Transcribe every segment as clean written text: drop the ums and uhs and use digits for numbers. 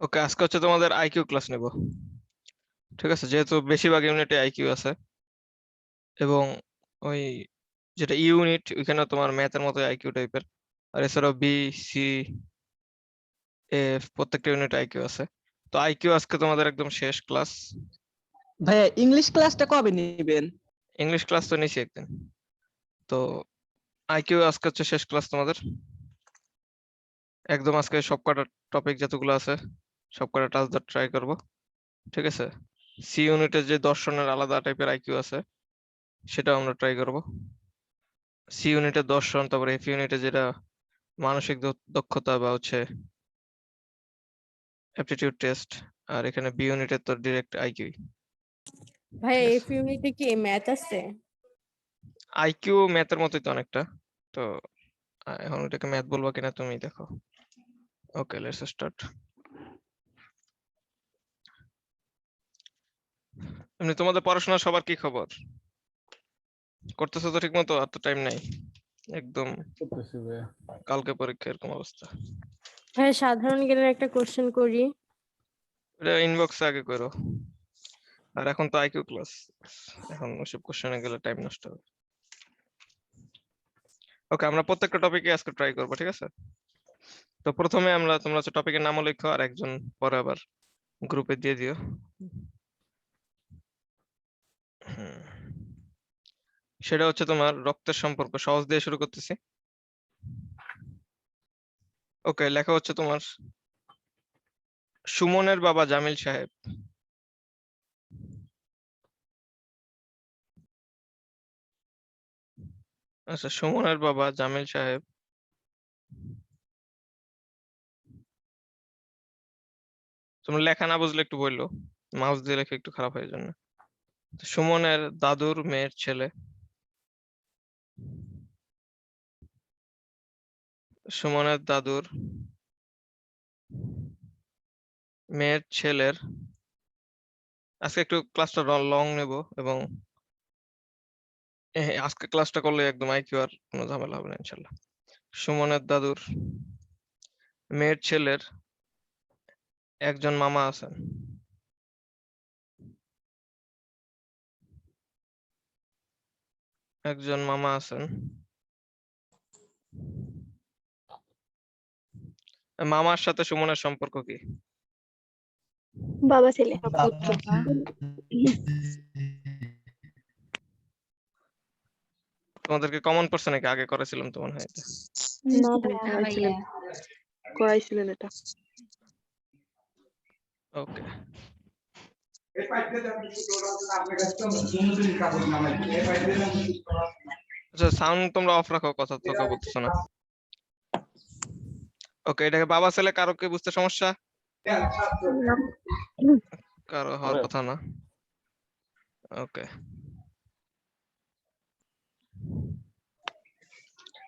ওকে, আজকে হচ্ছে তোমাদের আইকিউ ক্লাস নেব। ঠিক আছে, যেহেতু বেশিরভাগ ইউনিটে আইকিউ আছে এবং ওই যেটা ইউনিট ওইখানে তোমার ম্যাথের মতো আইকিউ টাইপের, আর এছাড়াও বি, সি, এফ প্রত্যেকটা ইউনিট আইকিউ আছে। তো আইকিউ আজকে তোমাদের একদম শেষ ক্লাস। ভাইয়া ইংলিশ ক্লাসটা কবে নেবেন? ইংলিশ ক্লাস তো নিছি একদিন। তো আইকিউ আজকে হচ্ছে শেষ ক্লাস তোমাদের। একদম আজকে সবকটা টপিক যতগুলো আছে সবকটা টাচ দেওয়ার ট্রাই করব। ঠিক আছে, সি ইউনিটের যে দর্শনের আলাদা টাইপের আইকিউ আছে সেটা আমরা ট্রাই করব। সি ইউনিটের দর্শন, তারপরে এফ ইউনিটে যেটা মানসিক দক্ষতা বা হচ্ছে অ্যাপটিটিউড টেস্ট, আর এখানে বি ইউনিটের তো ডিরেক্ট আইকিউ। ভাই এফ ইউনিটে কি ম্যাথ আছে? আইকিউ ম্যাথের মতোই তো অনেকটা। তো এখন এটাকে ম্যাথ বলবো কিনা তুমি দেখো। ওকে, লেটস স্টার্ট। এমনি তোমাদের পড়াশোনা সবার কি খবর? করতেছো তো ঠিক মতো? আর তো টাইম নাই একদম, কালকে পরীক্ষা, এরকম অবস্থা। ভাই সাধারণ জ্ঞানের একটা কোশ্চেন করি। এটা ইনবক্সে আগে করো, আর এখন তো আইকিউ ক্লাস, এখন ওসব কোশ্চেনে গেলে টাইম নষ্ট হবে। ওকে, আমরা প্রত্যেকটা টপিকে আজকে ট্রাই করবো, ঠিক আছে? তো প্রথমে তোমরা হচ্ছে টপিকের নামও লিখো, আর একজন পরে আবার গ্রুপে দিয়ে দিও। সেটা হচ্ছে তোমার রক্তের সম্পর্ক, সহজ দিয়ে শুরু করতেছি। ওকে, লেখা হচ্ছে তোমার সুমনের বাবা জামিল সাহেব। আচ্ছা, সুমনের বাবা জামিল সাহেব তোমরা লেখা না বুঝলে একটু বললো, মাউস দিয়ে লেখা একটু খারাপ হয়ে জন্য। সুমনের দাদুর মেয়ের ছেলে। সুমনের দাদুর মেয়ের ছেলের। আজকে একটু ক্লাসটা লং নেব, এবং আজকে ক্লাসটা করলে একদম আইকিউ আর কোনো ঝামেলা হবে না ইনশাল্লাহ। সুমনের দাদুর মেয়ের ছেলের একজন মামা আছেন। একজন মামা আছেন। মামার সাথে সুমনের সম্পর্ক কি? বাবা ছেলে। তোমাদেরকে কমন পড়ছে নাকি? আগে করেছিলাম তো মনে হয় এটা। না ভাইয়া করাইছিলেন এটা। ওকে, আচ্ছা সাউন্ড তোমরা অফ রাখো, কথা তো কেউ বলতেছো না। ওকে, এটাকে বাবা ছেলে কারো কি বুঝতে সমস্যা? কারো হওয়ার কথা না। ওকে,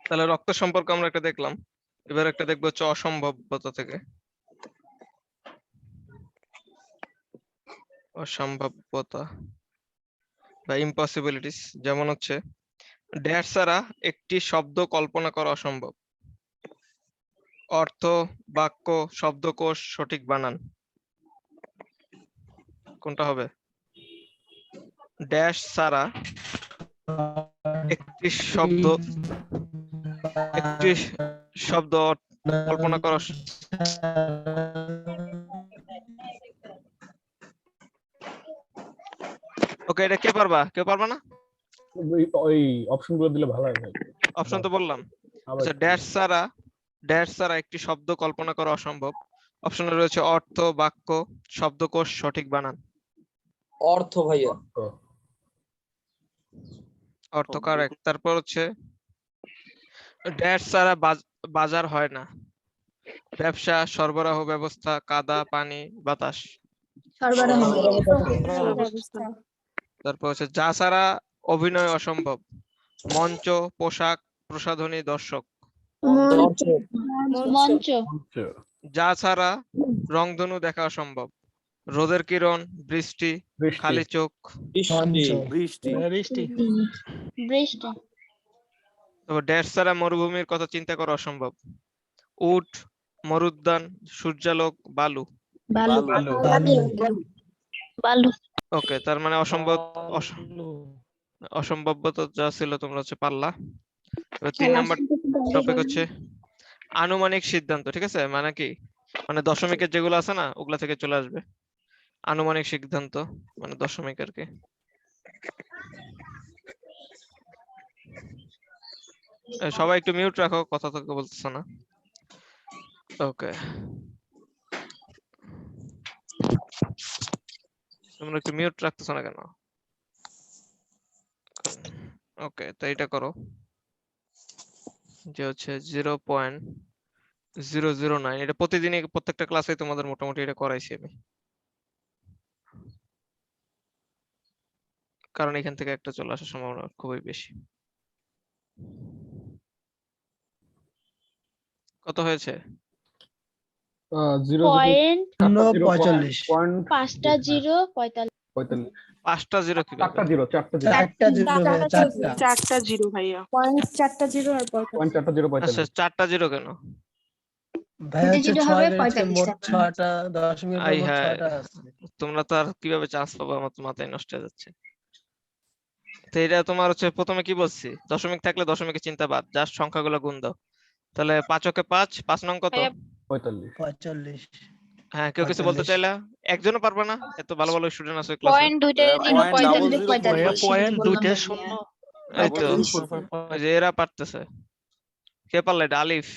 তাহলে রক্ত সম্পর্ক আমরা একটা দেখলাম, এবার একটা দেখবো হচ্ছে অসম্ভাব্যতা থেকে। অসম্ভাব্যতা বা ইম্পসিবিলিটিস, যেমন হচ্ছে ড্যাশ ছাড়া একটি শব্দ কল্পনা করা অসম্ভব। অর্থ, বাক্য, শব্দকোষ, সঠিক বানান, কোনটা হবে? ড্যাশ ছাড়া একটি শব্দ কল্পনা করা। ওকে, এটা কে পারবা? কেউ পারবা না? ওই অপশনগুলো দিলে ভালো হয় ভাই। অপশন তো বললাম। আবার আচ্ছা, ড্যাশ ছাড়া একটি শব্দ কল্পনা করা অসম্ভব। অপশনে রয়েছে অর্থ, বাক্য, শব্দকোষ, সঠিক বানান। অর্থ ভাইয়া। অর্থ কারেক্ট। তারপর হচ্ছে ড্যাশ ছাড়া বাজার হয় না। ব্যবসা, সরবরাহ ব্যবস্থা, কাদা, পানি, বাতাস। সরবরাহ ব্যবস্থা। তারপর হচ্ছে যা ছাড়া অভিনয় অসম্ভব। মঞ্চ, পোশাক, প্রসাধনী, দর্শক। মঞ্চ যা ছাড়া রংধনু দেখা অসম্ভব। রোদের কিরণ, বৃষ্টি, খালি চোখ। বৃষ্টি। বৃষ্টি তারপর ড্যাশ ছাড়া মরুভূমির কথা চিন্তা করা অসম্ভব। উট, মরুদ্যান, সূর্যালোক, বালু। বালু বালু বালু ওকে, তার মানে অসম্ভাব্য তো যা ছিল তোমরা হচ্ছে পারলা। এবার 3 নাম্বার টপিক হচ্ছে আনুমানিক সিদ্ধান্ত। ঠিক আছে, মানে কি, মানে দশমিকের যেগুলো আছে না ওগুলা থেকে চলে আসবে আনুমানিক সিদ্ধান্ত, মানে দশমিক আর কি। সবাই একটু মিউট রাখো, কথা তো বলতেছ না। ওকে, তোমরা একটু মিউট রাখতেছ না কেন? ওকে, তো এটা করো যে হচ্ছে 0.009, এটা প্রতিদিনই প্রত্যেকটা ক্লাসে তোমাদের মোটামুটি এটা করাইছি আমি, কারণ এখান থেকে একটা চলে আসার সম্ভাবনা খুবই বেশি। কত হয়েছে? 0 পয়েন্ট 45 5টা 0 45 5টা জিরো কিভাবে? 4টা 0 চারটা জিরো ভাইয়া, চারটা। 4টা 0 ভাইয়া, পয়েন্ট 4টা 0 আর 45 আচ্ছা, 4টা জিরো কেন? ভাইয়া হচ্ছে যেটা 6 হবে বেড়েছে, মোট 45টা। 6টা দশমিকের পর আই মোট হ্যাঁ, 6টা আছে। তোমরা তো আর কিভাবে চান্স পাবো, আমার তো মাথায় নষ্ট হয়ে যাচ্ছে। তো এটা তোমার হচ্ছে প্রথমে কি বলছি, দশমিক থাকলে দশমিকের চিন্তা বাদ, জাস্ট সংখ্যাগুলো গুণ দাও। তাহলে 5 ওকে 5, 5 নং কত? 45 হ্যাঁ, কেউ কিছু বলতে 45 চাইলা? একজনও পারবে না, এত ভালো ভালো স্টুডেন্ট আছে ক্লাসে। পয়েন্ট দুইটা zero point double 45 zero 45 point দুইটা বললাম শূন্য এই তো, double zero ওই যে এরা পারতেছে। কে পারলে এটা? আলিফ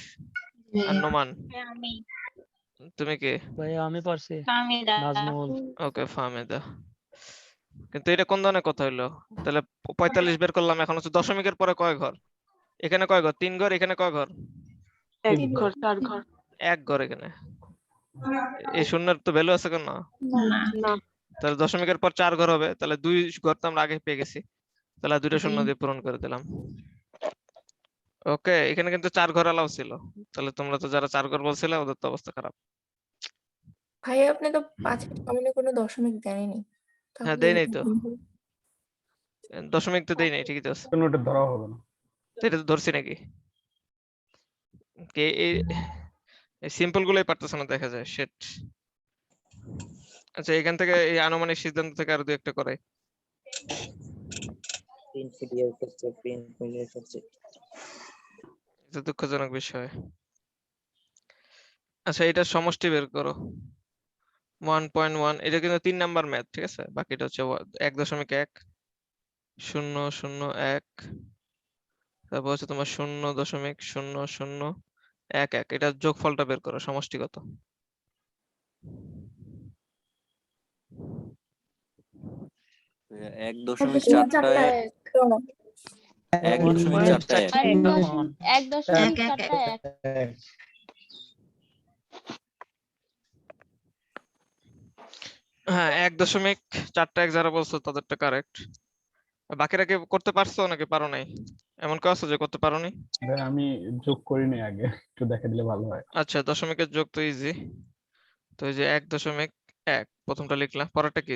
আর নোমান। আমি তুমি কি? ভাইয়া আমি পারছি আমি নাজমুল। ওকে, ফাহমিদা। কিন্তু এটা কোন ধরনের কথা হইলো? তাহলে 45 বের করলাম, এখন হচ্ছে দশমিকের পরে কয় ঘর? এখানে কয় ঘর? 3 ঘর। এখানে কয় ঘর? 1 ঘর 4 ঘর 1 ঘর এখানে। এই শূন্যের তো ভ্যালু আছে কেন? না, তাহলে দশমিকের পর 4 ঘর হবে, তাহলে 2 ঘর তো আমরা আগে পেয়ে গেছি, তাহলে 2টা শূন্য দিয়ে পূরণ করে দিলাম। ওকে, এখানে কিন্তু 4 ঘর অ্যালাউ ছিল, তাহলে তোমরা তো যারা 4 ঘর বলছিলে ওদের তো অবস্থা খারাপ। ভাই আপনি তো 5-এর সামনে কোনো দশমিক দেননি, হ্যাঁ, তাহলে দেই নাই এটা তো, ভুল হলো। দশমিক তো দেই নাই, ঠিকই তো আছে। ওটা ধরা হবে না। তো এটা তো ধরছি নাকি? কে এই সিম্পল গুলোই পারতেছে না, দেখা যায়। শিট। আচ্ছা, এখান থেকে এই আনুমানিক সিদ্ধান্ত থেকে আরো 2-একটা করে। এটা দুঃখজনক বিষয়। আচ্ছা, এটা সমষ্টি বের করো 1.1। এটা কিন্তু 3 নাম্বার ম্যাথ, ঠিক আছে? বাকিটা হচ্ছে 1.1 0.01, তারপর হচ্ছে তোমার 0.0011। এটার যোগফলটা বের করো, সমষ্টি কত? এক দশমিক চারটা এক, এক দশমিক চারটা এক। 1.4টা 1 হ্যাঁ, 1.4টা 1 যারা বলছো তাদেরটা কারেক্ট। বাকিরা কি করতে পারছো নাকি পারো নাই? এমন কেউ আছে যে করতে পারো নি? ভাই আমি যোগ করিনি আগে, একটু দেখে দিলে ভালো হয়। আচ্ছা, দশমিকের যোগ তো ইজি। তো এই যে 1.1 প্রথমটা লিখলাম, পরেরটা কি?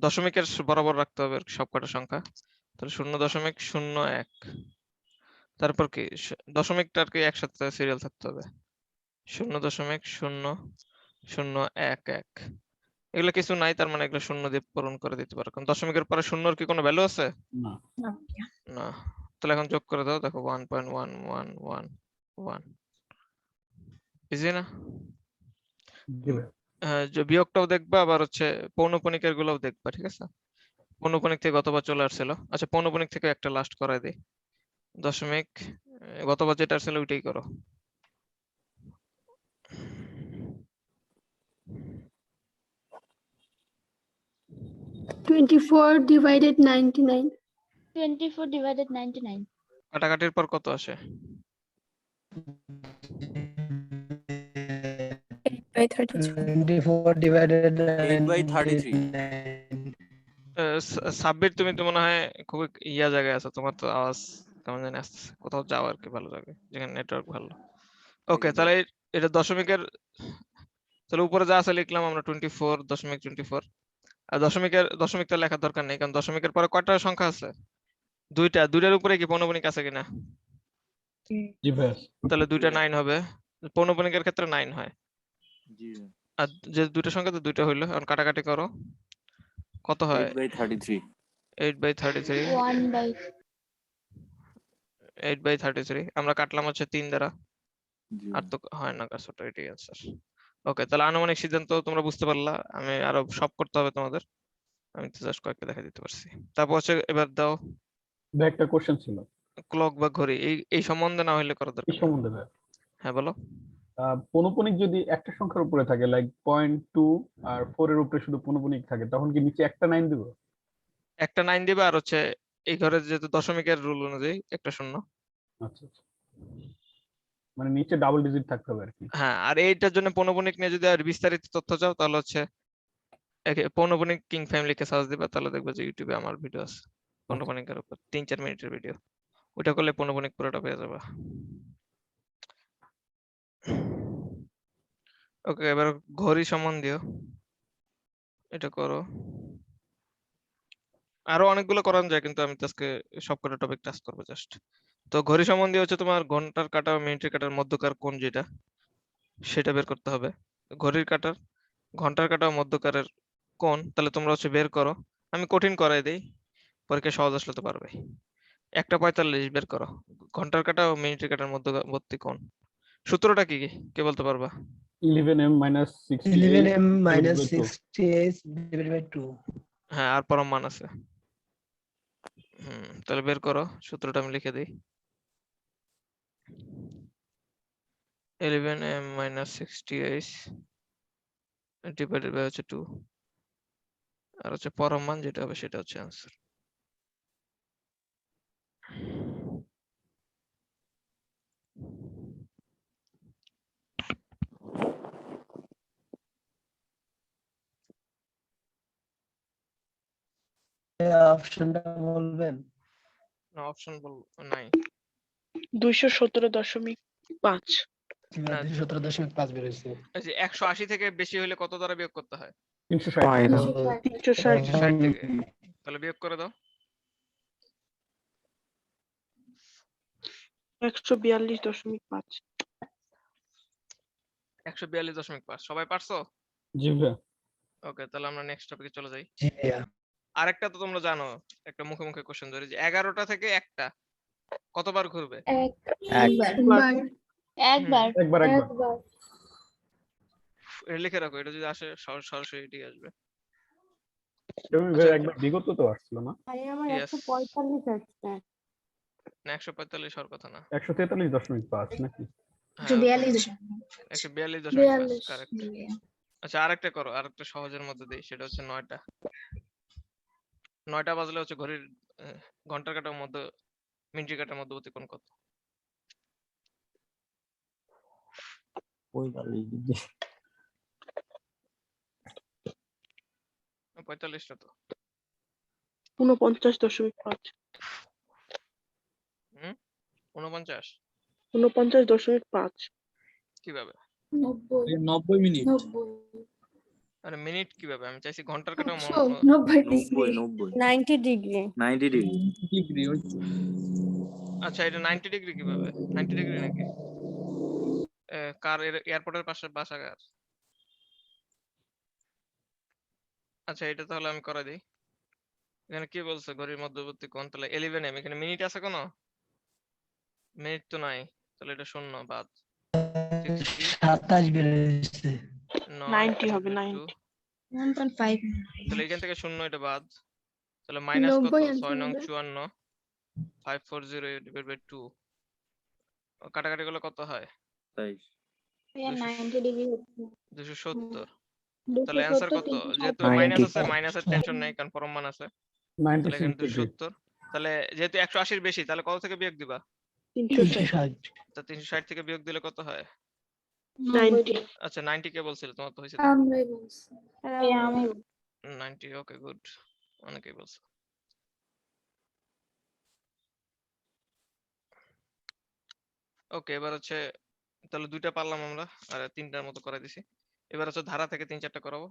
দশমিকের বরাবর রাখতে হবে সবকটা সংখ্যা, তাহলে 0.01। তারপর কি দশমিকটা আর কি একসাথে সিরিয়াল থাকতে হবে, 0.0011। এগুলো কিছু নাই, তার মানে এগুলো শূন্য দিয়ে পূরণ করে দিতে পারো, কারণ দশমিকের পরে শূন্যর কি কোনো ভ্যালু আছে? না, না। তাহলে এখন যোগ করে দাও, দেখো 1.1111। ইজি না? জি ভাই। হ্যাঁ, বিয়োগটাও দেখবা, আবার হচ্ছে পৌনঃপুনিকের গুলোও দেখবা, ঠিক আছে? পৌনঃপুনিক থেকে গতবার চলে আসছিল। আচ্ছা, পৌনঃপুনিক থেকে একটা লাস্ট করাই দিই। দশমিক গতবার যেটা আসছিল ওইটাই করো। divided 99 24 divided 99 কাটাকাটির পর কত আসে? 8/33 24 ডিভাইডেড 8/33 সাব্বির, তুমি তো মনে হয় খুব ইয়া জায়গায় আছো, তোমার তো আওয়াজ কেমন জানি আসছে, কোথাও যাও আর কি ভালো জায়গায় যেখানে নেটওয়ার্ক ভালো। ওকে, তাহলে এটা দশমিকের, তাহলে উপরে যা আছে লিখলাম আমরা 24.24। আর দশমিকটা লেখার দরকার নেই, কারণ দশমিকের পরে কয়টা সংখ্যা আছে? দুইটার উপরে কি পৌনঃপুনিক আছে কিনা? জি ভাই। তাহলে 2টা 9 হবে, পৌনঃপুনিকের ক্ষেত্রে 9 হয়। জি। আর যে দুইটা সংখ্যা তো দুইটা হইলো, এখন কাটাকাটি করো, কত হয়? 8/33 8/33 8/33 আমরা কাটলাম হচ্ছে 3 দ্বারা, জি আর তো হয় না কাজ, ওটা এটাই আনসার। ওকে, তাহলে আনুমানিক সিদ্ধান্ত তোমরা বুঝতে পারলা, আমি আরো সব করতে হবে তোমাদের, আমি তো জাস্ট কয়েকটা দেখা দিতে পারছি। তারপর হচ্ছে এবার দাও ভাই একটা কোশ্চেন ছিল ক্লক বা ঘড়ি, এই সম্বন্ধে না হইলে করা এই দরকার নেই। সম্বন্ধে ভাই। হ্যাঁ বলো। পৌনপুনিক যদি একটা সংখ্যার উপরে থাকে, লাইক 0.2 আর 4 এর উপরে শুধু পৌনপুনিক থাকে, তখন কি নিচে একটা 9 দিব? একটা 9 দিবে, আর হচ্ছে এই ঘরে যেহেতু দশমিকের রুল অনুযায়ী একটা শূন্য। আচ্ছা আচ্ছা, মানে নিচে ডাবল ডিজিট থাকতে হবে আর কি। হ্যাঁ, আর এইটার জন্য পৌনপুনিক নিয়ে যদি আর বিস্তারিত তথ্য চাও, তাহলে হচ্ছে পৌনপুনিক কিং ফ্যামিলিকে সার্চ দিবা, তাহলে দেখবে যে ইউটিউবে আমার ভিডিও আছে পৌনপুনিকের উপর, 3-4 মিনিটের ভিডিও, ওইটা করলে পৌনপুনিক পুরোটা পেয়ে যাবে। ওকে, এবার ঘড়ি সম্বন্ধীয় এটা করো। আরো অনেকগুলো করানো যায়, কিন্তু আমি তো আজকে সবকটা টপিক টাচ করবো জাস্ট। তো ঘড়ি সম্বন্ধীয় হচ্ছে তোমার ঘন্টার কাঁটা ও মিনিটের কাঁটার মধ্যকার কোণ যেটা, সেটা বের করতে হবে। ঘড়ির কাঁটার, ঘন্টার কাঁটা ও মধ্যকারের কোণ, তাহলে তোমরা হচ্ছে বের করো, আমি কঠিন করাই দেই, পরীক্ষা সহজ আসলে তো পারবে। 1:45 বের করো, ঘন্টার কাঁটা ও মিনিটের কাঁটার মধ্যবর্তী কোণ। সূত্রটা কি কে বলতে পারবা? 11m - 68 11m divided by 2. 68 divided by 2. হ্যাঁ, আর পরম মান আছে। তাহলে বের করো, সূত্রটা আমি লিখে দিই। 11m - 68 ডিভাইডেড বাই হচ্ছে 2, আর হচ্ছে পরম মান যেটা হবে সেটা হচ্ছে आंसर। অপশনটা বলবেন? না, অপশন নাই। 217.5 না, 217.5 বের হয়েছে। এই যে 180 থেকে বেশি হলে কত দ্বারা বিয়োগ করতে হয়? 360 360 থেকে, তাহলে বিয়োগ করে দাও। 142.5 142.5। সবাই পারছো? জি ভাই। ওকে, তাহলে আমরা নেক্সট টপিকে চলে যাই। জি ভাইয়া। আরেকটা তো তোমরা জানো, একটা মুখে মুখে কোশ্চেন ধরে, যে 11টা থেকে 1টা কতবার ঘুরবে? একবার একবার এটা লিখে রাখো, এটা যদি আসে সরাসরি এটাই আসবে। তুমি ভাই একবার বিগত তো আসছিল না? ভাই আমার Yes. 145 আসছে। না, 145 হওয়ার কথা না। 143.5 নাকি? হ্যাঁ, 142.5 কারেক্ট। আচ্ছা, আরেকটা করো, আরেকটা সহজের মধ্যে দেই, সেটা হচ্ছে 9টা। 9টা বাজলে হচ্ছে ঘড়ির ঘন্টার কাঁটার মধ্যে মিনিটের কাঁটার মধ্যবর্তী কোণ কত? 45টা তো। 49.5 49? 49.5 কিভাবে? 90 মিনিট। আরে মিনিট কিভাবে? আমি চাইছি ঘন্টার কাঁটা 90 90 ডিগ্রি 90 ডিগ্রি। আচ্ছা, এটা 90 ডিগ্রি কিভাবে? 90 ডিগ্রি নাকি? কার এয়ারপোর্টের পাশে বাসা কার? আচ্ছা, এটা তাহলে আমি করে দিই। এখানে কি বলছে ঘড়ির মধ্যবর্তী কোণ? তাহলে 11m, এখানে মিনিট আছে কোনো? মিনিট তো নাই, তাহলে এটা শূন্য বাদ। 60 27 বের হয়েছে। 90 হবে, 9 90 তাহলে এখান থেকে শূন্য এটা বাদ, তাহলে মাইনাস কত? 6 নং 54 540 ডিভাইড বাই 2, কাটাকাটি করলে কত হয়? 90 ডিগ্রি 270। তাহলে অ্যান্সার কত? যেহেতু 90 মাইনাস আছে, মাইনাসের টেনশন নেই, কারণ পরম মান আছে। তাহলে এখানে 96 ডিগ্রি। 270। তাহলে যেহেতু 180 এর বেশি, তাহলে কত থেকে বিয়োগ দিবা? 360 তা 360 থেকে বিয়োগ দিলে কত হয়? 90 আচ্ছা, 90 কে বলছিল, তোমার তো হয়েছে 90। ওকে, গুড, অনেকেই বলছে। ওকে, এবার হচ্ছে তাহলে 2টা পারলাম আমরা, আর 3টার মতো করে দিছি। এবার হচ্ছে ধারা থেকে 3-4টা করাবো।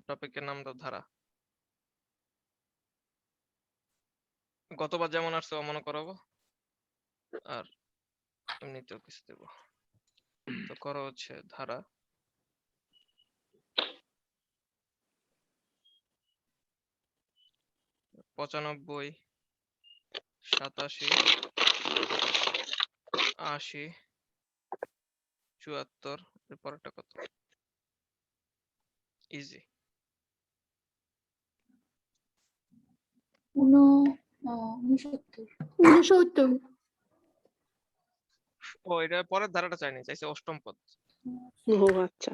টপিকের নাম দাও ধারা। গতবার যেমন আসছে অমন করাবো, আর এমনিতেও কিছু দেবো। তো করো হচ্ছে ধারা। 95, 87, 80, 74, এর পরেরটা কত? ইজি। ঊনসত্তর। ও এটা পরের ধারাটা চাইনি, চাইছে অষ্টম পদ। ও আচ্ছা।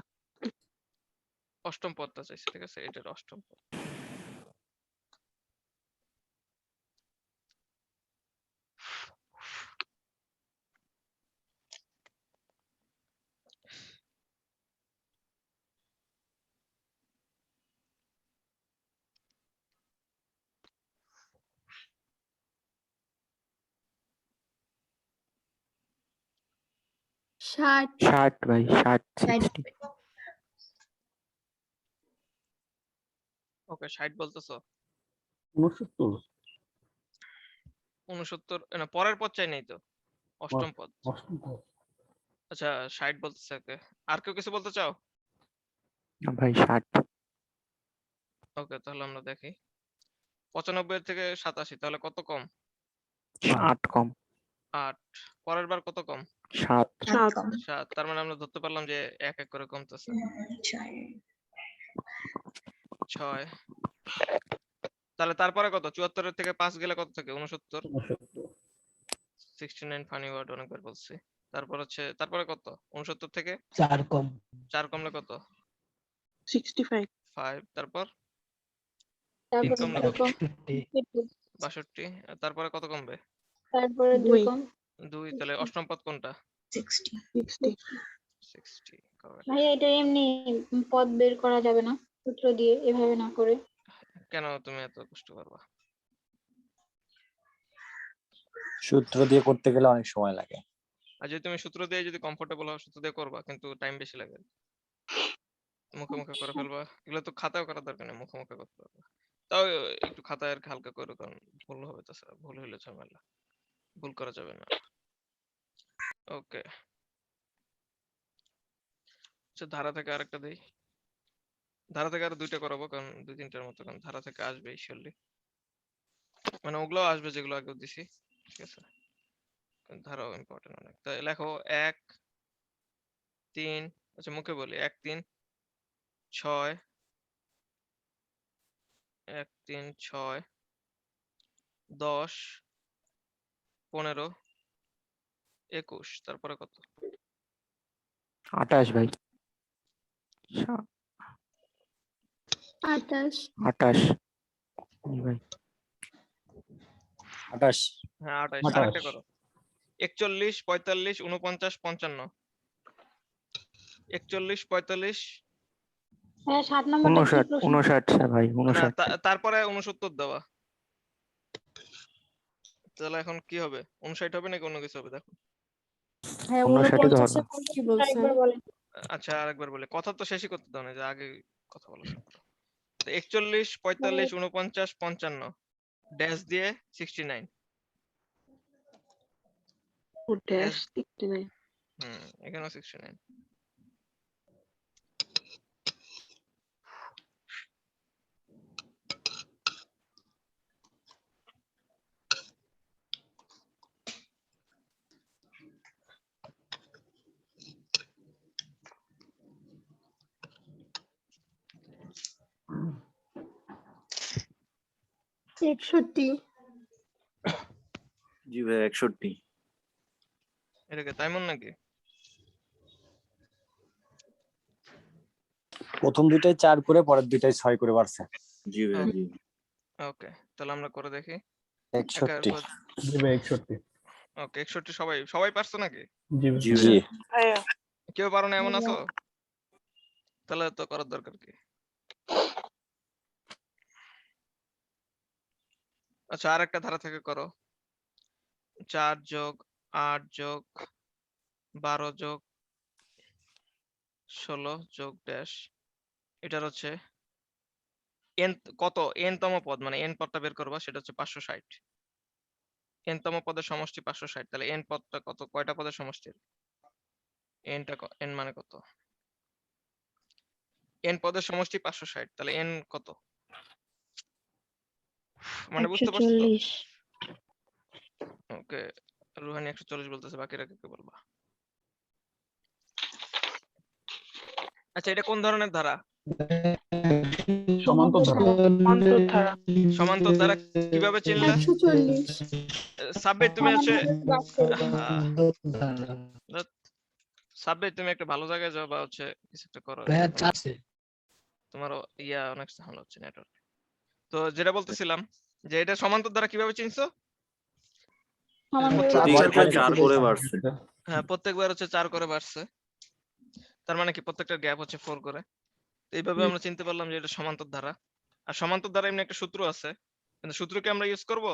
অষ্টম পদটা চাইছে, ঠিক আছে, এটার অষ্টম পদ। ষাট। 60 ভাই, 60 ওকে 60 বলতেছো? 69 69 না, পরের পদ চাই নাই তো, অষ্টম পদ। অষ্টম পদ। আচ্ছা 60 বলতেছে, ওকে। আর কেউ কিছু বলতে চাও? ভাই, 60 ওকে, তাহলে আমরা দেখি 95 থেকে 87, তাহলে কত কম? 8 কম, 8। পরের বার কত কম? 7 সাত। 7। তার মানে আমরা ধরতে পারলাম যে এক এক করে কমতেছে। 6। তাহলে তারপরে কত? 74 থেকে 5 গেলে কত থাকে? 69। 69 ফানি ওয়ার্ড অনেকবার বলছি। তারপর হচ্ছে, তারপরে কত? 69 থেকে 4 কম। 4 কমলে কত? 65। 5। তারপর 3 তারপরে কমলে দুই কত? কম। 62। আর তারপরে কত কমবে? তারপরে দুই দুই। কম। 2। তাহলে অষ্টম পদ কোনটা? 60। 60। correct। ভাইয়া এটা এমনি পদ বের করা যাবে না সূত্র দিয়ে, এভাবে না করে? কেন তুমি এত কষ্ট করবা? সূত্র দিয়ে করতে গেলে অনেক সময় লাগে। আর যদি তুমি সূত্র দিয়ে যদি কমফোর্টেবল হও, সূত্র দিয়ে করবা, কিন্তু টাইম বেশি লাগে। মুখে মুখে করে ফেলবা, এগুলো তো খাতায় করার দরকার নেই, মুখে মুখে করতে পারবা। তাও একটু খাতায় আর কি হালকা করে, কারণ ভুল হবে, তাছাড়া ভুল হইলে ঝামেলা, ভুল করা যাবে না। ওকে, আচ্ছা ধারা থেকে আরেকটা দেই। ধারা থেকে আরো 2টা করাবো, কারণ 2-3টার মতো, কারণ ধারা থেকে আসবে শিওরলি, মানে ওগুলো আসবে যেগুলো আগে দিছি, ঠিক আছে। ধারাও ইম্পর্টেন্ট অনেক। তাই লেখো 1, 3, আচ্ছা মুখে বলি, 1, 3, 6, 1, 3, 6, 10, 15, 21। তারপরে কত? 28 ভাই, 28। 28 ভাই, 28। হ্যাঁ 28। 28। আরেকটা করো, 41, 45, 49, 55। 41, 45, হ্যাঁ 7 নম্বরটা কি 59 প্রশ্ন? 59 ভাই, না 59 তারপরে 69 দেওয়া। তাহলে এখন কি হবে? 59 হবে নাকি অন্য কিছু হবে? দেখো। হ্যাঁ 59 তো 49 হবে। এর পর কি বলছেন? একবার বলেন। আচ্ছা আরেকবার বলে, কথা তো শেষই করতে দাও না, যে আগে কথা বলা শুরু করো। 41, 45, 49, 55 ড্যাশ দিয়ে 69। ও ড্যাশ 69। এখানেও 69। একষট্টি। জি ভাই, 61। এটাকে তাইমন নাকি? প্রথম দুইটাই 4 করে, পরের দুইটাই 6 করে বাড়ছে। জি ভাই, জি। ওকে, তাহলে আমরা করে দেখি। 61। জি ভাই, 61। ওকে 61 সবাই পারছো নাকি? জি ভাই। জি জি। ভাইয়া কেউ পারো না এমন আছো? তাহলে তো করার দরকার কি? আচ্ছা আরেকটা ধারা থেকে করো, 4 যোগ 8 যোগ 12 যোগ 16 যোগ ড্যাশ, এটার হচ্ছে n কত, n তম পদ, মানে n পদটা বের করবা, সেটা হচ্ছে 560। n তম পদের সমষ্টি 560, তাহলে n পদটা কত, কয়টা পদের সমষ্টি? n মানে কত? n পদের সমষ্টি 560, তাহলে n কত? মানে বুঝতে পারছো তো? ওকে, রুহানি 140 বলতেছে, বাকিরা কে বলবা? আচ্ছা, এটা কোন ধরনের ধারা? সমান্তর ধারা। অন্তর্ধারা। সমান্তর ধারা কিভাবে চিনলে? 140 সাব্বির তুমি হচ্ছে বাদ করে। সাব্বির তুমি একটা ভালো জায়গায় যাও বা হচ্ছে কিছু একটা করো। ভাইয়া চাচ্ছে তোমার অনেক ঝামেলা হচ্ছে নেটওয়ার্ক। তো যেটা বলতেছিলাম যে এটা সমান্তর ধারা কিভাবে চিনছো? সমান্তর প্রত্যেকটা 4 করে বাড়ছে। হ্যাঁ, প্রত্যেকবার হচ্ছে 4 করে বাড়ছে। তার মানে কি প্রত্যেকটা গ্যাপ হচ্ছে 4 করে। তো এইভাবে আমরা চিনতে পারলাম যে এটা সমান্তর ধারা। আর সমান্তর ধারা এমনি একটা সূত্র আছে, কিন্তু সূত্র কি আমরা ইউজ করব?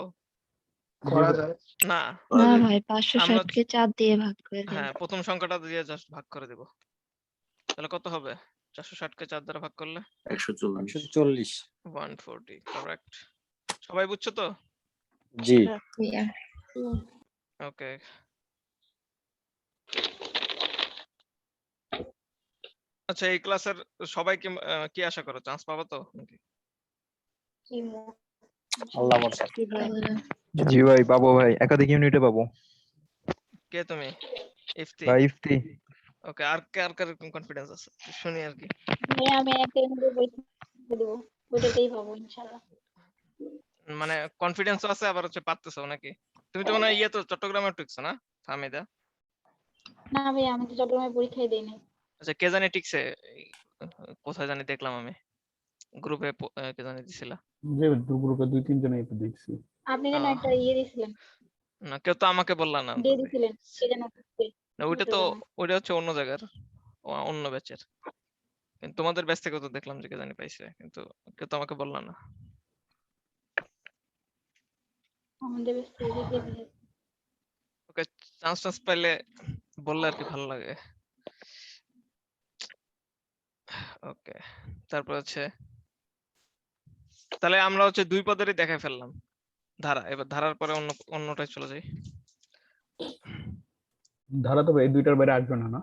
করা যায় না, না ভাই 560 আমরা কে 4 দিয়ে ভাগ করে দিন। হ্যাঁ প্রথম সংখ্যাটা দিয়ে জাস্ট ভাগ করে দেব। তাহলে কত হবে? 460 কে 4 দ্বারা ভাগ করলে 140। 140। 140, কারেক্ট। সবাই বুঝছো তো? জি। ওকে। আচ্ছা, এই ক্লাসের সবাইকে কি আশা করো, চান্স পাবো তো নাকি? আল্লাহ ভরসা। জি ভাই, পাবো ভাই, একাধিক ইউনিটে পাবো কে তুমি? ইফতি? ভাই। ইফতি। ওকে, আর কার কনফিডেন্স আছে শুনি আর কি। আমি একটা মধ্যে পরীক্ষা দেব, ওইটাতেই পাবো ইনশাআল্লাহ। মানে কনফিডেন্স আছে আবার হচ্ছে পারতেছো নাকি? তুমি তো মনে হয় তো চট্টগ্রামে টিকছো না ফাহমিদা? না ভাই আমি তো চট্টগ্রামে পরীক্ষাই দেই নাই। আচ্ছা, কে জানি টিকছে, কোথায় জানি দেখলাম আমি গ্রুপে, কে জানি দিছিল। যে গ্রুপে 2-3 জনই তো দেখছি। আপনি যেন একটা দিছিলেন, না, কেউ তো আমাকে বললা না। দিয়ে দিছিলেন, কে যেন না, ওইটা হচ্ছে অন্য জায়গার, অন্য ব্যাচের। কিন্তু তোমাদের ব্যাচ থেকে তো দেখলাম যে কে জানি পাইছে, কিন্তু কেউ তো আমাকে বললা না। আমাদের বেশ দিয়ে দিয়েছে। ওকে, চান্স পাইলে বললে আর কি ভালো লাগে। ওকে, তারপর হচ্ছে তাহলে আমরা হচ্ছে 2 পদেরই দেখাই ফেললাম ধারা। এবার ধারার পরে অন্যটায় চলে যাই। ধারা তবে এই দুইটার বাইরে আসবে না, না?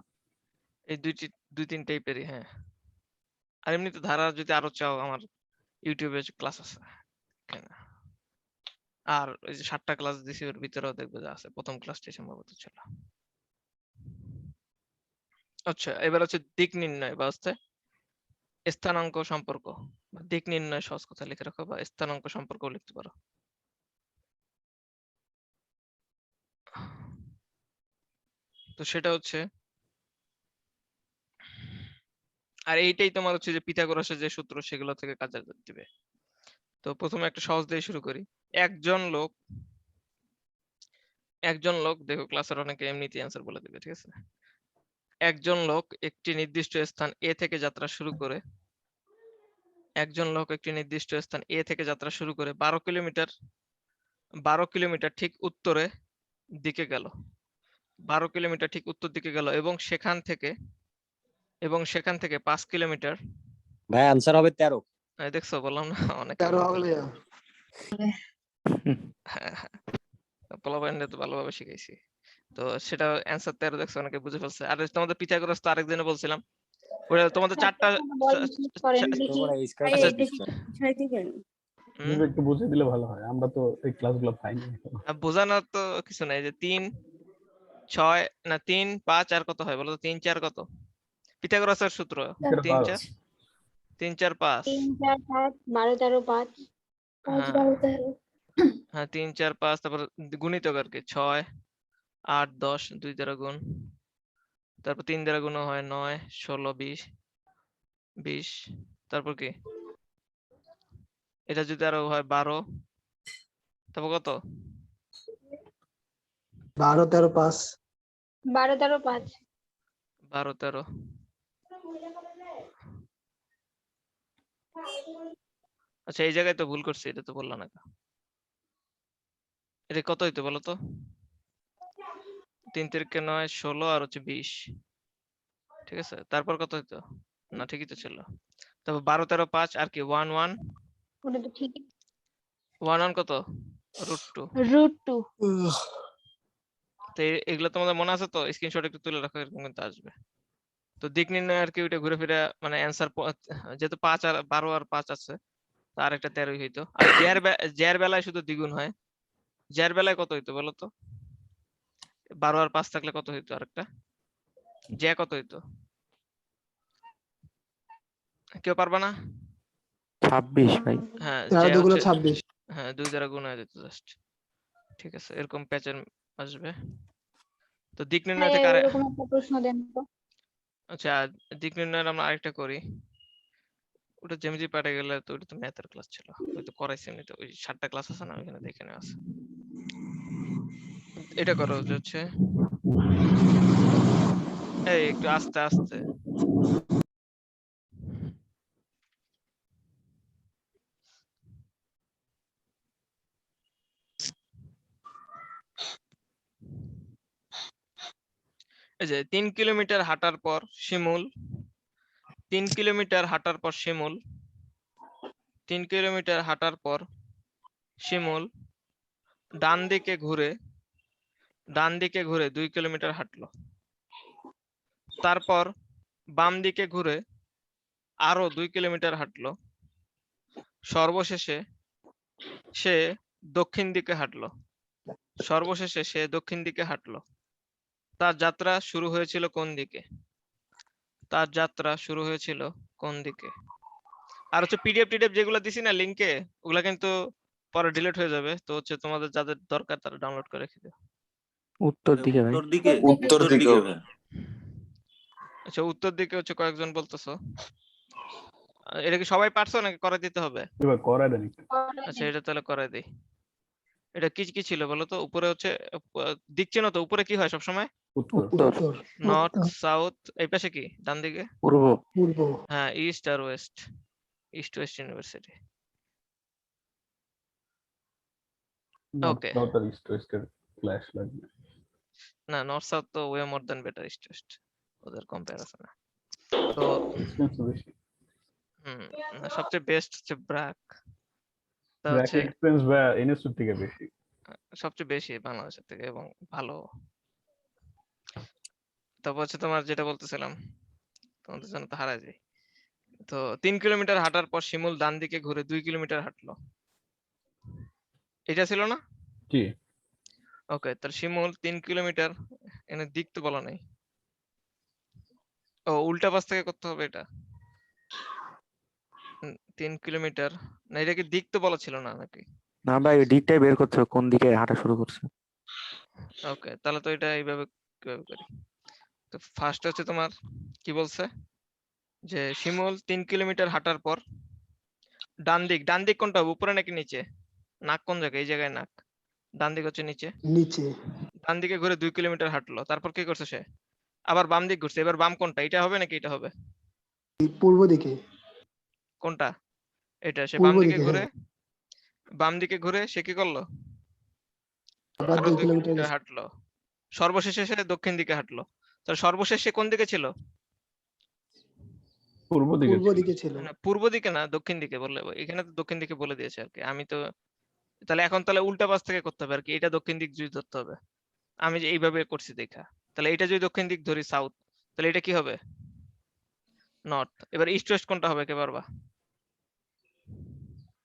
এই 2-3 টাইপেরই, হ্যাঁ। আর এমনিতে ধারা যদি আরো চাও, আমার ইউটিউবে ক্লাস আছে। কেন? আর ওই যে 7টা ক্লাস দিছি, ওর ভিতরেও দেখবে যা আছে, প্রথম ক্লাসটি সম্ভবত ছিল। আচ্ছা, এবার হচ্ছে দিক নির্ণয় বা হচ্ছে স্থানাঙ্ক সম্পর্ক। দিক নির্ণয় সহজ কথা লিখে রাখো, বা স্থানাঙ্ক সম্পর্ক লিখতে পারো। তো সেটা হচ্ছে, আর এইটাই তোমার হচ্ছে যে পিথাগোরাসের যে সূত্র সেগুলো থেকে কাজে দিবে। তো প্রথমে একটা সহজ দিয়ে শুরু করি। একজন লোক দেখো, ক্লাসের অনেকে এমনিতেই অ্যান্সার বলে দিবে, ঠিক আছে? একজন লোক একটি নির্দিষ্ট স্থান এ থেকে যাত্রা শুরু করে 12 কিলোমিটার ঠিক উত্তরে দিকে গেল। 12 কিলোমিটার ঠিক উত্তর দিকে গেল এবং সেখান থেকে 5 কিলোমিটার। ভাই আনসার হবে 13। দেখছো, বললাম না অনেক। 13 হবে। পোলাপাইনরা তো ভালোভাবে শিখাইছি। তো সেটা অ্যান্সার 13 দেখছো, অনেকে বুঝে ফেলছে। আর তোমাদের পিথাগোরাস তো আরেকদিনে বলছিলাম, ওটা তোমাদের 4টা। করেন দেখি। ভাই আচ্ছা, এটা কি বুঝাই দিবেন? কিন্তু একটু বুঝিয়ে দিলে ভালো হয়, আমরা তো এই ক্লাসগুলো পাইনি। বোঝানোর তো কিছু নাই। যে 3, 6 না 3, 5 আর কত হয় বলো তো? 3, 4 কত? পিথাগোরাসের সূত্র 3, 4, 3, 4, 5। 3, 4, 5, 12, 13, 5, 5, 12, 13। হ্যাঁ, 3, 4, 5, তারপর গুণিতক আর কি, 6, 8, 10, 2 দ্বারা গুণ, তারপর 3 দ্বারা গুণ হয় 9, 16, 20, তারপর কি এটা যদি আরো হয় 12, তারপর কত? 12, 13, 5। 12, 13, 5। 12, 13। আচ্ছা, এই জায়গায় তো ভুল করছি, এটা তো বললাম না। এটা কত হইতো বলো তো? 3 × 9, 16 আর হচ্ছে 20, ঠিক আছে? তারপর কত হইতো? না, ঠিকই তো ছিল। তারপর 12, 13, 5 আর কি 1, 1, ওটা তো ঠিক। 1, 1 কত? √2। √2। তো এগুলো তোমাদের মনে আছে তো? স্ক্রিনশট একটু তুলে রাখো, এরকম কিন্তু আসবে। তো দিক নির্ণয় আর কি ওইটা ঘুরে ফিরে মানে অ্যান্সার, যেহেতু 5 আর 12 আর 5 আছে, তো আরেকটা 13 হইতো। আর জ্যার বেলায় শুধু দ্বিগুণ হয়। জ্যার বেলায় কত হইতো বলো তো? 12 আর 5 থাকলে কত হইতো আরেকটা? জ্যা কত হইতো? কেউ পারবা না? 26 ভাই। হ্যাঁ, 13 জ্যা দুগুণে হচ্ছে 26। হ্যাঁ 2 দ্বারা গুণ হয়ে যেত জাস্ট। ঠিক আছে, এরকম প্যাটার্ন আসবে। তো দিক নির্ণয় ভাইয়া থেকে আরে এরকম একটা প্রশ্ন দেন তো। আচ্ছা, দিক নির্ণয়ের আমরা আরেকটা করি। ওটা জ্যামিতি পাঠে গেলে তো ওটা তো ম্যাথের ক্লাস ছিল, ওই তো করাইছি এমনিতে, ওই 7টা ক্লাস আছে না ওইখানে দেখে নেওয়া আছে। এটা করো যে হচ্ছে এই একটু আস্তে আস্তে। এই যে 3 কিলোমিটার হাঁটার পর শিমুল 3 কিলোমিটার হাঁটার পর শিমুল 3 কিলোমিটার হাঁটার পর শিমুল ডান দিকে ঘুরে 2 কিলোমিটার হাঁটলো। তারপর বাম দিকে ঘুরে আরো 2 কিলোমিটার হাঁটলো। সর্বশেষে সে দক্ষিণ দিকে হাঁটলো। তার যাত্রা শুরু হয়েছিল কোন দিকে? আর হচ্ছে পিডিএফ যেগুলো দিছি না লিংকে, ওগুলা কিন্তু পরে ডিলিট হয়ে যাবে। তো হচ্ছে তোমাদের যাদের দরকার তারা ডাউনলোড করে রেখে দিও। উত্তর দিকে ভাই। উত্তর দিকে হবে। আচ্ছা, উত্তর দিকে হচ্ছে কয়েকজন বলতেছো। এটা কি সবাই পারছো নাকি করে দিতে হবে? এবার করাই দেন একটু। আচ্ছা, এটা তাহলে করে দিই। এটা কি কি ছিল বলো তো? উপরে হচ্ছে দিক চেনো তো? উপরে কি হয় সবসময়? উত্তর। উত্তর, নর্থ, সাউথ। এই পাশে কি? ডান দিকে? পূর্ব। পূর্ব। হ্যাঁ, ইস্ট আর west. East west university. Okay. South আর ইস্ট ওয়েস্টের ক্ল্যাশ লাগবে। না, নর্থ সাউথ তো way more than better east west, ওদের কম্পারিজনে। তো এক্সপেন্স বেশি। না, সবচেয়ে বেস্ট হচ্ছে ব্র্যাক। তা ব্র্যাক হচ্ছে এক্সপেন্স বা এনএসইউ থেকে বেশি। সবচেয়ে বেশি বাংলাদেশের থেকে এবং ভালো। তারপর হচ্ছে তোমার যেটা বলতেছিলাম, তোমাদের জন্য তো হারাই যাই। তো 3 কিলোমিটার হাঁটার পর শিমুল ডান দিকে ঘুরে 2 কিলোমিটার হাঁটলো। এটা ছিল না? জি। ওকে, তার শিমুল 3 কিলোমিটার, এখানে দিক তো বলা নাই। ও, উল্টা পাশ থেকে করতে হবে এটা। 3 কিলোমিটার, না এটা কি দিক তো বলা ছিল না নাকি? না ভাই, ওই দিকটাই বের করতে হবে কোন দিকে হাঁটা শুরু করছে। ওকে, তাহলে তো এটা এইভাবে কিভাবে করি? তো ফার্স্ট হচ্ছে তোমার কি বলছে যে শিমুল 3 কিলোমিটার হাঁটার পর ডান দিক কোনটা হবে, উপরে নাকি নিচে? নাক কোন জায়গায়? এই জায়গায় নাক। ডান দিক হচ্ছে নিচে। নিচে। ডান দিকে ঘুরে 2 কিলোমিটার হাঁটলো। তারপর কি করছে সে? আবার বাম দিক ঘুরছে। এবার বাম কোনটা? এটা হবে নাকি এটা হবে? পূর্ব দিকে। কোনটা? এটা। সে পূর্ব বাম দিকে দিকে, ঘুরে হ্যাঁ। সে কি করলো? আবার আরো 2 2 কিলোমিটার কিলোমিটার হাঁটলো। সর্বশেষে সে দক্ষিণ দিকে হাঁটলো। তো সর্বশেষ সে কোন দিকে ছিল? পূর্ব দিকে পূর্ব ছিল। দিকে ছিল। না, পূর্ব দিকে না, দক্ষিণ দিকে বললে। এখানে তো দক্ষিণ দিকে বলে দিয়েছে আর কি। আমি তো তাহলে এখন উল্টা পাশ থেকে করতে হবে আর কি। এটা দক্ষিণ দিক যদি ধরতে হবে। আমি যে এইভাবে করছি দেখা। তাহলে এটা যদি দক্ষিণ দিক ধরি সাউথ, তাহলে এটা কি হবে? নর্থ। এবার ইস্ট ওয়েস্ট কোনটা হবে কে পারবা?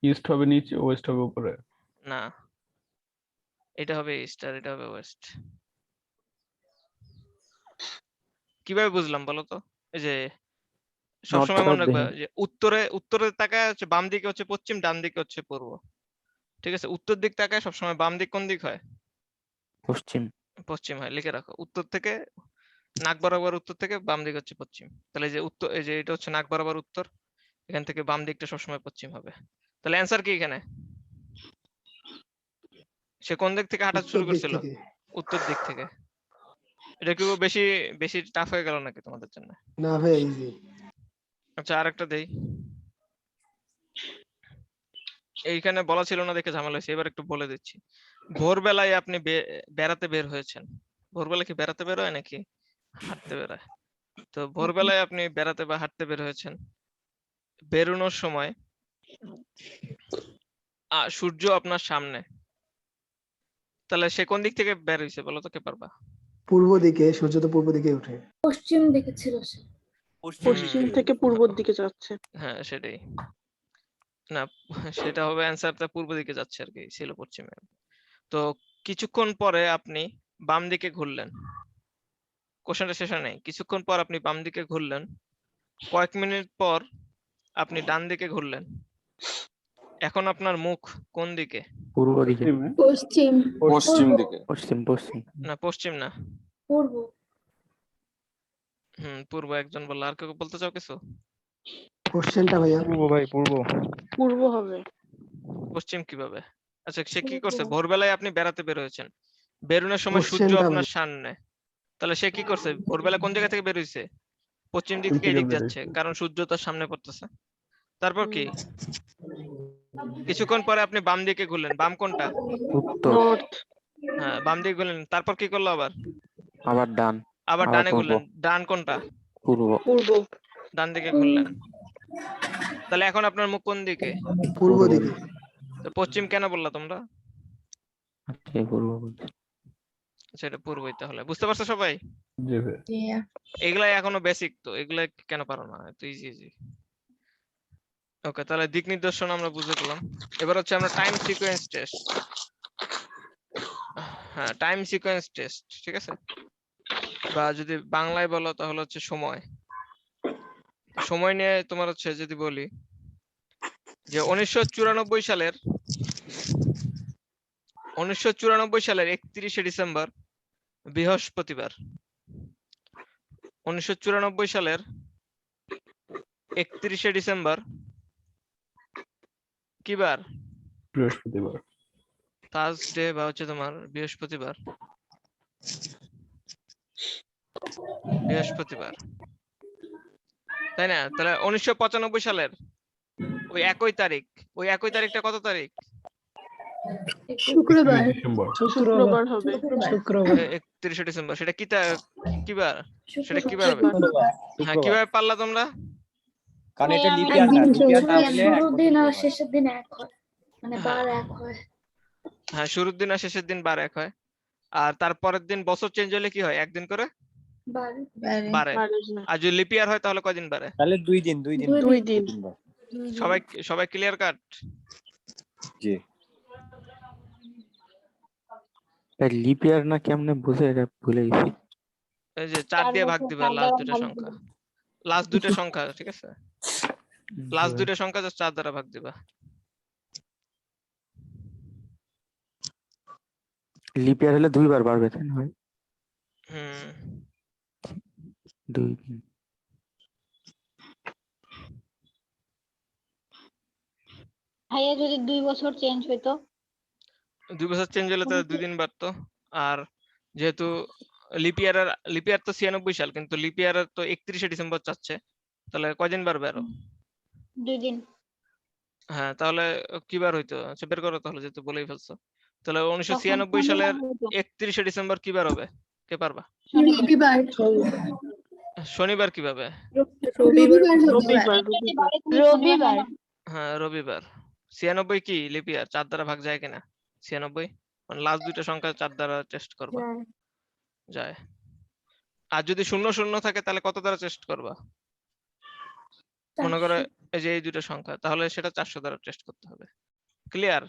ইস্ট হবে নিচে, ওয়েস্ট হবে উপরে। না, এটা হবে ইস্ট আর এটা হবে ওয়েস্ট। কিভাবে বুঝলাম বলো তো? এই যে সবসময় মনে রাখবা যে উত্তরে তাকায় হচ্ছে বাম দিকে হচ্ছে পশ্চিম, ডান দিকে হচ্ছে পূর্ব। ঠিক আছে, উত্তর দিক তাকায় সবসময় বাম দিক কোন দিক হয়? পশ্চিম হয়। লিখে রাখো, উত্তর থেকে নাক বরাবর উত্তর থেকে বাম দিক হচ্ছে পশ্চিম। তাহলে এই যে এটা হচ্ছে নাক বরাবর উত্তর, এখান থেকে বাম দিকটা সবসময় পশ্চিম হবে। তাহলে অ্যান্সার কি এখানে? সে কোন দিক থেকে হাঁটা শুরু করছিল? উত্তর দিক থেকে। এটা কি বেশি বেশি টাফ হয়ে গেল নাকি তোমাদের জন্য? না ভাই, ইজি। আচ্ছা, আরেকটা দেই। এইখানে বলা ছিল না দেখে ঝামেলা হয়েছে, এবার একটু বলে দিচ্ছি। ভোরবেলায় আপনি বেড়াতে বের হয়েছেন। ভোরবেলা কি বেড়াতে বের হয় নাকি হাঁটতে বেরোয়? তো ভোরবেলায় আপনি বেড়াতে বা হাঁটতে বের হয়েছেন। বেরোনোর সময় সূর্য আপনার সামনে। তাহলে সে কোন দিক থেকে বের হয়েছে বলো তো, কে পারবা? পূর্ব দিকে, সূর্য তো পূর্ব দিকে ওঠে। পশ্চিম দিকে ছিল সে। পশ্চিম থেকে পূর্বর দিকে যাচ্ছে। হ্যাঁ, সেটাই। না সেটা হবে অ্যান্সারটা পূর্ব দিকে যাচ্ছে আর কি, ছিল পশ্চিমে। তো কিছুক্ষণ পরে আপনি বাম দিকে ঘুরলেন, কোশ্চেনটা শেষ হয় নাই। কিছুক্ষণ পর আপনি বাম দিকে ঘুরলেন, কয়েক মিনিট পর আপনি ডান দিকে ঘুরলেন। এখন আপনার মুখ কোন দিকে? পূর্ব দিকে। পশ্চিমে। পশ্চিম পশ্চিম পূর্ব, দিকে। পশ্চিম। না পশ্চিম না, পূর্ব। পূর্ব একজন বললো। আর কেউ বলতে চাও কিছু? কোশ্চেনটা ভাইয়া পূর্ব ভাই, পূর্ব। পূর্ব হবে। পশ্চিম কিভাবে? আচ্ছা সে কি পূর্ব। করছে? ভোরবেলায় আপনি বেড়াতে বের হয়েছেন, বেরোনোর সময় সূর্য কোশ্চেনটা আপনার ভাইয়া সামনে, তাহলে সে কি করছে? ভোরবেলা কোন জায়গা থেকে বের হইছে? পশ্চিম দিক পশ্চিম থেকে থেকে এদিক বের যাচ্ছে, হইছে। কারণ সূর্য তার সামনে পড়তেছে। তারপর কি? হুম। কিছুক্ষণ পরে আপনি বাম দিকে ঘুরলেন, বাম কোনটা? উত্তর। নর্থ। হ্যাঁ বাম দিকে ঘুরলেন, তারপর কি করলো আবার? আবার ডান। আবার আবার ডানে পূর্ব। ঘুরলেন, ডান কোনটা? পূর্ব। পূর্ব। ডান দিকে ঘুরলেন। তাহলে এখন আপনার মুখ কোন দিকে? পূর্ব দিকে। তো পশ্চিম কেন বললা তোমরা? আচ্ছা, পূর্ব বলছি। সেটা পূর্বই তাহলে। বুঝতে পারছো সবাই? জি ভাই। এগুলাই এখনো বেসিক, তো এগুলা কেন পারো না? এত ইজি। ওকে, তাহলে দিক নির্দেশনা আমরা বুঝে গেলাম। এবার হচ্ছে আমরা টাইম সিকোয়েন্স টেস্ট। হ্যাঁ টাইম সিকোয়েন্স টেস্ট, ঠিক আছে? বা যদি বাংলায় বলো তাহলে হচ্ছে সময়। সময় নিয়ে তোমার হচ্ছে যদি বলি যে 1994 সালের 31শে ডিসেম্বর বৃহস্পতিবার। 1994 সালের 31শে ডিসেম্বর কি বার? বৃহস্পতিবার। থার্সডে বা হচ্ছে তোমার বৃহস্পতিবার। বৃহস্পতিবার, তাই না? তাহলে 1995 সালের ওই একই তারিখটা কত তারিখ? শুক্রবার। 31 ডিসেম্বর। শুক্রবার হবে। 31শে ডিসেম্বর। সেটা কি বার? সেটা কি বার হবে? শুক্রবার। হ্যাঁ কিভাবে পারলা তোমরা? কারণ এটা ভাইয়া, লিপ ইয়ার না, একদিন লিপ ইয়ার না ভাইয়া, হলে শুরুর দিন আর হয়। শেষের দিন এক হয়, মানে হ্যাঁ। বার এক হয়। হ্যাঁ শুরুর দিন আর শেষের দিন বার এক হয়, আর তারপরের দিন বছর চেঞ্জ হলে কি হয়? একদিন করে বার বাড়ে। পারিস না। আর যদি লিপ ইয়ার হয় তাহলে কয়দিন বাড়ে? তাহলে 2 দিন। দুই দুই দিন। তিনবার। সবাই ক্লিয়ার কাট? জি। লিপ ইয়ার না কেমনে বুঝে, এটা ভুলে গেছি। এই যে 4 দিয়ে ভাগ দিবা লাস্ট দুইটা ভাগ সংখ্যা, দিবেন। লাস্ট দুইটা সংখ্যা, ঠিক আছে? লাস্ট দুইটা সংখ্যা জাস্ট 4 দ্বারা ভাগ দিবা। লিপ ইয়ার হলে 2 বার বাড়বে, তাই না ভাই? হুম 2 দিন। ভাইয়া যদি 2 বছর চেঞ্জ হইতো? 2 বছর চেঞ্জ হলে তাহলে 2 দিন বাড়তো। আর যেহেতু লিপ ইয়ার তো 96 সাল, কিন্তু লিপ ইয়ারের তো 31শে ডিসেম্বর চাচ্ছে, তাহলে কয়দিন বাড়বে আরো? 2 দিন। হ্যাঁ তাহলে কি বার হইতো? আচ্ছা বের করো তাহলে, যেহেতু বলেই ফেলছো। তাহলে তখন 1996 সালের শনিবার হইতো। 31শে ডিসেম্বর কি বার হবে? কে পারবা? শনিবার। শনিবার কিভাবে? রবিবার। হ্যাঁ রবিবার। 96 কি লিপ ইয়ার? 4 দ্বারা ভাগ যায় কিনা? 96 মানে লাস্ট দুইটা সংখ্যা 4 দ্বারা টেস্ট করবা, যায়। আর যদি 00 থাকে তাহলে কত দ্বারা টেস্ট করবা? মনে করো এই যে এই দুটো সংখ্যা, তাহলে সেটা 400 দ্বারা টেস্ট করতে হবে। ক্লিয়ার?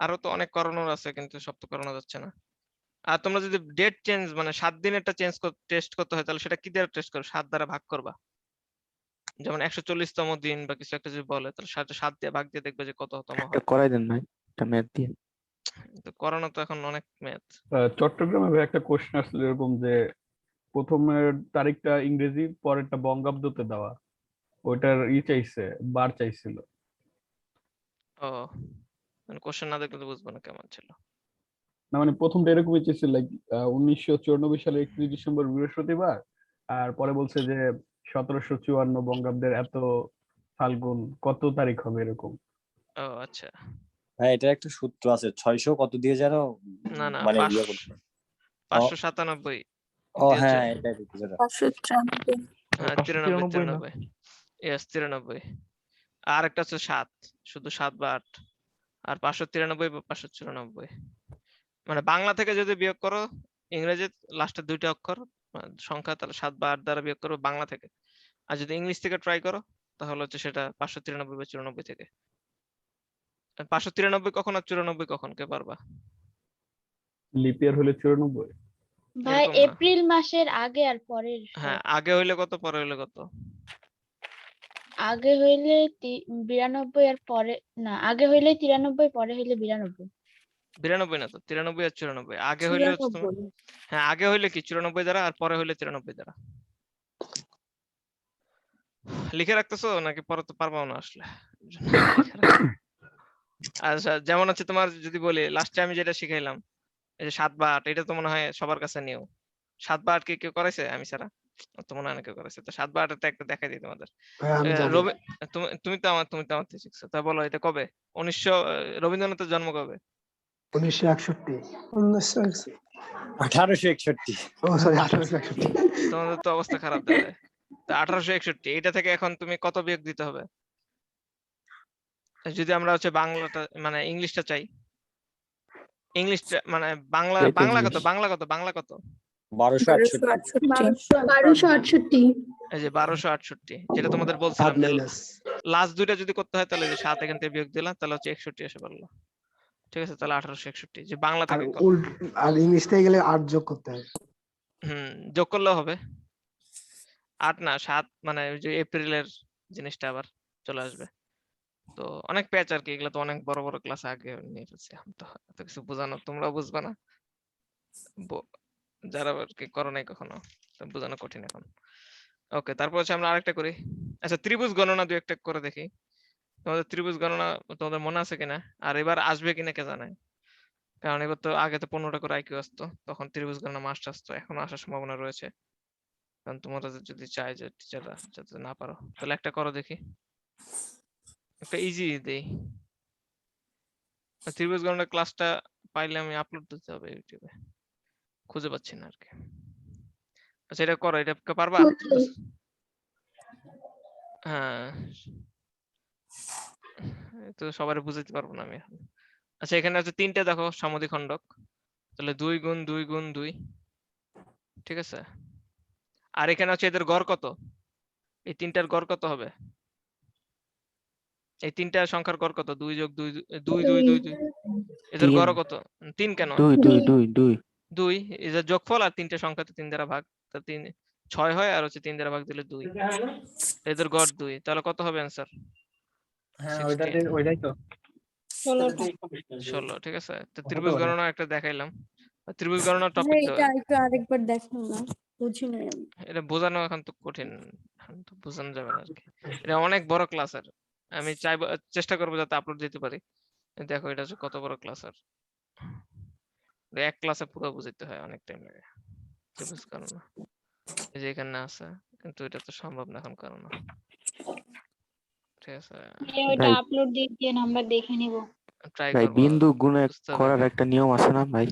আরো তো অনেক করানোর আছে, কিন্তু সব তো করানো যাচ্ছে না। আর তোমরা যদি ডেট চেঞ্জ মানে 7 দিনেরটা চেঞ্জ টেস্ট করতে হয়, তাহলে সেটা কি দ্বারা টেস্ট করবে? 7 দ্বারা ভাগ করবা। যেমন 140তম দিন বা কিছু একটা যদি বলে, তাহলে 7 দিয়ে ভাগ দিয়ে দেখবে যে কততম এটা হয়। করাই দেন ভাই, এটা ম্যাথ দিয়ে। তো করানো তো এখন অনেক ম্যাথ। চট্টগ্রামে ভাই একটা কোশ্চেন আসলে এরকম যে প্রথমের তারিখটা ইংরেজি, পরেরটা বঙ্গাব্দতে দেওয়া, ওইটার চাইছে, বার চাইছিল। ও মানে কোশ্চেন না দেখলে তো বুঝবো না কেমন ছিল। না মানে প্রথমটা এরকমই চেয়েছিল, লাইক 1994 সালে 31 ডিসেম্বর বৃহস্পতিবার, আর পরে বলছে যে 1754 বঙ্গাব্দের এত ফাল্গুন কত তারিখ হবে এরকম। ও আচ্ছা। ভাই এটা একটা সূত্র আছে, 600 কত দিয়ে যেন না মানে 597 ও দিয়েছে। হ্যাঁ এটা কিছু হ্যাঁ 93 ইয়েস 93। আর একটা হচ্ছে 7, শুধু 7 বা 8, আর 593 বা 594। মানে বাংলা থেকে যদি বিয়োগ করো, ইংরেজি লাস্টের দুইটা অক্ষর সংখ্যা, তাহলে 7 বা 8 দ্বারা বিয়োগ করবে বাংলা থেকে। আর যদি ইংলিশ থেকে ট্রাই করো তাহলে হচ্ছে সেটা 593 বা 94 থেকে। 593 কখন আর 94 কখন কে পারবা? লিপ ইয়ার হলে 94। ভাই এরকম না। এপ্রিল মাসের আগে আর পরের হ্যাঁ, আগে হইলে কত, পরে হইলে কত? আগে হইলে 92 আর পরে না, আগে হইলে 93, পরে হইলে 92। 92 না তো, 93 আর 94। আগে হইলে হচ্ছে তোমার, হ্যাঁ আগে হইলে কি 94 দ্বারা, আর পরে হইলে 93 দ্বারা। লিখে রাখতেছো নাকি পরে তো পারবাও না আসলে? আচ্ছা, যেমন হচ্ছে তোমার যদি বলি লাস্টে আমি যেটা শিখাইলাম, এই যে 7 বা 8, এটা তো মনে হয় সবার কাছে নিও। 7 বা 8 কি কেউ করাইছে আমি ছাড়া? তো মনে হয় না কেউ করাইছে। তো 7 বা 8 তো একটা দেখাই দিই তোমাদের। ভাই আমি জানি তুমি তো আমার থেকে শিখছো। তা বলো এটা কবে? রবীন্দ্রনাথের জন্ম কবে? 1961। 1861। ও সরি 1861। তোমাদের তো অবস্থা খারাপ দেবে। তা 1861, এটা থেকে এখন তুমি কত বিয়োগ দিতে হবে? যদি আমরা হচ্ছে বাংলাটা মানে ইংলিশটা চাই, ইংলিশটা মানে বাংলা কত? বাংলা কত? 1268। 1268। এই যে 1268, যেটা তোমাদের বলছিলাম যে লাস্ট দুইটা যদি করতে হয় তাহলে যে 7 এখান থেকে বিয়োগ দিলাম তাহলে হচ্ছে 61 এসে পড়লো। ঠিক আছে, তাহলে 1861 যে বাংলা আর থেকে আর ইংলিশ থেকে গেলে 8 যোগ করতে হয়। যোগ করলেও হবে। 8 না 7, মানে ওই যে এপ্রিলের জিনিসটা আবার চলে আসবে। তো অনেক প্যাচ আর কি, এগুলো তো অনেক বড় বড় ক্লাস আগে নিয়ে ফেলছি। এখন তো এত কিছু বোঝানো তোমরা বুঝবে না, যারা আর কি করো নাই কখনো, বোঝানো কঠিন এখন। ওকে, তারপর হচ্ছে আমরা আরেকটা করি। আচ্ছা, ত্রিভুজ গণনা দুই একটা করে দেখি। তোমাদের ত্রিভুজ গণনা তোমাদের মনে আছে কিনা, আর এবার আসবে কিনা কে জানে। কারণ এবার তো আগে তো 15টা করে আইকিউ আসতো, তখন ত্রিভুজ গণনা মাস্ট আসতো, এখন আসার সম্ভাবনা রয়েছে। কারণ তোমরা যদি চাই যে টিচাররা যাতে না পারো, তাহলে একটা করো দেখি, একটা ইজি দেই। ত্রিভুজ গণনা ক্লাসটা পাইলে আমি আপলোড দিতে হবে ইউটিউবে, খুঁজে পাচ্ছি না আর কি। আচ্ছা, এটা করো, এটা পারবা? হ্যাঁ, তো সবার বুঝাইতে পারবো না আমি এখন। আচ্ছা, এখানে আছে 3টে দেখো সমদ্বিখণ্ডক, তাহলে 2 গুণ 2 গুণ 2, ঠিক আছে। আর এখানে হচ্ছে এদের গড় কত, এই 3টার গড় কত হবে? এই 3টা সংখ্যার গড় কত? 2 যোগ 2 2 2 2 2, এদের গড় কত? 3 কেন? 2 এদের যোগফল, আর 3টে সংখ্যা তো 3 দ্বারা ভাগ, তা 3 6 হয়, আর হচ্ছে 3 দ্বারা ভাগ দিলে 2, এদের গড় 2, তাহলে কত হবে অ্যানসার? হ্যাঁ, ওইটাই তো 16। ঠিক আছে, তো ত্রিভুজ গণনা একটা দেখাইলাম। ত্রিভুজ গণনার টপিক দাও। এটা একটু আরেকবার দেখাও না, বুঝি নাই আমি। এটা বোঝানো এখন তো কঠিন, এখন তো বোঝানো যাবে না আর কি। এটা অনেক বড় ক্লাস, আর আমি চাইবো, চেষ্টা করবো যাতে আপলোড দিতে পারি। দেখো এটা হচ্ছে কত বড় ক্লাস, আর এক ক্লাসে পুরো বুঝাইতে হয়, অনেক টাইম লাগে ত্রিভুজ গণনা। এই যে এখানে আছে, কিন্তু এটা তো সম্ভব না এখন করানো। ঠিক আছে, ওইটা আপলোড দিয়ে দিন, আমরা দেখে নিব। ট্রাই করব। বিন্দু গুণে করার হবে। একটা নিয়ম আছে না ভাই?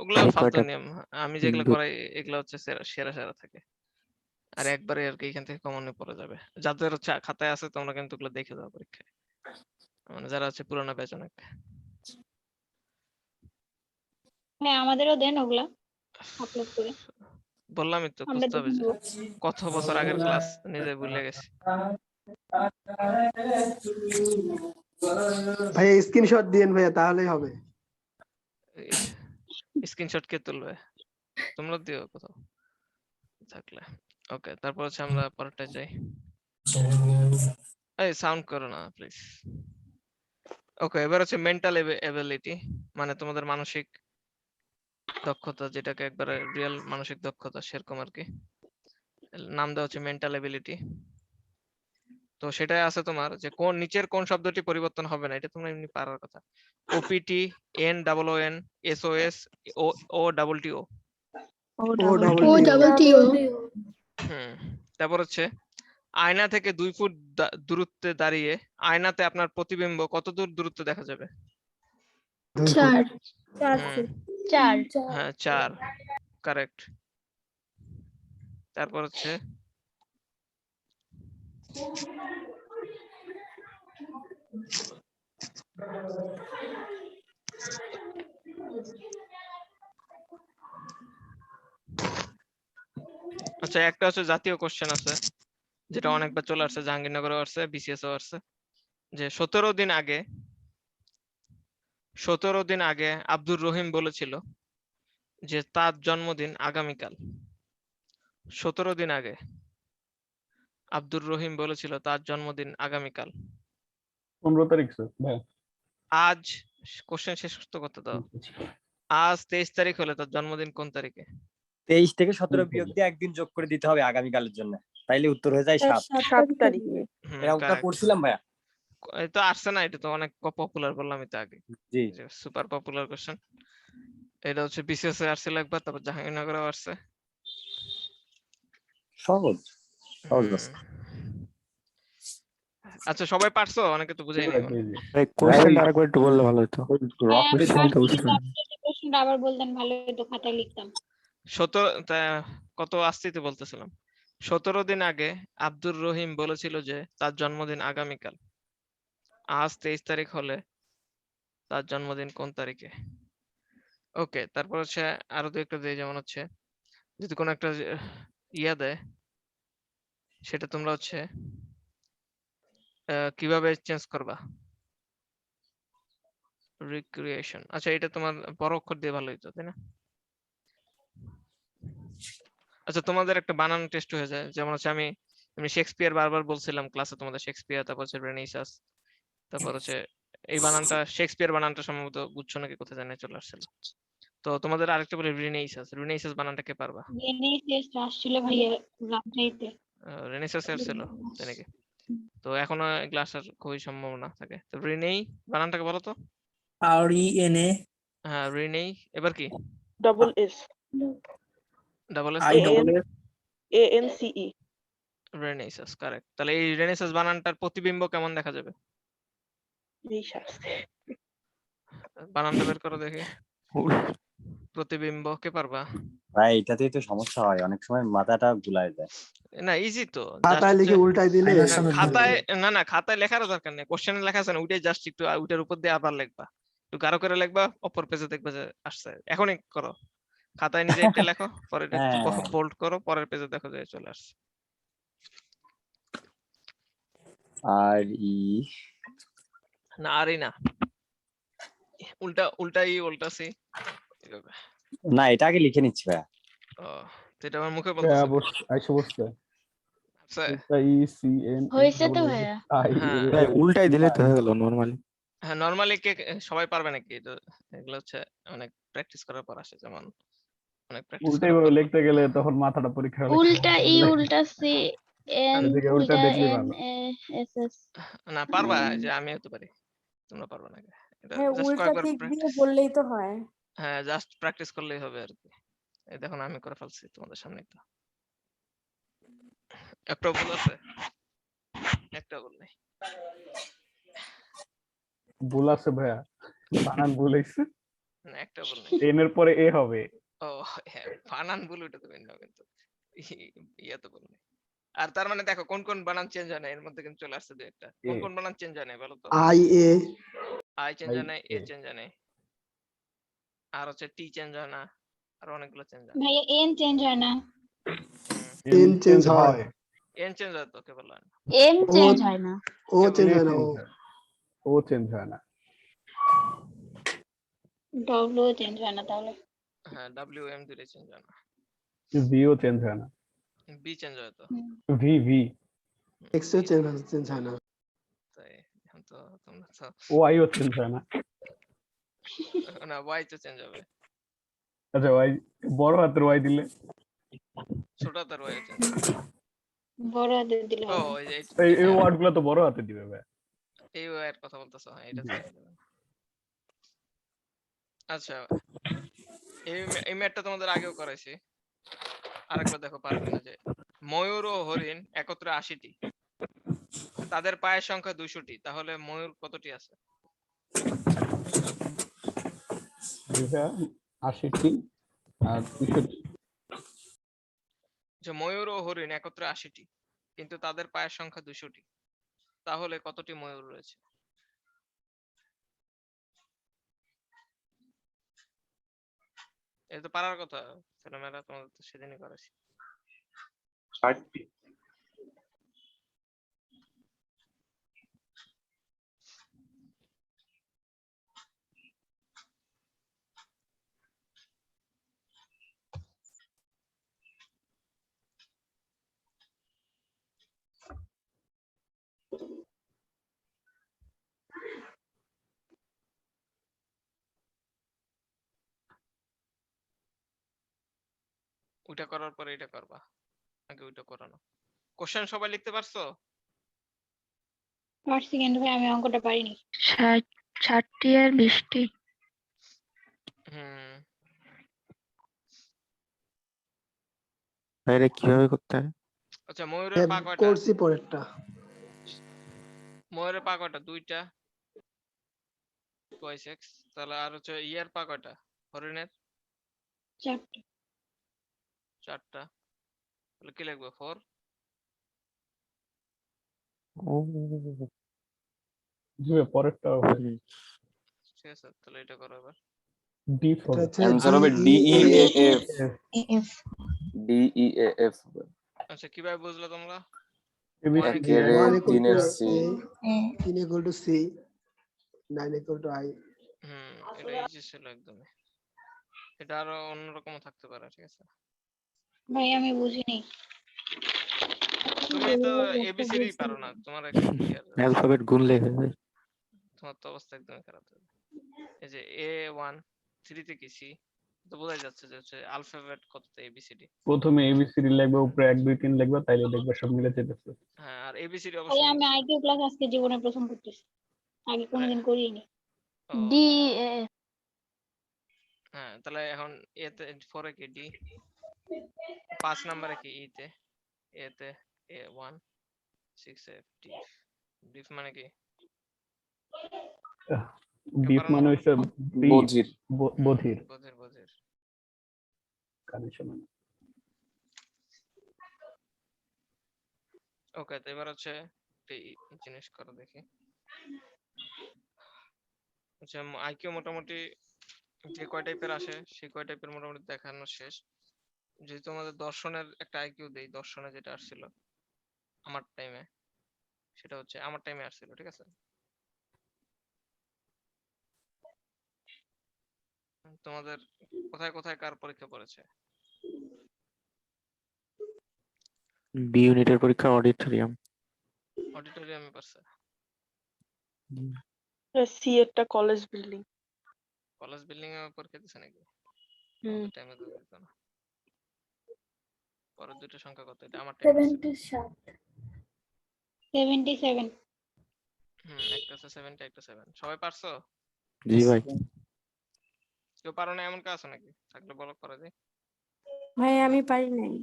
ওগুলো ভাই ফালতু কয়টা নিয়ম, আমি যেগুলো বিন্দু? করাই এগুলো হচ্ছে সেরা সেরা থাকে, আর একবারে আর কি এখান থেকে কমনে পড়ে যাবে। যাদের হচ্ছে খাতায় আছে তোমরা কিন্তু ওগুলো দেখে দাও পরীক্ষায়, মানে যারা হচ্ছে পুরোনো ব্যাচ অনেক। হ্যাঁ, আমাদেরও দেন ওগুলা আপলোড করে, বললামই তো, আমরা খুঁজতে হবে দেখে যে নিব। কত বছর আগের ক্লাস, নিজে ভুলে গেছি। ভাই স্ক্রিনশট দিয়েন ভাইয়া, তাহলেই হবে। স্ক্রিনশট কে তুলবে? তোমরা দিও কোথাও থাকলে। ওকে, তারপর হচ্ছে আমরা পরেরটা যাই। এই সাউন্ড করো না প্লিজ। ওকে, এবার হচ্ছে মেন্টাল এবিলিটি, মানে তোমাদের মানসিক দক্ষতা, যেটাকে একবারে রিয়েল মানসিক দক্ষতা সেরকম আর কি। নাম দেওয়া হচ্ছে মেন্টাল এবিলিটি। তো সেটাই আছে তোমার যে কোন নিচের কোন শব্দটি পরিবর্তন হবে না, এটা তোমরা এমনি পারার কথা। OPT, N double O N, SOS, O double T O. তারপর হচ্ছে আয়না থেকে 2 ফুট দূরত্বে দাঁড়িয়ে আয়নাতে আপনার প্রতিবিম্ব কত দূর দূরত্বে দেখা যাবে? 4 4 হ্যাঁ, 4, কারেক্ট। তারপর হচ্ছে আচ্ছা, একটা হচ্ছে জাতীয় কোশ্চেন আছে, যেটা অনেকবার চলে আসছে, জাহাঙ্গীরনগরেও আসছে, বিসিএসও আসছে, যে 17 দিন আগে আব্দুর রহিম বলেছিল যে তার জন্মদিন আগামীকাল। 17 দিন আগে আব্দুর রহিম বলেছিল তার জন্মদিন আগামীকাল। 15 তারিখ স্যার ভাই। আজ কোশ্চেন শেষ তো করতে দাও। আজ 23 তারিখ হলে তার জন্মদিন কোন তারিখে? 23 থেকে 17 বিয়োগ দিয়ে একদিন যোগ করে দিতে হবে আগামীকালের জন্য, তাইলে উত্তর হয়ে যায় 7। 7 তারিখে। এরকমটা correct. পড়ছিলাম ভাইয়া। এই তো আসছে না, এটা তো অনেক পপুলার বললাম এটা আগে, জি সুপার পপুলার কোশ্চেন। এটা হচ্ছে বিসিএস এ আসছিল একবার, তারপর জাহাঙ্গীরনগরেও আসছে। সহজ সহজ হুম। বাস। আচ্ছা, সবাই পারছো? অনেকে তো বুঝাই নি। কোশ্চেনটা আরেকবার একটু বললে ভালো হতো। হ্যাঁ, বেশি পারছি, তো বুঝতে পারিনি। আপনি প্রশ্নটা আবার বলতেন ভালো হতো, খাতায় লিখতাম। কত আসছি তো বলতেছিলাম। 17 দিন আগে আব্দুর রহিম বলেছিল যে তার জন্মদিন আগামীকাল। আজ 23 তারিখ হলে তার জন্মদিন কোন তারিখে? ওকে, তারপর হচ্ছে আরো দু একটা দেয়, যেমন হচ্ছে যদি কোনো একটা ইয়া দেয়, সেটা তোমরা হচ্ছে কিভাবে চেঞ্জ করবা? রিক্রিয়েশন। আচ্ছা, এটা তোমার বড় অক্ষর দিয়ে ভালো হইতো, তাই না? আচ্ছা, তোমাদের একটা বানান টেস্ট হয়ে যায়, যেমন হচ্ছে আমি শেক্সপিয়ার বারবার বলছিলাম ক্লাসে তোমাদের, শেক্সপিয়ার, তারপর হচ্ছে রেনেসাস, তারপর হচ্ছে এই বানানটা, শেক্সপিয়ার বানানটা সম্ভবত গুচ্ছ নাকি কোথায় জানে চলে আসছিল। তো তোমাদের আরেকটা বলে রেনেসাস, রেনেসাস বানানটা কে পারবা? জেনেই টেস্ট আসছিল ভাইয়া রাজশাহীতে। রেনেসাস এর ছিল, তাই নাকি? তো এখনো এগুলো আসার খুবই সম্ভাবনা থাকে। তো রেনেই বানানটাকে বলো তো। RENA হ্যাঁ, রেনেই। এবার কি? Double S double S, ANCE। Renaissance, correct. তাহলে এই রেনেসাস বানানটার প্রতিবিম্ব কেমন দেখা যাবে? এই শাস্তি। বানানটা বের করো দেখি। প্রতিবিম্ব কে পারবা? ভাই এটাতেই তো সমস্যা হয়, অনেক সময় মাথাটা গুলায় যায়। না, ইজি তো, খাতায় লিখে উল্টাই দিলে খাতায় লেখারও দরকার নেই, কোশ্চেনে লেখা আছে না, ওইটাই জাস্ট একটু ওইটার উপর দিয়ে আবার লিখবা, একটু গাঢ় করে লিখবা, অপর পেজে দেখবে যে আসছে। এখনই করো, খাতায় নিজে একটা লেখো, পরে একটু হ্যাঁ। বোল্ড করো, পরের পেজে দেখো যে চলে আসছে। আর না, আরই না, উল্টাছি এইভাবে। না, এটা আগে লিখে নিচ্ছি ভাইয়া। ও, তো এটা আমার মুখে বলতেছে। আইসা বসছে। আচ্ছা, এটা ECN হয়েছে তো ভাইয়া। হ্যাঁ। উল্টাই দিলে তো হয়ে গেল নরমালি। হ্যাঁ, নরমালি সবাই পারবে নাকি? এটা এগুলো হচ্ছে অনেক প্র্যাকটিস করার পর আসে, যেমন অনেক প্র্যাকটিস উল্টাই করার পর। লিখতে গেলে তখন মাথাটা পরীক্ষা হলে উল্টা ই উল্টা সি এন এদিকে উল্টা উল্টা দেখলেই এন ভালো। S S. না, পারবা, যে আমি হতে পারি, তোমরা পারবা না। এটা হ্যাঁ, জাস্ট উল্টা কয়েকবার দিক দিয়ে বললেই তো হয়। হ্যাঁ, জাস্ট প্র্যাকটিস করলেই হবে আর কি। এই দেখুন, আমি করে ফেলছি তোমাদের সামনে। তো একটা ভুল আছে, একটা ভুল নেই। ভুল আছে ভাইয়া, বানান ভুল হইছে। না, একটা ভুল নেই। এন এর পরে এ হবে। ও হ্যাঁ, বানান ভুল, ওটা তো ভিন্ন, কিন্তু ইয়া তো ভুল নেই। আর তার মানে দেখো কোন কোন বানান চেঞ্জ হয় না, এর মধ্যে কিন্তু চলে আসছে দুই একটা। কোন কোন বানান চেঞ্জ হয় না বলো তো? IA আই চেঞ্জ হয় না, এ চেঞ্জ হয় না, আর হচ্ছে টি চেঞ্জ হয় না, আর অনেকগুলো চেঞ্জ হয়। ভাইয়া এন চেঞ্জ হয় না, এন চেঞ্জ হয়, এন চেঞ্জ হয় তো, কে বললো? এম চেঞ্জ হয় না, ও চেঞ্জ হয় না, ও চেঞ্জ হয় না। ডব্লিউ চেঞ্জ হয় না তাহলে। হ্যাঁ, ডব্লিউ এম দুটোই চেঞ্জ হয় না। ভিও চেঞ্জ হয় না। বি চেঞ্জ হয় তো। ভি এক্সও চেঞ্জ হয় না, তাই এখন তো তোমরা তো ওয়াইও চেঞ্জ হয় না। না, ওয়াই তো চেঞ্জ হবে। আচ্ছা, ওয়াই বড় হাতের ওয়াই দিলে, ছোট হাতের ওয়াই চেঞ্জ। বড় হাতে দিলে ও, হবে। এই ওয়ার্ড গুলো তো বড় হাতে দিবে ভাই। এই ওয়াই এর কথা বলতেছো? হ্যাঁ, এটা চেঞ্জ হবে। আচ্ছা, এই ম্যাথটা তোমাদের আগেও করাইছি, আরেকবার দেখো পারবে না। যে ময়ূর ও হরিণ একত্রে 80টি, তাদের পায়ের সংখ্যা 200টি, তাহলে ময়ূর কতটি আছে? 80টি আর 200টি। যে ময়ূর ও হরিণ একত্রে 80টি, কিন্তু তাদের পায়ের সংখ্যা 200টি, তাহলে কতটি ময়ূর রয়েছে? এটা তো পারার কথা, ছেলেমেয়েরা, তোমাদের তো সেদিনই করেছি। 60 ওইটা করার পরে এটা করবা, আগে ওইটা করানো। কোশ্চেন সবাই লিখতে পারছো? পারছি কিন্তু ভাই আমি অঙ্কটা পারিনি। 60 আর 20টি। হুম, ভাইরে কিভাবে করতে হয়? আচ্ছা ময়ূরের পা কয়টা? করছি পরেরটা। ময়ূরের পা কয়টা? 2টা, twice x। তাহলে আর হচ্ছে ইয়ার পা কয়টা? হরিণের 4টা। 4টা। তাহলে কি লিখবো? 4। ও জি ভাই, পরেরটা হবে হুম। ঠিক আছে, তাহলে এটা করো এবার। ডিপ এটা হবে। হচ্ছে অ্যানসার হবে DEAF। এফ। DEAF হবে। আচ্ছা কিভাবে বুঝলে তোমরা? ABCD কি? 1 1 equal to 3 এর C। A, 3 equal to C, 9 equal to I। এটা ইজি ছিল একদমই। এটা আরো অন্যরকম থাকতে পারে, ঠিক আছে? ভাই আমি বুঝিনি। তুমি তো এবিসিডি পারো না, তোমার কি আর আছে? অ্যালফাবেট গুনলে হয়ে যায়। তোমার তো অবস্থা একদমই খারাপ হবে। এই যে A1 3 তে কি C, তো বোঝাই যাচ্ছে যে হচ্ছে অ্যালফাবেট কততে এবিসিডি। প্রথমে ABCD লিখবে, উপরে 1 2 3 লিখবে, তাইলে দেখবে সব মিলে যেতেছে। হ্যাঁ, আর এবিসিডি ভাই অবশ্যই আমি আইকিউ ক্লাস আজকে জীবনে প্রথম করতেছি, আগে কোনোদিন করিনি। ও, ডি হ্যাঁ তাহলে এখন এতে 4 এ কি ডি, 5 নম্বরে কি ই তে, এ তে A1, 6 এ ডি। ডিফ মানে কি? ডিপ পারো না? মানে হচ্ছে বধির। বধির বধির। কানেকশন। ওকে, তো এবার হচ্ছে এই জিনিস করো দেখি। আচ্ছা আইকিউ মোটামুটি যে কয় টাইপের আসে সেই কয় টাইপের মোটামুটি দেখানো শেষ। যেহেতু আমাদের দর্শনের একটা আইকিউ দেই, দর্শনে যেটা আসছিল আমার টাইমে, সেটা হচ্ছে আমার টাইমে আসছিল, ঠিক আছে? তোমাদের কোথায় কোথায় কার পরীক্ষা পড়েছে? বি ইউনিটের পরীক্ষা অডিটোরিয়াম। অডিটোরিয়ামে পড়ছে। সি একটা কলেজ বিল্ডিং। কলেজ বিল্ডিং এ পরীক্ষা দিছে নাকি? হুম। আমাদের টাইমে তো দিত না। পরের দুটো সংখ্যা কত? এটা আমার টাইমে ছিল। 77। একটা আছে 70, একটা 7। সবাই পারছো? জি ভাই। কেউ পারো না এমন কাজ আছে নাকি? থাকলে বলো করে দিই। ভাই আমি পারি নাই।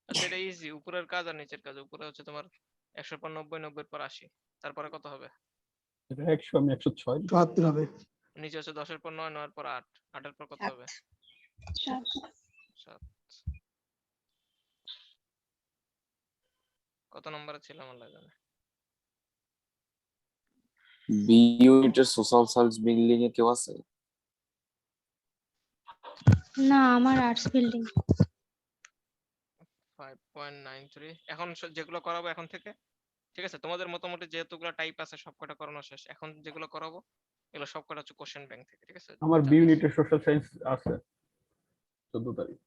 আচ্ছা এটা ইজি, উপরের কাজ আর নিচের কাজ। উপরে হচ্ছে তোমার 100 পর 90, 90 পর 80, তারপরে কত হবে? এটা 100, আমি 106। 74 হবে। নিচে হচ্ছে 10 এর পর 9, 9 এর পর 8, 8 এর পর কত হবে? 7। 7। কত নম্বরে ছিল আমার লাগে না। বি ইউনিটের সোশ্যাল সায়েন্স বিল্ডিং এ কেউ আছে? না আমার আর্টস বিল্ডিং। 5.93। এখন যেগুলো করাবো এখন থেকে, ঠিক আছে? তোমাদের মোটামুটি যেহেতুগুলো টাইপ আছে সবকটা করানো শেষ। এখন যেগুলো করাবো এগুলো সবকটা হচ্ছে কোশ্চেন ব্যাংক থেকে, ঠিক আছে? আমার বি ইউনিটের সোশ্যাল সায়েন্স আছে 14 তারিখ।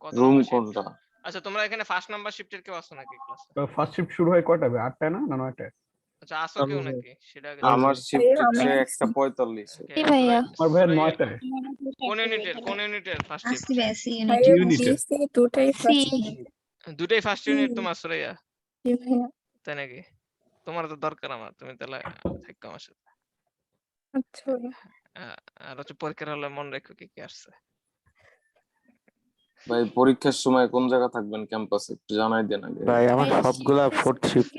কত রুম নম্বর শিফট? কোনটা? আচ্ছা তোমরা এখানে ফার্স্ট নাম্বার শিফটের কেউ আসো নাকি ক্লাসে? তো ফার্স্ট শিফট শুরু হয় কয়টা? 8টায় না 9টায়? আচ্ছা আসো কেউ নাকি সেটা আগে আমার জানাও। শিফট হচ্ছে আমি 1:45 এ। Okay, কি ভাইয়া? আমার ভাইয়ের সুরাইয়া, 9টায়। কোন ইউনিটের ফার্স্ট শিফট? ভাইয়া ইউনিটের। জিএসসি দুটাই ফার্স্ট। দুটাই ফার্স্ট ইউনিট তোমার সুরাইয়া? জি ভাইয়া। তাই নাকি? তোমার তো দরকার আমার, তুমি তাহলে থাকো আমার সাথে। আচ্ছা ভাইয়া। আর হচ্ছে পরীক্ষার হলে মনে রেখো কি কি আসছে। ভাই পরীক্ষার সময় কোন জায়গা থাকবেন ক্যাম্পাসে একটু জানাই দেন আগে। ভাই আমার সবগুলা ফোর্থ শিফট।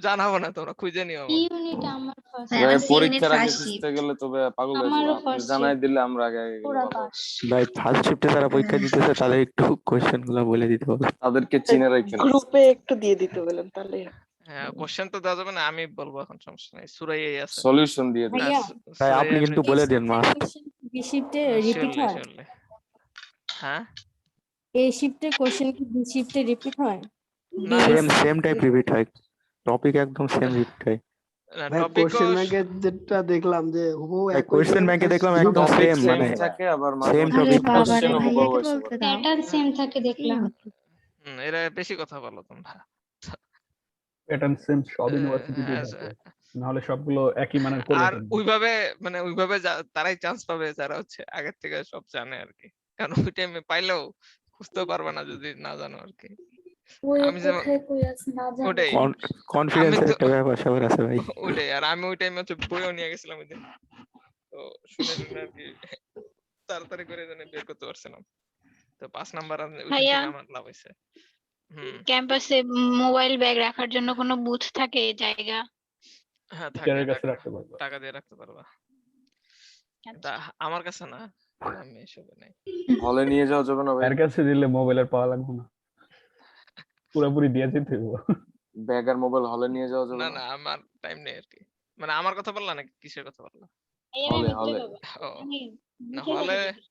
জানাবো না, তোমরা খুঁজে নিও ই আমাকে। ইউনিট আমার ফার্স্ট। ভাই পরীক্ষার আগে খুঁজতে গেলে তবে পাগল হয়ে আমারও যাবো। আপনি first জানাই shift। দিলে আমরা আগে আগে গেলে পুরা ভালো। পাস। ভাই ফার্স্ট শিফটে যারা পরীক্ষা দিতেছে তাদের একটু কোশ্চেন গুলা বলে দিতে হবে। তাদেরকে চিনে রাখেন। গ্রুপে একটু দিয়ে দিতে বলেন তাহলে। হ্যাঁ কোশ্চেন তো দেওয়া যাবে না, আমি বলবো এখন, সমস্যা নাই। সুরাইয়াই আছে। সলিউশন দিয়ে দেন। ভাইয়া ভাই আপনি কিন্তু বলে দেন মাস্ট। বি শিফটে রিপিট শিওরলি হয়। শিওরলি। হ্যাঁ এ শিফটের কোশ্চেন কি বি শিফটে রিপিট হয়? না বি না সেম টাইপ রিপিট হয়, টপিক একদম সেম রিপিট হয়। না, ভাই টপিকও কোশ্চেন ব্যাংকে যেটা দেখলাম যে হুবহু ভাই একই কোয়েশ্চেন ব্যাংকে দেখলাম একদম টপিক সেম, সেম মানে থাকে, আবার মাঝে সেম মাঝে আরে টপিক। বাবা রে, কোশ্চেনও হুবহু ভাইয়াকে এসে বলতে পড়ে। দাও। প্যাটার্ন সেম থাকে দেখলাম। এরা বেশি কথা বলো তোমরা। প্যাটার্ন সেম সব আহ, ইউনিভার্সিটিতে হ্যাঁ, থাকে, নাহলে সবগুলো একই মানের করবে আর কেমনে? ওইভাবে মানে ওইভাবে তারাই চান্স পাবে যারা হচ্ছে আগের থেকে সব জানে আর কি, কারণ ওই টাইমে পাইলেও খুঁজতে পারবে না যদি না জানো আর কি। বইয়ে আমি যেমন কোথায় কই আছে না জানি। ওটাই আমি কনফিডেন্সের তো একটা ব্যাপার স্যাপার আছে ভাই। ওটাই, আর আমি ওই টাইমে হচ্ছে বইও নিয়ে গেছিলাম ওই দিন, তো শুনে শুনে আর কি তাড়াতাড়ি করে জানি বের করতে পারছিলাম। তো 5 নাম্বার ওই দিন ভাইয়া থেকে আমার লাভ হয়েছে। ক্যাম্পাসে মোবাইল ব্যাগ রাখার জন্য কোনো বুথ থাকে জায়গা? হ্যাঁ থাকে, টিচারের কাছে টাকা রাখতে পারবে। টাকা দিয়ে রাখতে পারবা। আচ্ছা। আমার কাছে না, আমি এসবে নাই। হলে নিয়ে যাওয়া যাবে না ভাই? এর কাছে দিলে মোবাইলের পাওয়া লাগবে না, পুরোপুরি দিয়ে যেতে হবে। ব্যাগ আর মোবাইল হলে নিয়ে যাওয়া যাবে না না? না আমার টাইম নেই আর কি। মানে আমার কথা বললা নাকি কিসের কথা বললা? এই আমি হলে বুঝতে হলে পারবো। ও আমি না, মুখের কথা হলে বলি।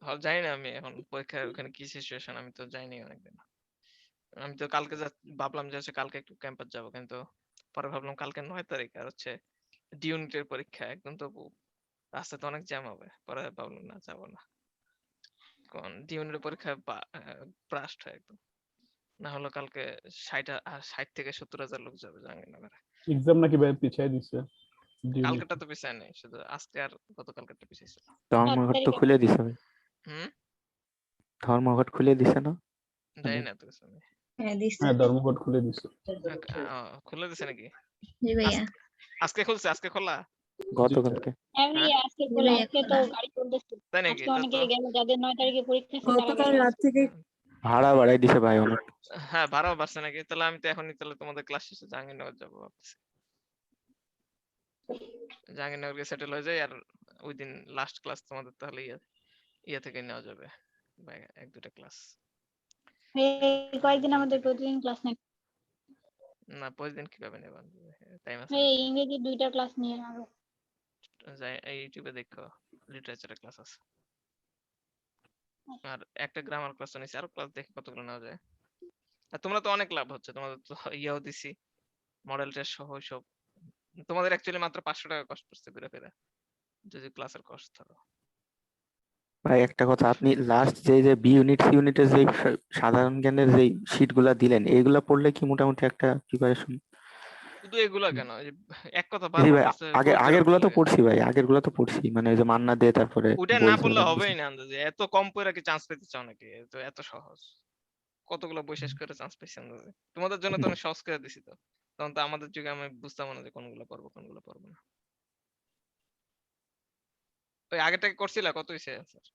হল জানি না আমি এখন পরীক্ষার ওখানে কি সিচুয়েশন, আমি তো যাইনি অনেকদিন। আমি তো কালকে ভাবলাম যে হচ্ছে কালকে একটু ক্যাম্পাস যাব, কিন্তু পরে ভাবলাম কালকে 9 তারিখ আর হচ্ছে ডি ইউনিটের পরীক্ষা, একদম তো রাস্তা তো অনেক জ্যাম হবে, পরে ভাবলাম না যাবো না, কারণ ডি ইউনিটের পরীক্ষা ব্রাস্ট হয় একদম। না হলে কালকে 60 থেকে 70,000 লোক যাবে জাহাঙ্গীরনগরে। এক্সাম নাকি ভাই পিছাই দিচ্ছে? কালকেটা তো পিছায় নাই, শুধু আজকে আর গতকালকেটা পিছাইছে। 7 ধর্মঘট তো তারিখে খুলে দিছে ভাই, হুম, ধর্মঘট খুলে দিছে না? জানি না তো কিছু আমি। হ্যাঁ দিছে। হ্যাঁ ধর্মঘট খুলে দিচ্ছে। খুলে দিছে নাকি? জি ভাইয়া। আজকে খুলছে, আজকে খোলা? গতকালকে। আমি হ্যাঁ আজকে খোলা, আজকে তো গাড়ি চলতেছে। তাই নাকি? আজকে অনেকে গেল, যাদের 9 তারিখে পরীক্ষা আছে তারা গতকাল গেল। রাত থেকে ভাড়া বাড়াই দিছে ভাই অনেক। হ্যাঁ ভাড়াও বাড়ছে নাকি? তাহলে আমি তো এখনই তাহলে তোমাদের ক্লাস শেষে জাহাঙ্গীরনগর যাবো ভাবতেছি। জাহাঙ্গীরনগর গিয়ে সেটেল হয়ে যায়, আর ওই দিন লাস্ট ক্লাস তোমাদের তাহলে ইয়ে থেকে নেওয়া যাবে ভাই, 1-2টা ক্লাস। এই কয়েকদিন আমাদের প্রতিদিন ক্লাস নেই। না প্রতিদিন কিভাবে নেবা, টাইম আছে এই নাকি? ইংরেজি 2টা ক্লাস নিয়ে আরো। যাই ইউটিউবে দেখো, লিটারেচারের ক্লাস আছে, আর একটা গ্রামার ক্লাস নিয়েছি, আরো ক্লাস দেখে কতগুলো নেওয়া যায়। আর তোমরা তো অনেক লাভ হচ্ছে, তোমাদের তো ইয়াও দিছি, মডেল টেস্ট সহ সব। তোমাদের অ্যাকচুয়ালি মাত্র 500 টাকা কষ্ট পড়ছে ঘুরে ফিরে, যদি ক্লাসের কষ্ট ধরো। ভাই একটা কথা, আপনি লাস্ট যে বি ইউনিট সি ইউনিটের যে সাধারণ জ্ঞানের যে শীট গুলা দিলেন, এইগুলা পড়লে কি মোটামুটি একটা প্রিপারেশন? শুধু এগুলা কেন, এই যে এক কথা জি বারবার ভাই, বলছে, বলতে আগের গুলা তো লাগে। পড়ছি ভাই, আগের গুলা তো পড়ছি, মানে ওই যে মান্না দে তারপরে ওটা না বলছে পড়লে অনেক হবেই কিছু। না আন্দাজে, এত কম পড়ে কি চান্স পেতে চাও নাকি? তো এত সহজ, কতগুলো বই শেষ করে চান্স পেয়েছি আন্দাজে। তোমাদের জন্য তো অনেক সহজ করে দিছি, তো তখন তো আমাদের যুগে আমি বুঝতাম না যে কোনগুলো পড়বো কোনগুলো পড়বো না। ওই আগেরটাকে করছিলা, কত হয়েছে অ্যান্সার?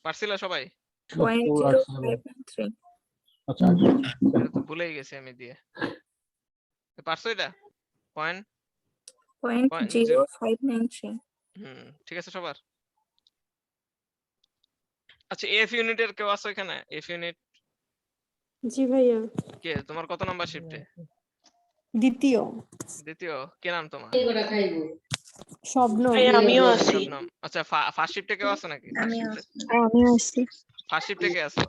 পারছিলা সবাই? 0.0593। আচ্ছা এটা তো ভুলেই গেছি আমি দিয়ে। পারছো এটা? Point point point 0593। ঠিক আছে সবার? আচ্ছা এফ ইউনিটের কেউ আছে এখানে? এফ ইউনিট জি ভাইয়া কে? তোমার কত নাম্বার শিফটে? দ্বিতীয় দ্বিতীয়। কে নাম তোমার? স্বপ্ন। ভাই আমিও আছি। শবনম। আচ্ছা ফার্স্ট শিফটে কেউ আছে নাকি? ফার্স্ট আমিও শিফটে আমিও আসছি। ফার্স্ট শিফটে কে আছো?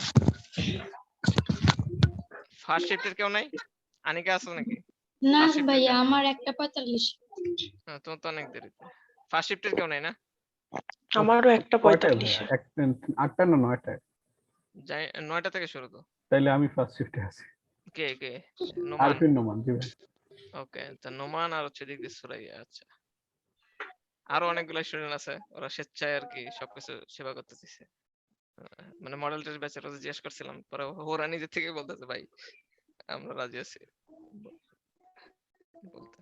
ফার্স্ট শিফটের কেউ নাই? আনিকা আছো নাকি? না ফার্স্ট শিফটের ভাইয়া, কেউ? আমার 1:45। তোমার তো অনেক দেরিতে। ফার্স্ট শিফটের কেউ নাই না? আমারও 1:45। 8টা না 9টায়? যাই 9টা থেকে শুরু তো। তাইলে আমি ফার্স্ট শিফটে আছি। কে নোমান? আরফিন নোমান, জি ভাই। ওকে, তো নোমান আর হচ্ছে দিক দিয়ে সুরাইয়া। আচ্ছা আরো অনেকগুলো স্টুডেন্ট আছে, ওরা স্বেচ্ছায় আর কি সবকিছু সেবা করতে দিছে। মানে মডেল টেস্ট ব্যাচের জিজ্ঞেস করছিলাম, পরে ওরা নিজে থেকে বলতেছে ভাই আমরা রাজি আছি বলতে।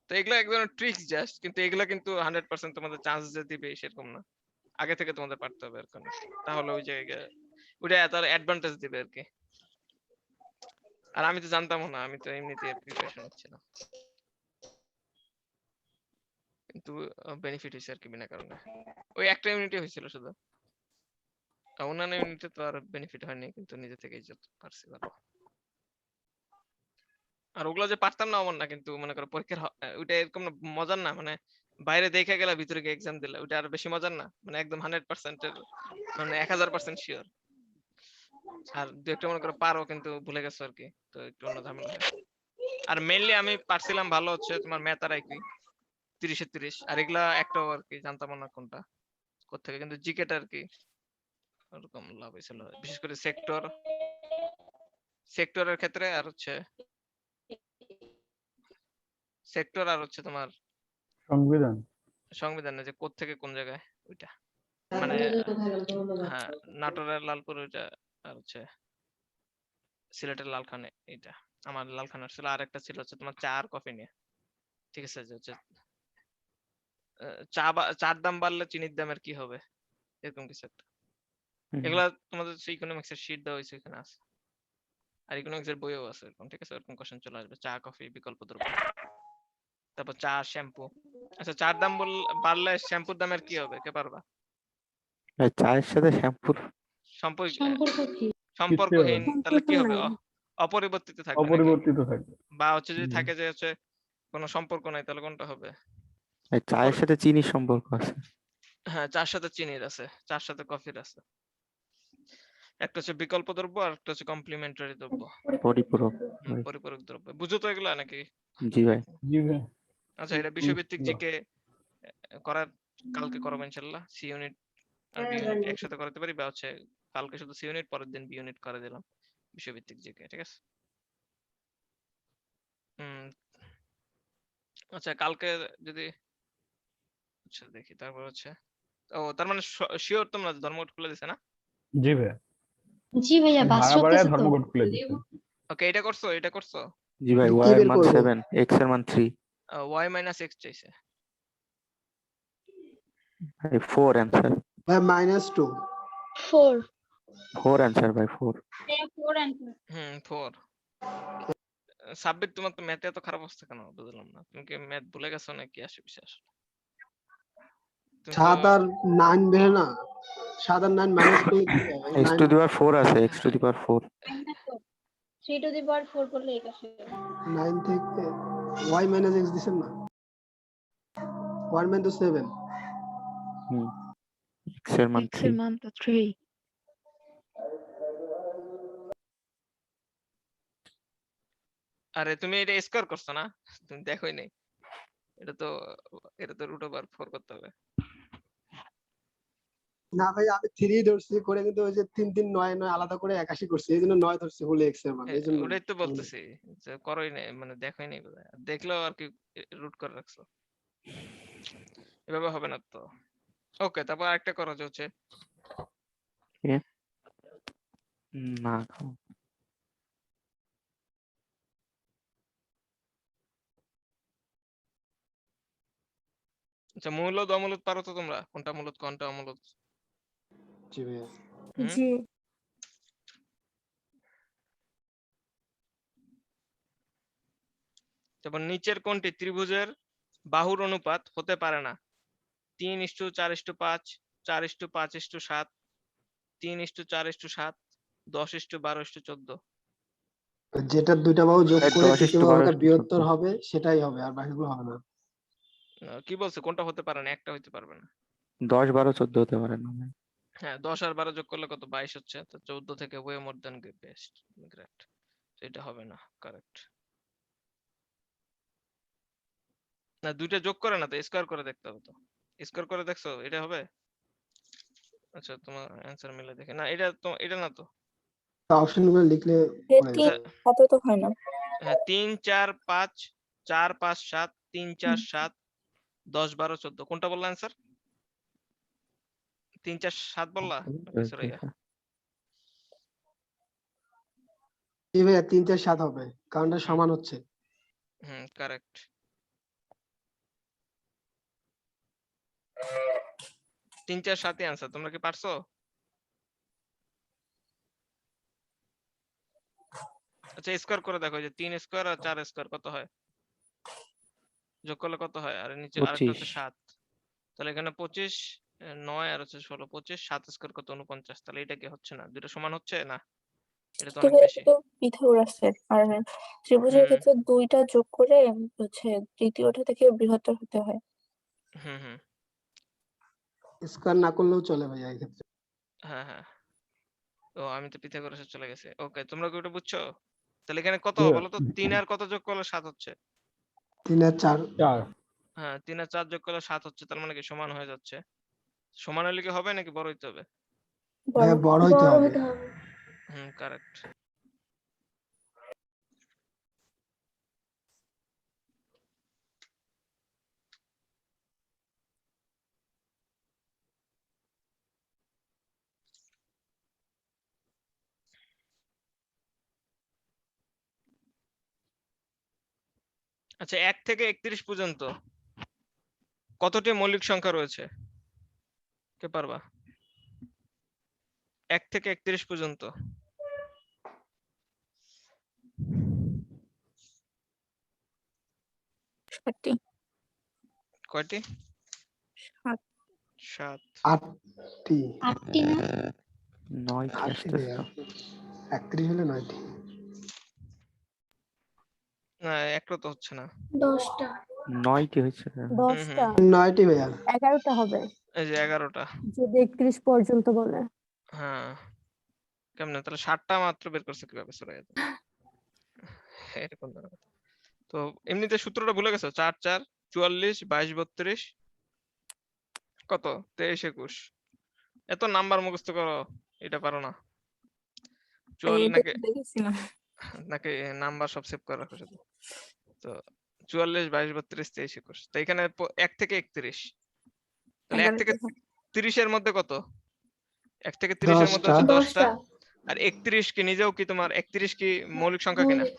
তো এগুলো এক ধরনের ট্রিক্স জাস্ট, কিন্তু এগুলো কিন্তু 100% তোমাদের চান্স যে দিবে সেরকম না, আগে থেকে তোমাদের পারতে হবে এরকম, তাহলে ওই জায়গায় ওটা তার অ্যাডভান্টেজ দিবে আর কি। আর আমি তো জানতামও না, আমি তো এমনিতে প্রিপারেশন নিচ্ছিলাম, কিন্তু বেনিফিট হয়েছে আর কি বিনা কারণে। ওই একটা ইউনিটে হয়েছিল শুধু, অন্যান্য ইউনিটে তো আর বেনিফিট হয়নি, কিন্তু নিজে থেকেই যত পারছি ভালো। আর ওগুলো যে পারতাম না এমন না, কিন্তু মনে করো পরীক্ষার ওইটা এরকম মজার না, মানে বাইরে দেখে গেলে ভিতরে গিয়ে এক্সাম দিলে ওটা আরো বেশি মজার না, মানে একদম 100% এর মানে 1000% শিওর। আর দু একটা মনে করো পারো কিন্তু ভুলে গেছো আর কি, তো একটু অন্য ঝামেলা হয়। আর মেইনলি আমি পারছিলাম ভালো হচ্ছে তোমার ম্যাথ আর আইকিউ 30 এ 30, আর এগুলা একটাও আর কি জানতাম না কোনটা কোত্থেকে, কিন্তু জিকেটা আর কি ওরকম লাভ হয়েছিল, বিশেষ করে সেক্টরের ক্ষেত্রে, আর হচ্ছে সেক্টর আর হচ্ছে তোমার সংবিধান। সংবিধানে যে কোত্থেকে কোন জায়গায় ওইটা, মানে হ্যাঁ নাটোরের লালপুর ওইটা, আর হচ্ছে সিলেটের লালখানে এইটা। আমার লালখানার ছিল, আর একটা ছিল হচ্ছে তোমার চা আর কফি নিয়ে, ঠিক আছে, যে হচ্ছে চার দাম বাড়লে চিনির দামের কি হবে, এরকম কিছু একটা। এগুলা তোমাদের ইকোনমিক্স এর শীট দেওয়া হয়েছে, এখানে আছে, আর ইকোনমিক্স এর বইও আছে এরকম, ঠিক আছে, এরকম কোশ্চেন চলে আসবে। চা কফি বিকল্প দ্রব্য, তারপর চা শ্যাম্পু। আচ্ছা, চার দাম বাড়লে শ্যাম্পুর দামের কি হবে, কে পারবা? ভাই চায়ের সাথে শ্যাম্পুর সম্পর্ক সম্পর্ক কি? সম্পর্কহীন, তাহলে কি সম্পর্ক হবে? নাই। অপরিবর্তিত থাকবে নাকি? অপরিবর্তিত থাকবে। বা হচ্ছে যদি থাকে যে হচ্ছে কোনো সম্পর্ক নাই, তাহলে কোনটা হবে? ভাই চায়ের সাথে চিনির সম্পর্ক আছে। হ্যাঁ, চার সাথে চিনির আছে, চার সাথে কফির আছে। একটা হচ্ছে বিকল্প দ্রব্য, আর একটা হচ্ছে কমপ্লিমেন্টারি দ্রব্য, পরিপূরক। ভাই পরিপূরক দ্রব্য। বুঝো তো এগুলা নাকি? জি ভাই। জি ভাই। আচ্ছা, এটা বিষয়ভিত্তিক জিকে করার কালকে করাবো ইনশাল্লাহ। সি ইউনিট আর বি ইউনিট একসাথে করাতে পারি, বা হচ্ছে কালকে শুধু সি ইউনিট, পরের দিন বি ইউনিট করে দিলাম বিষয়ভিত্তিক জিকে, ঠিক আছে? আচ্ছা, কালকে যদি আচ্ছা দেখি, তারপর হচ্ছে তার মানে শিওর তোমরা ধর্মঘট খুলে দিছে না? জি ভাই। জি ভাইয়া, বাস ভাড়া বাড়ায় চলতেছে তো। ধর্মঘট খুলে দিচ্ছে। ওকে, এটা করছো? জি ভাই, কি ওয়াই এর বের মান করবো? 7, এক্স এর মান 3। ওয়াই মাইনাস এক্স চাইছে। ভাই 4 অ্যান্সার। ভাই -2। 4। 4 অ্যান্সার ভাই, 4। 4 অ্যান্সার। 4। সাব্বির, তোমার তো ম্যাথে এত খারাপ অবস্থা কেন, বুঝলাম না। তুমি কি ম্যাথ ভুলে গেছো নাকি আসে বিশেষ? 7 আর 9 বের না, 7 আর 9 মাইনাস করলে কি হয়? এক্স টু দি পাওয়ার 4 আছে, x to the power 4। 3 to the power 4 করলে এক আসে। 9 থেকে y মাইনাস x দিছেন না, 1 মাইনাস 7। এক্স এর মান 3। মান তো 3। আরে তুমি এটা স্কোর করছো না, তুমি দেখোই নাই। এটা তো √4 করতে হবে। না ভাই, আমি 3 ধরছি করে, কিন্তু ওই যে 3 3 9 9 আলাদা করে 81 করছি, এইজন্য 9 ধরছি হলে x এর মান, এইজন্য ওটাই তো বলতেছি যে করোই নাই, মানে দেখোই নাই বোধহয়। দেখলেও আর কি রুট করে রাখছো, এভাবে হবে না তো। ওকে, তারপর আরেকটা করো যে হচ্ছে না আচ্ছা, মূলদ অমূলদ পারো তো তোমরা? কোনটা মূলদ কোনটা অমূলদ? জি ভাই। জি। তারপর নিচের কোনটি ত্রিভুজের বাহুর অনুপাত হতে পারে না? 3:4:5, 4:5:7, 3:4:7, 10:12:14। যেটা দুইটা বাহু যোগ ভাই করে 10 তৃতীয় ইস্টু 12 বাহুটা ইস্টু বৃহত্তর 14। হবে, সেটাই হবে, আর বাকিগুলো হবে না। কি বলছে, কোনটা হতে পারে না? একটা হইতে পারবে না। 10 12 14 হতে পারে না। হ্যাঁ, 10 আর 12 যোগ করলে কত? 22 হচ্ছে। তো 14 থেকে way more than best, great. এটা হবে না, কারেক্ট। না, দুইটা যোগ করে না তো, স্কয়ার করে দেখতে হবে তো। স্কয়ার করে দেখছো, এটা হবে? আচ্ছা, তোমার অ্যানসার মিলে দেখে না, এটা তো এটা না তো। অপশনগুলো লিখলে পড়ে তিন যাবে। এত তো হয় না। হ্যাঁ, 3 4 5, 4 5 7, 3 4 7, 10 12 14। কোনটা বললা অ্যানসার? 3 4 7 বললা নাকি সুরাইয়া? জি ভাইয়া, 3 4 7 হবে, কারণটা সমান হচ্ছে। কারেক্ট। তিন চার 7ই অ্যানসার। তোমরা কি পারছো? আচ্ছা, স্কয়ার করে দেখো, যে 3 স্কয়ার আর 4 স্কয়ার কত হয়? যোগ করলে কত হয়? আর নিচে আরেকটা হচ্ছে 7। তাহলে এখানে 25 9 আর হচ্ছে 16, 25 7 স্কয়ার কত? 49। তাহলে এটা কি হচ্ছে না? দুটো সমান হচ্ছে না? এটা তো অনেক বেশি। তো পিথাগোরাসের। আর ত্রিভুজের ক্ষেত্রে দুইটা যোগ করে হচ্ছে তৃতীয়টা থেকে বৃহত্তর হতে হয়। হুম হুম স্কোয়ার না করলেও চলে ভাইয়া এই ক্ষেত্রে। হ্যাঁ হ্যাঁ তো আমি তো পিথাগোরাসে চলে গেছি। ওকে, তোমরা কি ওটা বুঝছো? তাহলে এখানে কত জি, বলো তো? 3 আর কত যোগ করলে 7 হচ্ছে? 3 আর 4। 4। হ্যাঁ, 3 আর 4 যোগ করলে 7 হচ্ছে, তার মানে কি সমান হয়ে যাচ্ছে? সমান হলে কি হবে নাকি বড় হইতে হবে? ভাইয়া বড় হইতে বড় হবে। হতে হবে। কারেক্ট। আচ্ছা, 1 থেকে 31 পর্যন্ত কতটি মৌলিক সংখ্যা রয়েছে? কে পারবা? 1 থেকে 31 পর্যন্ত। 7টি। কয়টি? 7। 7। 8টি। 8টি না? 9টি 8টি আসতেছে ভাইয়া। তো। 31 হলে 9টি। না, একটা তো হচ্ছে না। 10টা। 9টি হয়েছে। 10টা 9টি ভাইয়া। 11টা হবে এই যে 11টা। যদি 31 পর্যন্ত বলে। হ্যাঁ, কেমনে তাহলে 7টা মাত্র বের করছে কিভাবে সুরাইয়া? এরকম ধরনের কথা। তো এমনিতে সূত্রটা ভুলে গেছো? 4 4 44 22 32 কত? 23 21। এত নাম্বার মুখস্থ করো, এটা পারো না? এইটা নাকি তো দেখেছিলাম। নাকি নাম্বার সব সেভ করে রাখো শুধু? তো 44 22 32 23 21। তো এখানে 1 থেকে 31, তাহলে 1 থেকে 30 এর মধ্যে কত? 1 থেকে 30 এর মধ্যে 10টা। হচ্ছে 10টা। 10টা। আর 31 কি নিজেও কি তোমার 31 কি মৌলিক সংখ্যা কিনা? মৌলিক।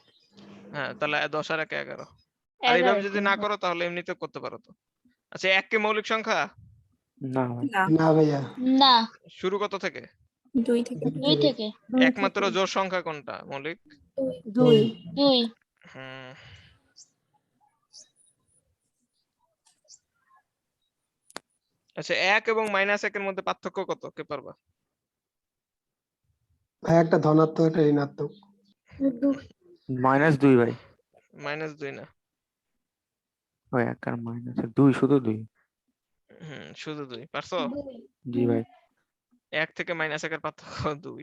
হ্যাঁ, তাহলে 10 আর 1 11। আর এইভাবে যদি 11টি। না করো তাহলে এমনিতে করতে পারো তো। আচ্ছা, 1 কি মৌলিক সংখ্যা? না ভাই। না, না ভাইয়া। না, শুরু কত থেকে? 2 থেকে। 2 থেকে। একমাত্র জোড় সংখ্যা কোনটা মৌলিক? 2 2। হুম আচ্ছা, 1 এবং -1 এর মধ্যে পার্থক্য কত? কে পারবা? ভাইয়া একটা ধনাত্মক একটা ঋণাত্মক। -2 ভাই। -2 না। ওই 1 আর -2, শুধু 2। শুধু 2 পারছো? জি ভাই। 1 থেকে -1 এর পার্থক্য 2।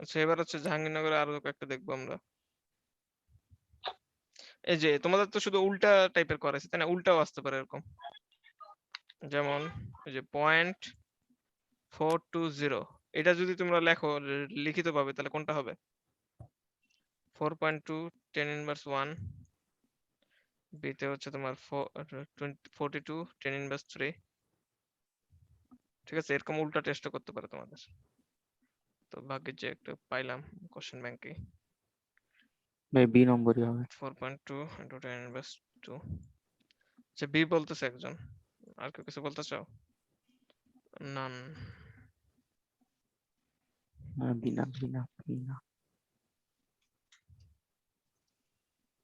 আচ্ছা, এবার হচ্ছে জাহাঙ্গীরনগরে আরো একটা দেখবো আমরা। এই যে তোমাদের তো শুধু উল্টা টাইপের করাইছে, তাই না? উল্টাও আসতে পারে এরকম। যেমন এই যে 0.420, এটা যদি তোমরা লেখো লিখিত পাবে, তাহলে কোনটা হবে? 4.2 10 ইনভার্স 1, বিতে হচ্ছে তোমার 42 10 ইনভার্স 3। ঠিক আছে, এরকম উল্টা টেস্টও করতে পারে তোমাদের। তো ভাগ্যের যে একটা পাইলাম কোশ্চেন ব্যাংকে। ভাই বি নম্বরই হবে। 4.2 into 10 inverse 2। আচ্ছা, বি বলতেছে একজন, আর কেউ কিছু বলতে চাও? নান। বি না, বি না, বি না।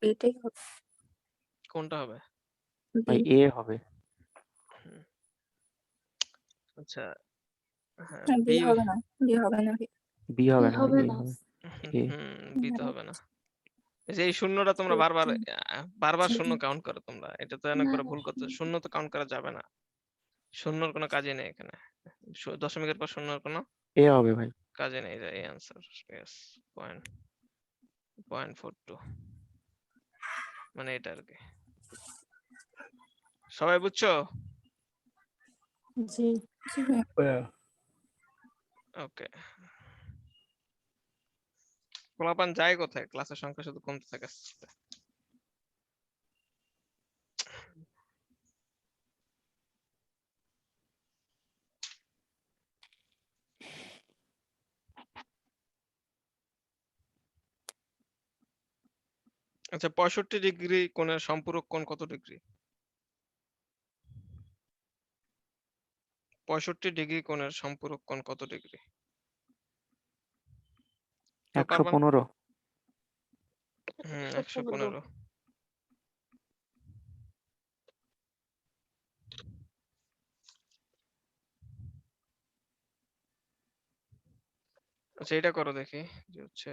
এটাই হবে। কোনটা হবে? ভাই এ হবে। আচ্ছা, হ্যাঁ, বি বি। হবে না, বি হবে না। বি হবে না, হবে এ না। হবে। এ। বি তো হবে না। এই যে এই শূন্যটা তোমরা বারবার বারবার শূন্য কাউন্ট করো তোমরা, এটা তো অনেক না, বড় ভুল করছো। শূন্য তো কাউন্ট করা যাবে না, শূন্যর কোনো কাজই নেই এখানে। দশমিকের পর শূন্যর কোনো এ হবে ভাই। কাজে নেই। এই আনসার ইয়েস। 0.42 মানে এটা আর কি। সবাই বুঝছো? জি ওকে। পোলাপান যায় কোথায়? ক্লাসের সংখ্যা শুধু কমতে থাকে। আচ্ছা, 65 ডিগ্রি কোণের সম্পূরক কোণ কত ডিগ্রি? 65 ডিগ্রি কোণের সম্পূরক কোণ কত ডিগ্রি? কেউ পারবা? 115। 115। আচ্ছা, এটা করো দেখি, যে হচ্ছে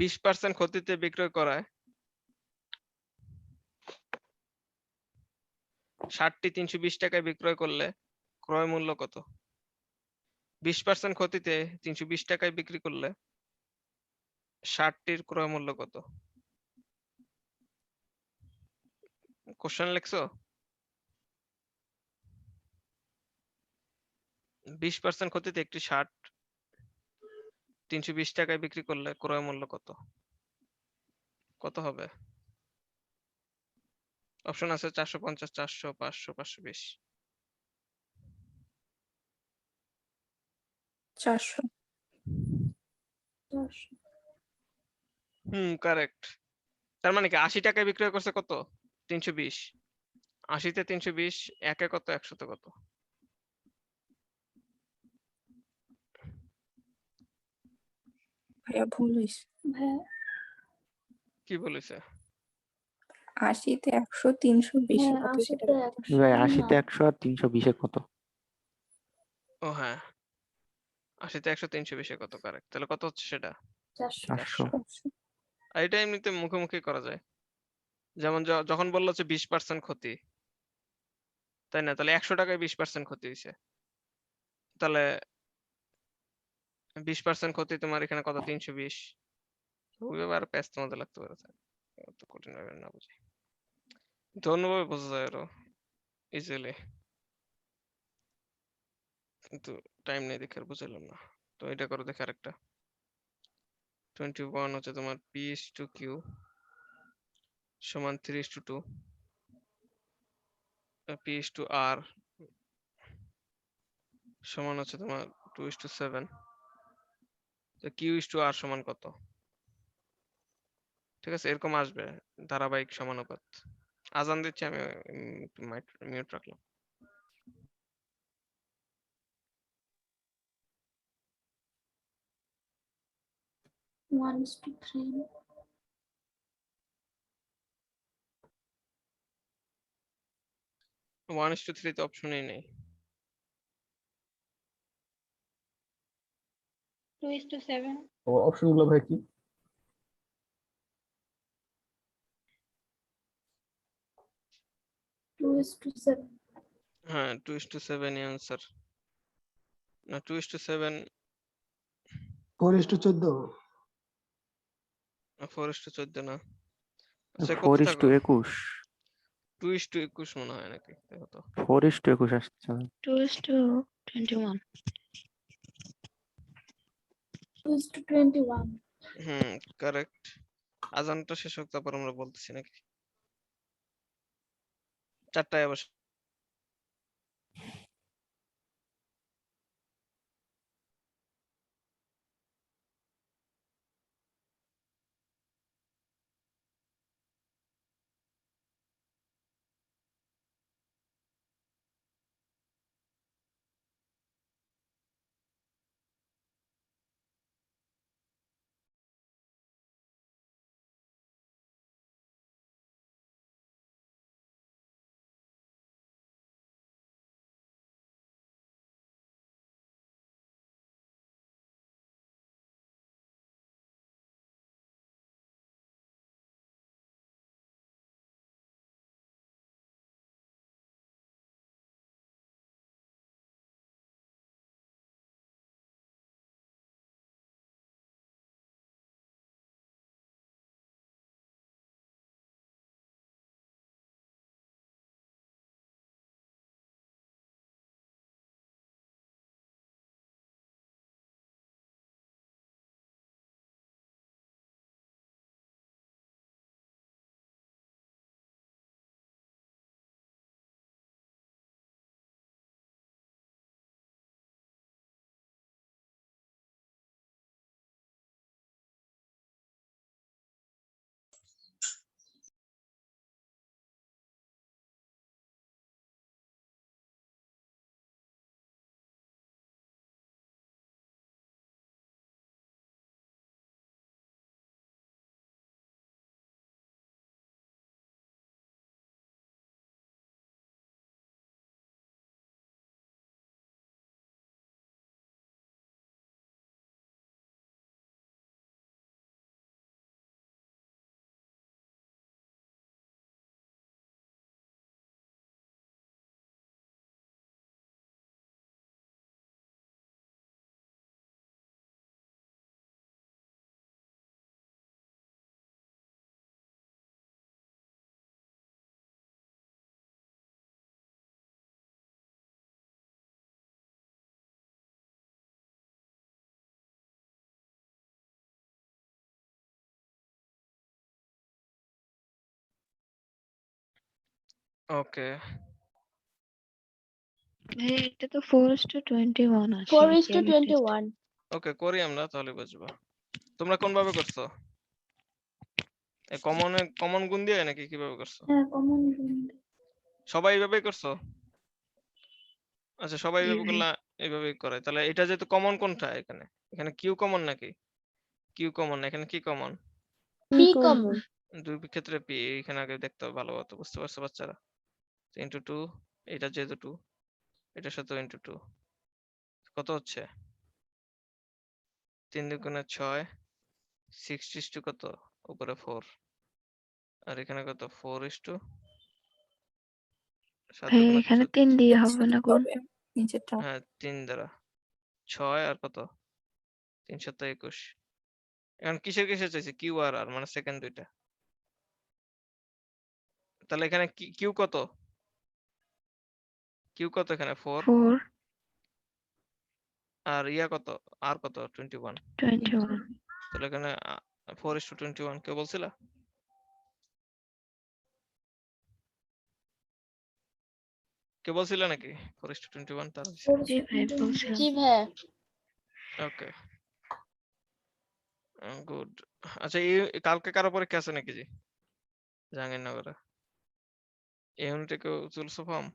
20% ক্ষতিতে বিক্রয় করায় 60টি 320 টাকায় বিক্রয় করলে ক্রয় মূল্য কত? 20% ক্ষতিতে 320 টাকায় বিক্রি করলে 60টির ক্রয় মূল্য কত? কোশ্চেন লিখছো? 20% ক্ষতিতে একটি শার্ট 320 টাকায় বিক্রি করলে ক্রয় মূল্য কত? কত হবে? অপশন আছে 450, 400, 500, 520। 400। কারেক্ট। তার মানে কি 80 টাকায় বিক্রয় করছে কত? 320। 80 তে 320, একে কত, 100 তে কত? ভাইয়া ভুল হয়েছে। ভাইয়া কি বলেছে? 80-তে 100, 320 হ্যাঁ কত সেটা 80-তে বলতে। 100 ভাই না 80-তে 100 আর 320-এ কত? ও হ্যাঁ, 80 তে 100, 320 কত? কারেক্ট। তাহলে কত হচ্ছে সেটা? 400 400। 400। আর এটা এমনিতে মুখোমুখি করা যায়। যেমন যখন বললো যে 20% ক্ষতি, তাই না? তাহলে 100 টাকায় 20% ক্ষতি হয়েছে। তাহলে 20% ক্ষতি তোমার এখানে কত? 320। ওইভাবে আর প্যাচ তোমাদের লাগতে পারে। অত কঠিন ভাবে না বুঝি। অন্যভাবে বোঝা যায় আরো ইজিলি, কিন্তু টাইম নেই দেখে আর বুঝলাম না। তো এটা করো দেখে আরেকটা। 21 হচ্ছে তোমার P/Q সমান 3:2, P/R সমান হচ্ছে তোমার 2:7, তো Q/R সমান কত? ঠিক আছে, এরকম আসবে ধারাবাহিক সমানুপাত। আজান দিচ্ছি আমি, মিউট রাখলাম। 1:3 1:3 তো অপশনই নেই। 2:7 অপশন গুলো ভাই কি? 2:7 হ্যাঁ 2:7 অ্যান্সার। না 2:7, 4:14। 4:14 না। আচ্ছা কত 4:21। থাকো? 2:21 মনে হয় নাকি? দেখো তো। 4:21 আসছে। 2:21 2:21 কারেক্ট। আজানটা শেষ হোক তারপর আমরা বলতেছি নাকি? 4টায় অবশ্য ওকে ভাই এটা তো 4:21 আছে 4:21 ওকে করি আমরা তাহলে বুঝবো। তোমরা কোন ভাবে করছো? কমন গুণ দিয়ে নাকি কিভাবে করছো? হ্যাঁ কমন সবাই এইভাবেই করছো? আচ্ছা সবাই জি এইভাবে ভাই করলে এইভাবেই করে। তাহলে এটা যেহেতু কমন কোনটা এখানে? এখানে কিউ কমন নাকি? কিউ কমন না, এখানে কি কমন? পি কমন দুই ক্ষেত্রে পি, এখানে আগে দেখতে হবে ভালো মতো, বুঝতে পারছো বাচ্চারা? ইন্টু টু, এটা যেহেতু টু, এটার সাথে ইন্টু টু, কত হচ্ছে? 3 দুগুণে 6, 6 কত? উপরে 4, আর এখানে কত? 4 7 ভাই দুগুণে এখানে 14, 3 দিয়ে হবে না কোন? হবে নিচেরটা। হ্যাঁ 3 দ্বারা 6 আর কত? 3 7 21। এখন কিসের চাইছে? কিউ আর আর মানে সেকেন্ড দুইটা। তাহলে এখানে কিউ কত? কিউ কত এখানে? 4 4 আর ইয়া কত? আর কত? 21। 21 তাহলে এখানে 4:21 কেউ বলছিল? কেউ বলছিল নাকি 4:21 তার? জি ভাই বলছিলাম জি ভাইয়া ওকে গুড। আচ্ছা এই কালকে কারো পরীক্ষা আছে নাকি জি জাহাঙ্গীরনগরে? এই ইউনিটে কেউ তুলছো ফর্ম?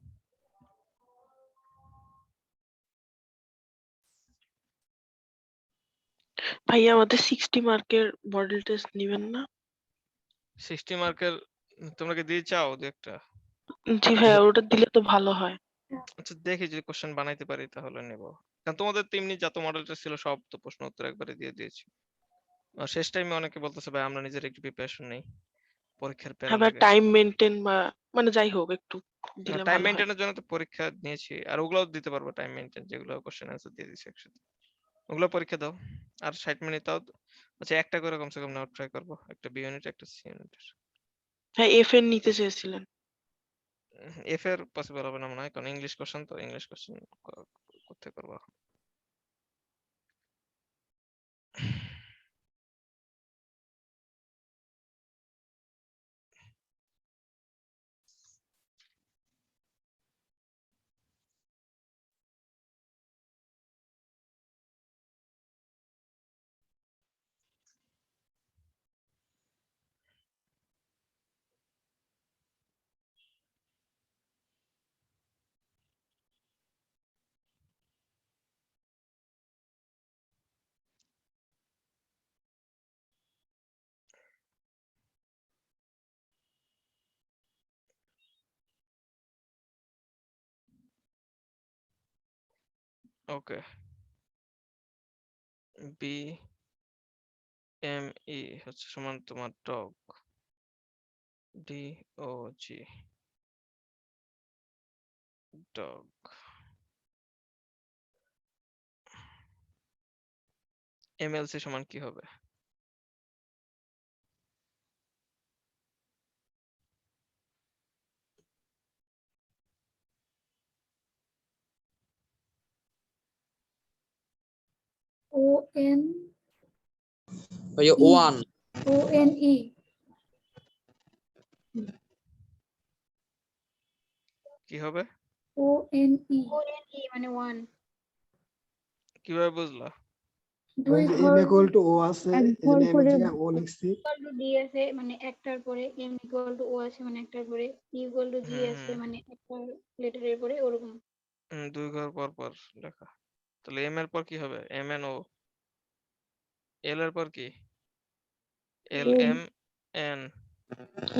ভাইয়া আমাদের 60 মার্কের মডেল টেস্ট নেবেন না? 60 মার্কের তোমরা কি দিয়ে চাও দু একটা? জি ভাইয়া ওটা দিলে তো ভালো হয়। আচ্ছা দেখি যদি কোশ্চেন বানাইতে পারি তাহলে নেব। কারণ তোমাদের তো এমনি যত মডেল টেস্ট ছিল সব তো প্রশ্ন উত্তর একবারে দিয়ে দিয়েছি। আর শেষ টাইমে অনেকে বলতেছে ভাই আমরা নিজের একটু প্রিপারেশন নেই, পরীক্ষার প্যারা হ্যাঁ ভাই লাগে। টাইম মেনটেন বা মানে যাই হোক একটু দিলে টাইম ভালো হয়। মেইনটেইনের জন্য তো পরীক্ষা নিয়েছি, আর ওগুলোও দিতে পারবো টাইম মেইনটেইন, যেগুলো কোশ্চেন অ্যান্সার দিয়ে দিছি একসাথে, ওগুলো পরীক্ষা দাও। আর 60 মিনিট তাও আচ্ছা একটা করে কমসে কম নেওয়ার ট্রাই করবো, একটা বি ইউনিট একটা সি ইউনিটের। হ্যাঁ এফ এর নিতে চেয়েছিলেন। এফ এর পসিবল হবে না মনে হয়, কারণ ইংলিশ কোশ্চেন তো, ইংলিশ কোশ্চেন করতে করবো। ওকে বি এম ই হচ্ছে সমান তোমার ডগ, ডি ও জি ডগ, এমএলসি সমান কি হবে? ও এন ভাইয়া 1 ও এন ই কি হবে? ও এন ই মানে 1 কিভাবে বুঝলা? দুই যে ঘর m equal to o আছে এক এই জন্য ঘর m এর করে জায়গায় o লিখছি। ইকুয়াল টু ডি আছে মানে একটার পরে এম ইকুয়াল টু ও আছে মানে একটার পরে ই ইকুয়াল টু জি আছে হুম মানে একটা লেটারের পরে ওরকম দুই ঘর পর পর লেখা। তাহলে এম এর পর কি হবে? M N O. এল এর পর কি? L M M N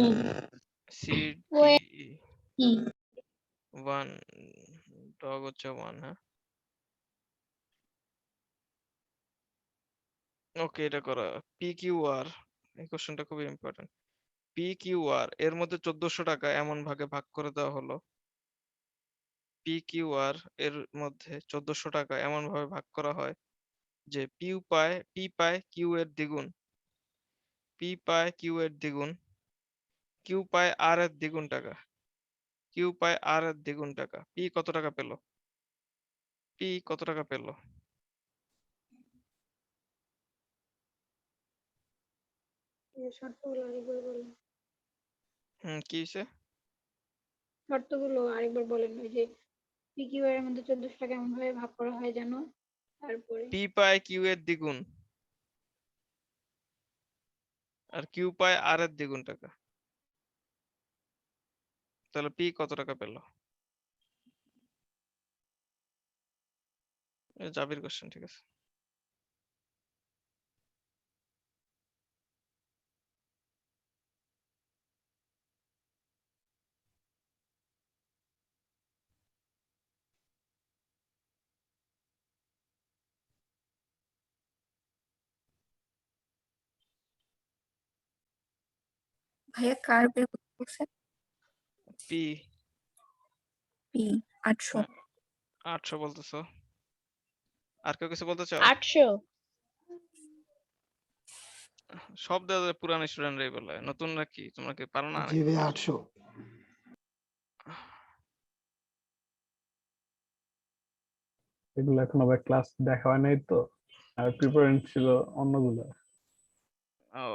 E C O D E 1 dog হচ্ছে 1। হ্যাঁ ওকে এটা করা। পি কিউ আর, এই কোশ্চেনটা খুবই ইম্পর্টেন্ট। পি কিউ আর এর মধ্যে 1400 টাকা এমন ভাগে ভাগ করে দেওয়া হলো, পি কিউ আর এর মধ্যে 1400 টাকা এমন ভাবে ভাগ করা হয় যে পি পায় কিউ এর দ্বিগুণ, পি পায় কিউ এর দ্বিগুণ, কিউ পায় আর এর দ্বিগুণ টাকা, কিউ পায় আর এর দ্বিগুণ টাকা। পি কত টাকা পেল? পি কত টাকা পেল? শর্তগুলো আগে করে বললাম কি হয়েছে? শর্তগুলো আরেকবার বলেন, ওই যে পিকিউ এর মধ্যে 1400 টাকা এমন ভাবে ভাগ করা হয় যেন, তারপরে পি পায় কিউ এর দ্বিগুণ আর কিউ পায় আর এর দ্বিগুণ টাকা, তাহলে পি কত টাকা পেল? জাবির কোশ্চেন, ঠিক আছে। ভাইয়া কার বের করতে বলছেন? P P 800। 800 বলতেছো, আর কেউ কিছু বলতে চাও? 800। সব দাদা পুরান স্টুডেন্টরাই বলে, নতুনরা কি তোমরা কি পারো না? জি ভাই 800। এগুলো এখন আবার ক্লাস দেখা হয় নাই তো, আর প্রিপারেন্ট ছিল অন্যগুলো। ও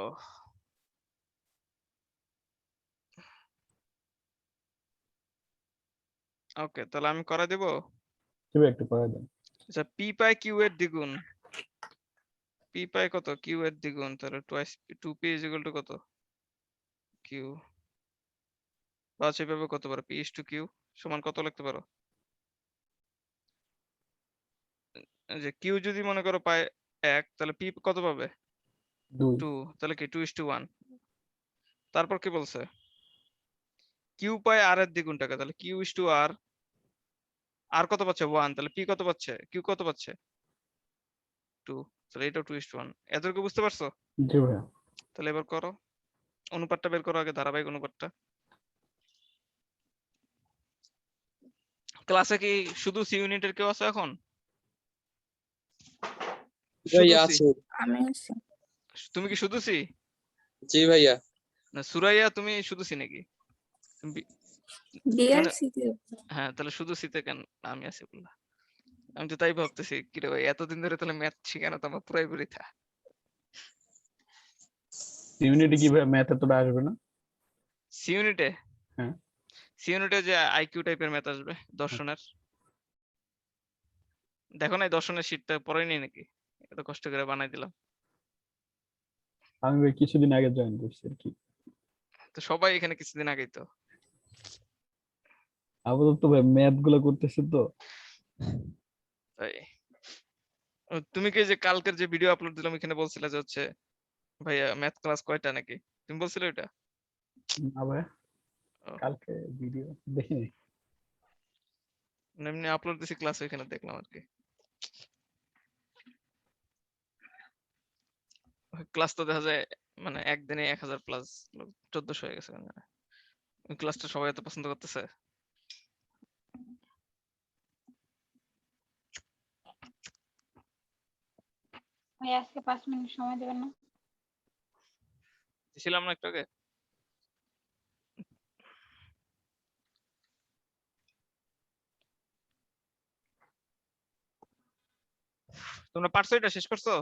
ওকে, তাহলে আমি করে দেব। কিভাবে একটু করে দেন। আচ্ছা, পি পাই কিউ এর দ্বিগুণ, পি পাই কত? কিউ এর দ্বিগুণ, তাহলে twice 2p is equal to কত? কিউ। বা সেভাবে কত পারো? পি ইজ টু কিউ সমান কত লিখতে পারো? যে কিউ যদি মনে করো পায় 1, তাহলে পি কত পাবে? 2। 2, তাহলে কি 2:1। তারপর কি বলছে? কিউ পায় আর এর দ্বিগুণ টাকা, তাহলে কিউ ইজ টু আর, আর কত পাচ্ছে? 1, তাহলে পি কত পাচ্ছে? কিউ কত পাচ্ছে? 2, তাহলে এটাও 2:1। এতটুকু বুঝতে পারছো? জি ভাইয়া। তাহলে এবার করো, অনুপাতটা বের করো আগে, ধারাবাহিক অনুপাতটা। ক্লাসে কি শুধু সি ইউনিটের কেউ আছে এখন? শুধু সি? আমি আছি। তুমি কি শুধু সি? জি ভাইয়া। না সুরাইয়া তুমি শুধু সি নাকি? মানে ডিআরসি তে হ্যাঁ, তাহলে শুধু সিতে কেন আমি আছি বললা? আমি তো তাই ভাবতেছি, কি রে ভাই এতদিন ধরে তাহলে ম্যাথ শিখানো তো আমার পুরাই বৃথা। ইউনিটি কি ভাইয়া ম্যাথ এতটা আসবে না? সি ইউনিটে? হ্যাঁ। সি ইউনিটে যে আইকিউ টাইপের ম্যাথ আসবে দর্শনের। দেখো না, এই দর্শনের শীটটা পড়াই নি নাকি? এত কষ্ট করে বানাই দিলাম। আমি ভাই কিছুদিন আগে জয়েন করছি আর কি। তো সবাই এখানে কিছুদিন আগেই তো। আপাতত ভাই ম্যাথ গুলো করতেছি তো। তাই তুমি কি যে কালকের যে ভিডিও আপলোড দিলাম এখানে বলছিলে যে হচ্ছে ভাইয়া ম্যাথ ক্লাস কয়টা নাকি? তুমি বলছিলে ওইটা? না ভাই, ও, কালকে ভিডিও দেখিনি। এমনি আপলোড দিছি ক্লাস, ওইখানে দেখলাম আর কি। ক্লাস তো দেখা যায় মানে একদিনে 1000 প্লাস 1400 হয়ে গেছে। ওই ক্লাসটা সবাই এত পছন্দ করতেছে। ভাই আজকে 5 মিনিট সময় দেবেন না? ছিলাম না একটু আগে? তোমরা পারছো? এটা শেষ করছো?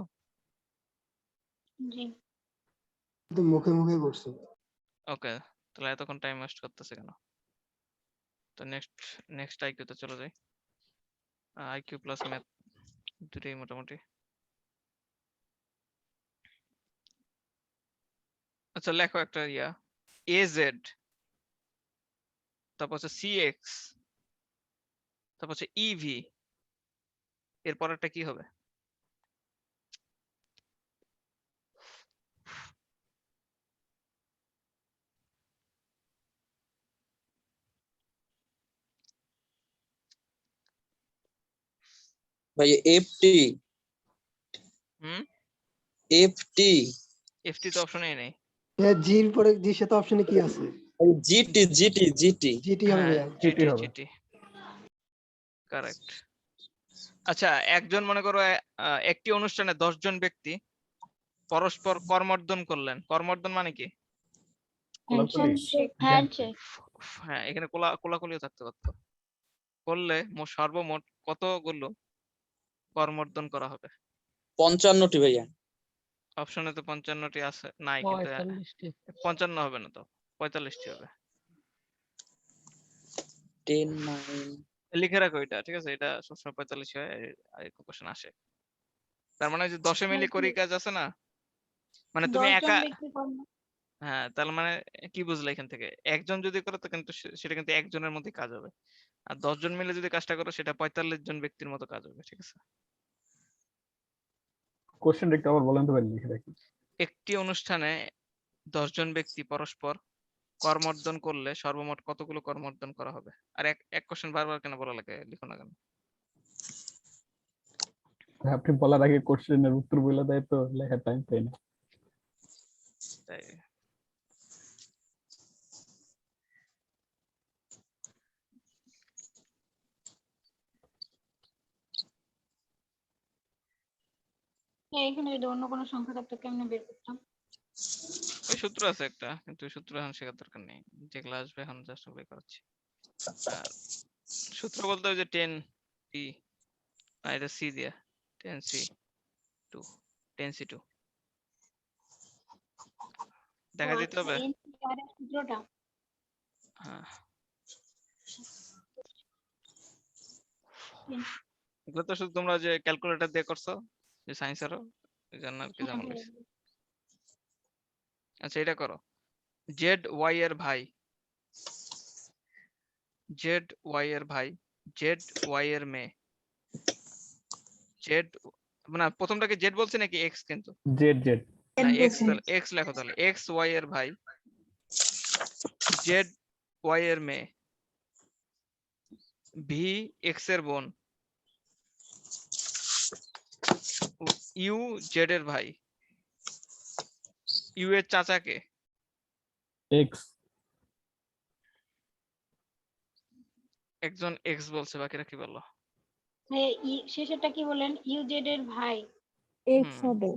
জি। কিন্তু মুখে মুখে করছি। ওকে, তাহলে এতক্ষণ টাইম ওয়েস্ট করতেছে কেন? তো নেক্সট আইকিউ তে চলে যাই। আইকিউ প্লাস ম্যাথ দুটোই মোটামুটি। আচ্ছা লেখো একটা AZ, তারপর হচ্ছে CX, তারপর হচ্ছে EV, এর পরেরটা কি হবে? ভাইয়া এফটি। হুম, এফটি। FT তো অপশনেই নেই। জির পরে জির সাথে অপশনে কি আছে? GT GT GT. জিটি হবে হ্যাঁ, ভাইয়া। জিটি হবে। GT correct. আচ্ছা, একজন মনে করো একটি অনুষ্ঠানে 10 জন ব্যক্তি পরস্পর করমর্দন করলেন। করমর্দন মানে কি? হ্যান্ডশেক। হ্যাঁ, এখানে কোলাকুলিও থাকতে পারতো। করলে সর্বমোট কতগুলো করমর্দন করা হবে? 55টি ভাইয়া। অপশনে তো 55টি আছে, নাই কিন্তু 55 হবে না, তো 45টি হবে। 10 9 লিখে রাখো এটা, ঠিক আছে? এটা সবসময় 45 হয় আর এরকম কোশ্চেন আসে। তার মানে যে 10 মিলি করি কাজ আছে না, মানে তুমি 10 জন একা, ব্যক্তি কর্ম হ্যাঁ তার মানে কি বুঝলে এখান থেকে? একজন যদি করে তো কিন্তু সেটা কিন্তু একজনের মধ্যে কাজ হবে, আর 10 জন মিলে যদি কাজটা করো সেটা 45 জন ব্যক্তির মতো কাজ হবে, ঠিক আছে? কোশ্চেনটা একটু আবার বলেন তো ভাই, লিখে রাখি। একটি অনুষ্ঠানে 10 জন ব্যক্তি পরস্পর কর্মর্দন করলে সর্বমোট কতগুলো কর্মর্দন করা হবে? আর এক কোশ্চেন বারবার কেন বলা লাগে, লিখো না কেন? ভাই, আপনি বলার আগে কোশ্চেনের উত্তর বলে দেয় তো লেখার টাইম পাই না। তাই এখানে যদি অন্য কোনো সংখ্যা থাকতো কেমনে বের করতাম? ওই সূত্র আছে একটা, কিন্তু ওই সূত্র এখন শেখার দরকার নেই, যেগুলো আসবে এখন জাস্ট ওগুলো করাচ্ছি। আর সূত্র বলতে ওই যে 10 সি, না এটা সি দিয়া 10 সি 2 10 সি 2 দেখা দিতে হবে। NCR এর সূত্রটা হ্যাঁ, এগুলো তো শুধু তোমরা যে ক্যালকুলেটর দিয়ে করছো যে সায়েন্সেরও, এই জন্য আর কি জানা লাগছে। আচ্ছা এটা করো, জেড ওয়াই এর ভাই, জেড ওয়াই এর ভাই, জেড ওয়াই এর মেয়ে, জেড মানে প্রথমটাকে জেড বলছি নাকি এক্স? কিন্তু জেড জেড না এক্স, তাহলে এক্স লেখো, তাহলে এক্স ওয়াই এর ভাই, জেড ওয়াই এর মেয়ে, ভি এক্স এর বোন, ইউ জেড এর ভাই, ইউ এর চাচাকে, এক্স একজন এক্স বলছে, বাকিরা কি বললো? শেষেরটা কি বলেন? ইউজেড এর ভাই এক্স হবে।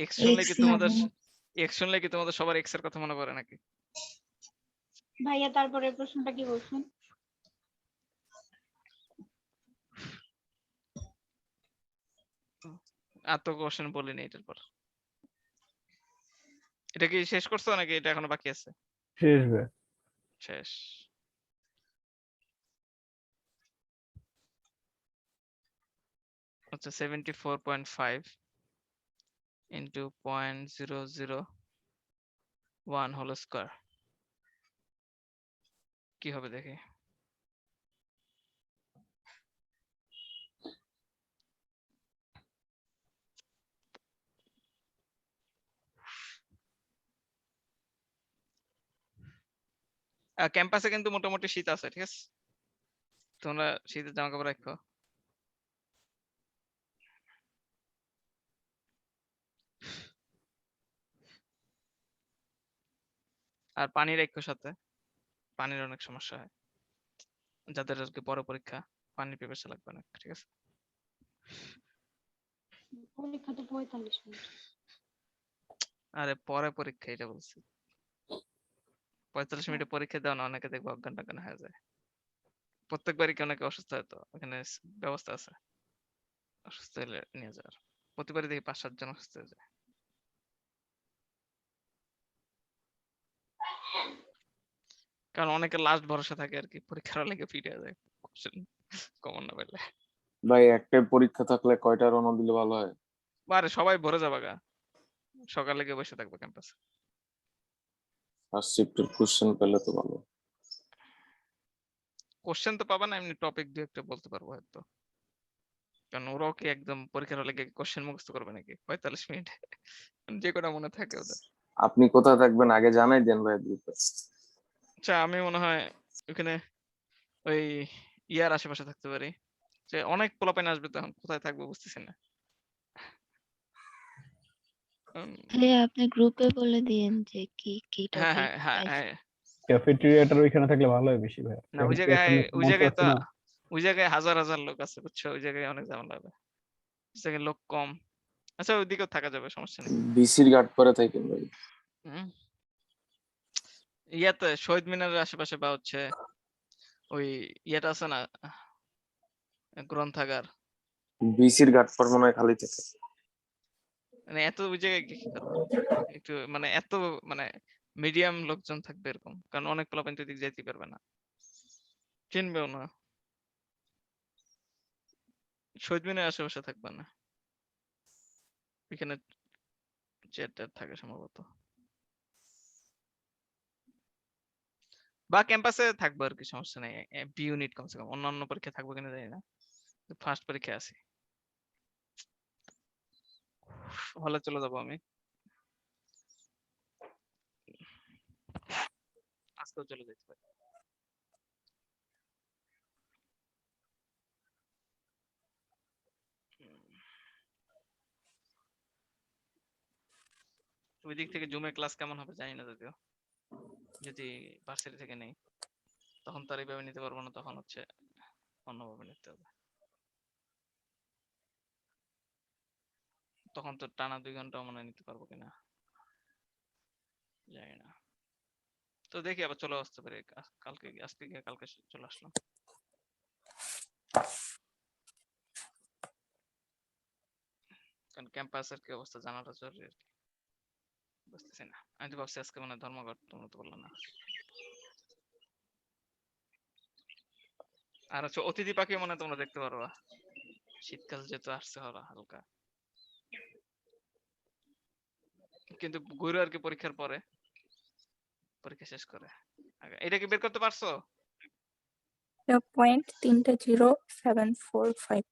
এক্স শুনলে কি X তোমাদের, হবে। এক্স শুনলে কি তোমাদের সবার এক্স এর কথা মনে পড়ে নাকি? ভাইয়া তারপরে প্রশ্নটা কি বলছেন? আর তো কোশ্চেন বলিনি এটার পর। এটা কি শেষ করছো নাকি এটা এখনো বাকি আছে? শেষ ভাই। শেষ। আচ্ছা 74.5 into 0.001 হোল স্কয়ার কি হবে দেখি। ক্যাম্পাসে কিন্তু মোটামুটি শীত আছে, ঠিক আছে? তোমরা শীতের জামা কাপড় রাখো। আর পানি রাখো সাথে, পানির অনেক সমস্যা হয় যাদের আর কি বড় পরীক্ষা, পানি পিপাসা লাগবে না, ঠিক আছে? পরীক্ষা তো 45 মিনিট। আরে পরে পরীক্ষা এটা বলছি, 45 মিনিটে পরীক্ষা দেওয়া না, অনেকে দেখবো অজ্ঞান টজ্ঞান হয়ে যায়। প্রত্যেকবারই কি অনেকে অসুস্থ হয়, তো ওখানে ব্যবস্থা আছে অসুস্থ হলে নিয়ে যাওয়ার। প্রতিবারই দেখি 5-7 জন অসুস্থ হয়ে যায়। কারণ অনেকে লাস্ট ভরসা থাকে আর কি, পরীক্ষার লেগে ফিরে যায় কোশ্চেন কমন না পেলে। ভাই একটাই পরীক্ষা থাকলে কয়টা রওনা দিলে ভালো হয়? আরে সবাই ভরে যাবে গা, সকালে গিয়ে বসে থাকবে ক্যাম্পাসে। ফার্স্ট শিফটের কোশ্চেন পেলে তো ভালো। কোশ্চেন তো পাবা না, এমনি টপিক দুই একটা বলতে পারবো হয়তো। কারণ ওরাও কি একদম পরীক্ষার হলে গিয়ে কোশ্চেন মুখস্থ করবে নাকি 45 মিনিটে? যে কটা মনে থাকে ওদের। আপনি কোথায় থাকবেন আগে জানাই দেন ভাই গ্রুপে। আচ্ছা আমি মনে হয় ওখানে ওই ইয়ার আশেপাশে থাকতে পারি, যে অনেক পোলাপাইন আসবে, তখন কোথায় থাকবো বুঝতেছি না। তাহলে আপনি গ্রুপে বলে দিয়েন যে কি কি হ্যাঁ টপিক হ্যাঁ হ্যাঁ হ্যাঁ। ক্যাফেটেরিয়াটার ওইখানে থাকলে ভালো হয় বেশি ভাই। না ওই জায়গায়, ওই জায়গায় তো ওই জায়গায় হাজার হাজার লোক আছে বুঝছো, ওই জায়গায় অনেক ঝামেলা হবে, ওই জায়গায় লোক কম। আচ্ছা ওইদিকেও থাকা যাবে, সমস্যা নেই। বিসির ঘাট পরে থাকেন ভাই। ইয়াতে শহীদ মিনারের আশেপাশে, বা হচ্ছে ওই ইয়েটা আছে না গ্রন্থাগার, বিসির ঘাট পর মনে হয় খালি থাকে। মানে এত ওই জায়গায় কি করবো, একটু মানে এত মানে মিডিয়াম লোকজন থাকবে এরকম, কারণ অনেক পোলাপাইন তো এদিক যাইতে পারবে না। চিনবেও না, শহীদ মিনার আশেপাশে থাকবে না, এখানে চ্যাট থাকে সম্ভবত, বা ক্যাম্পাসে থাকবে আর কি, সমস্যা নেই। বি ইউনিট কমসে কম, অন্যান্য পরীক্ষা থাকবে কিনা জানি না, ফার্স্ট পরীক্ষা আছে। হলে চলে যাবো আমি, আজকেও চলে যেতে পারি। ওই দিক থেকে জুমে ক্লাস কেমন হবে জানি না, যদিও যদি ভার্সিটি থেকে নেই তখন তো আর এইভাবে নিতে পারবো না, তখন হচ্ছে অন্যভাবে নিতে হবে। তখন তো টানা 2 ঘন্টা মনে হয় নিতে পারবো কিনা জানি না। তো দেখি আবার চলে আসতে পারি কালকে, আজকে গিয়ে কালকে চলে আসলাম। কারণ ক্যাম্পাসের কি অবস্থা জানাটা জরুরি আর কি, বুঝতেছি না। আমি তো ভাবছি আজকে মানে ধর্মঘট, তোমরা তো বললো না। আর হচ্ছে অতিথি পাখি মানে তোমরা দেখতে পারবা, শীতকাল যেহেতু আসছে হলো হালকা, কিন্তু ঘুরে আর কি পরীক্ষার পরে, পরীক্ষা শেষ করে আগে। এটা কি বের করতে পারছো? 0.30745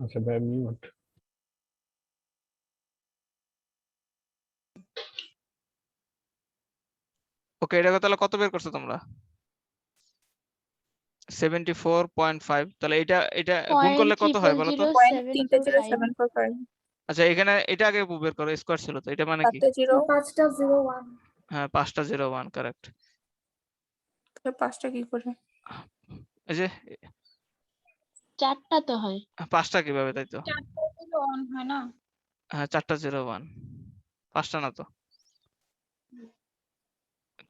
আচ্ছা ভাই, মিউট। ওকে, এটা তাহলে কত বের করছো তোমরা? 74.5। তাহলে এটা গুণ করলে কত হয় বলো তো? 0.30745 আচ্ছা, এখানে এটা আগে বের করো, স্কয়ার ছিল তো, এটা মানে কি? 5টা 01 হ্যাঁ, 5টা 01, কারেক্ট। তাহলে 5টা কি করে? এই যে 4টা তো হয়। 5টা কিভাবে, তাই তো? 4টা 01 হয় না? হ্যাঁ, 4টা 01, 5টা না তো।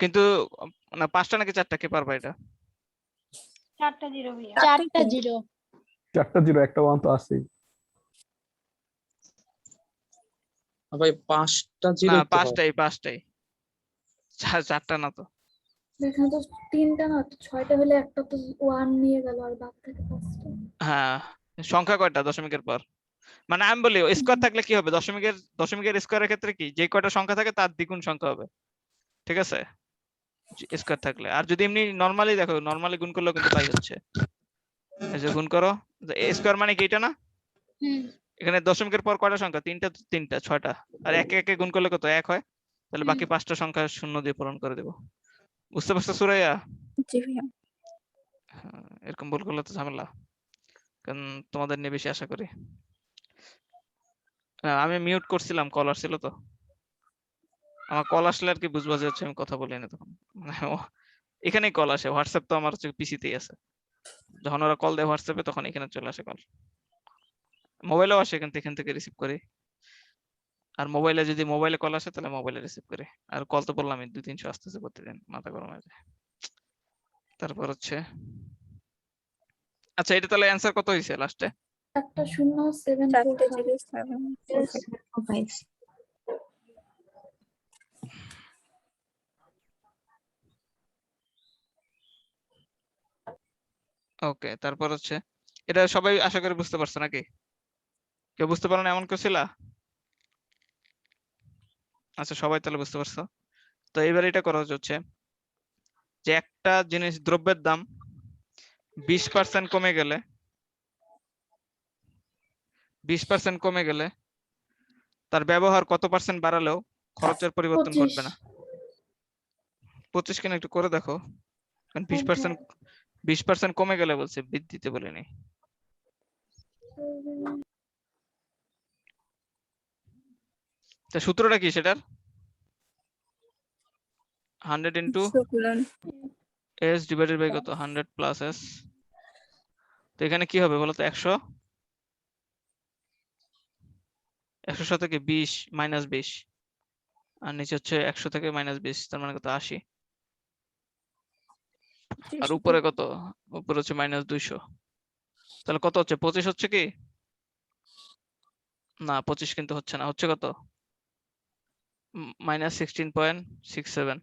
কিন্তু না, 5টা নাকি 4টা, কে পারবা এটা? 4টা 0 ভাইয়া। 4টা 0। 4টা 0, একটা 1 তো আছেই। ভাই 5টা না, 0 তো হয়। 5টাই 4টা না তো। এখানে তো 3টা না, 6টা হলে একটা তো 1 নিয়ে গেল, আর বাকি থাকে 5টা। হ্যাঁ, সংখ্যা কয়টা দশমিকের পর? মানে আমি বলি স্কয়ার থাকলে কি হবে, দশমিকের স্কয়ারের ক্ষেত্রে কি, যে কয়টা সংখ্যা থাকে তার দ্বিগুণ সংখ্যা হবে, ঠিক আছে, স্কয়ার থাকলে। আর যদি এমনি নরমালি দেখো, নরমালি গুণ করলেও কিন্তু তাই হচ্ছে। এই যে গুণ করো, স্কয়ার মানে কি এটা না? এখানে দশমিকের পর কয়টা সংখ্যা? তিনটা 6টা, আর একে একে গুণ করলে কত? 1 হয়। তাহলে বাকি 5টা সংখ্যা শূন্য দিয়ে পূরণ করে দেব। বুঝতে পারছো সুরাইয়া? জি ভাইয়া। হ্যাঁ, এরকম ভুল করলে তো ঝামেলা, কারণ তোমাদের নিয়ে বেশি আশা করি। আমি মিউট করছিলাম, কল আসছিল তো। আমার কল আসলে আর কি বুঝবা যে হচ্ছে আমি কথা বলি না তখন, মানে এখানেই কল আসে। হোয়াটসঅ্যাপ তো আমার হচ্ছে পিসিতেই আছে। যখন ওরা কল দেয় হোয়াটসঅ্যাপে তখন এখানে চলে আসে কল। মোবাইলেও আসে, কিন্তু এখান থেকে রিসিভ করি। আর মোবাইলে যদি মোবাইলে কল আসে তাহলে মোবাইলে রিসিভ করি। আর কল তো বললাম 200-300 আসতেছে প্রতিদিন, মাথা গরম হয়ে যায়। তারপর হচ্ছে আচ্ছা, এটা তাহলে অ্যান্সার কত হয়েছে লাস্টে? 4.0745 ওকে, তারপর হচ্ছে এটা সবাই আশা করি বুঝতে পারছো নাকি? কেউ বুঝতে পারো না এমন কেউ ছিল? আচ্ছা, সবাই তাহলে বুঝতে পারছো। তো এবার এটা করা হচ্ছে যে একটা জিনিস দ্রব্যের দাম 20% কমে গেলে 20% কমে গেলে তার ব্যবহার কত পার্সেন্ট বাড়ালেও খরচের পরিবর্তন ঘটবে না? 25 কেন একটু করে দেখো, কারণ 20% কমে গেলে বলছে, বৃদ্ধিতে বলিনি। তা সূত্রটা কি সেটার? 100 into s divided by কত? 100 plus s। তো এখানে কি হবে বলো তো? 100 সাথে 20 minus 20, আর নিচে হচ্ছে 100 থেকে -20, তার মানে কত? 80। আর উপরে কত? উপরে হচ্ছে -200। তাহলে কত হচ্ছে? 25 হচ্ছে কি না? 25 কিন্তু হচ্ছে না, হচ্ছে কত? -16.67।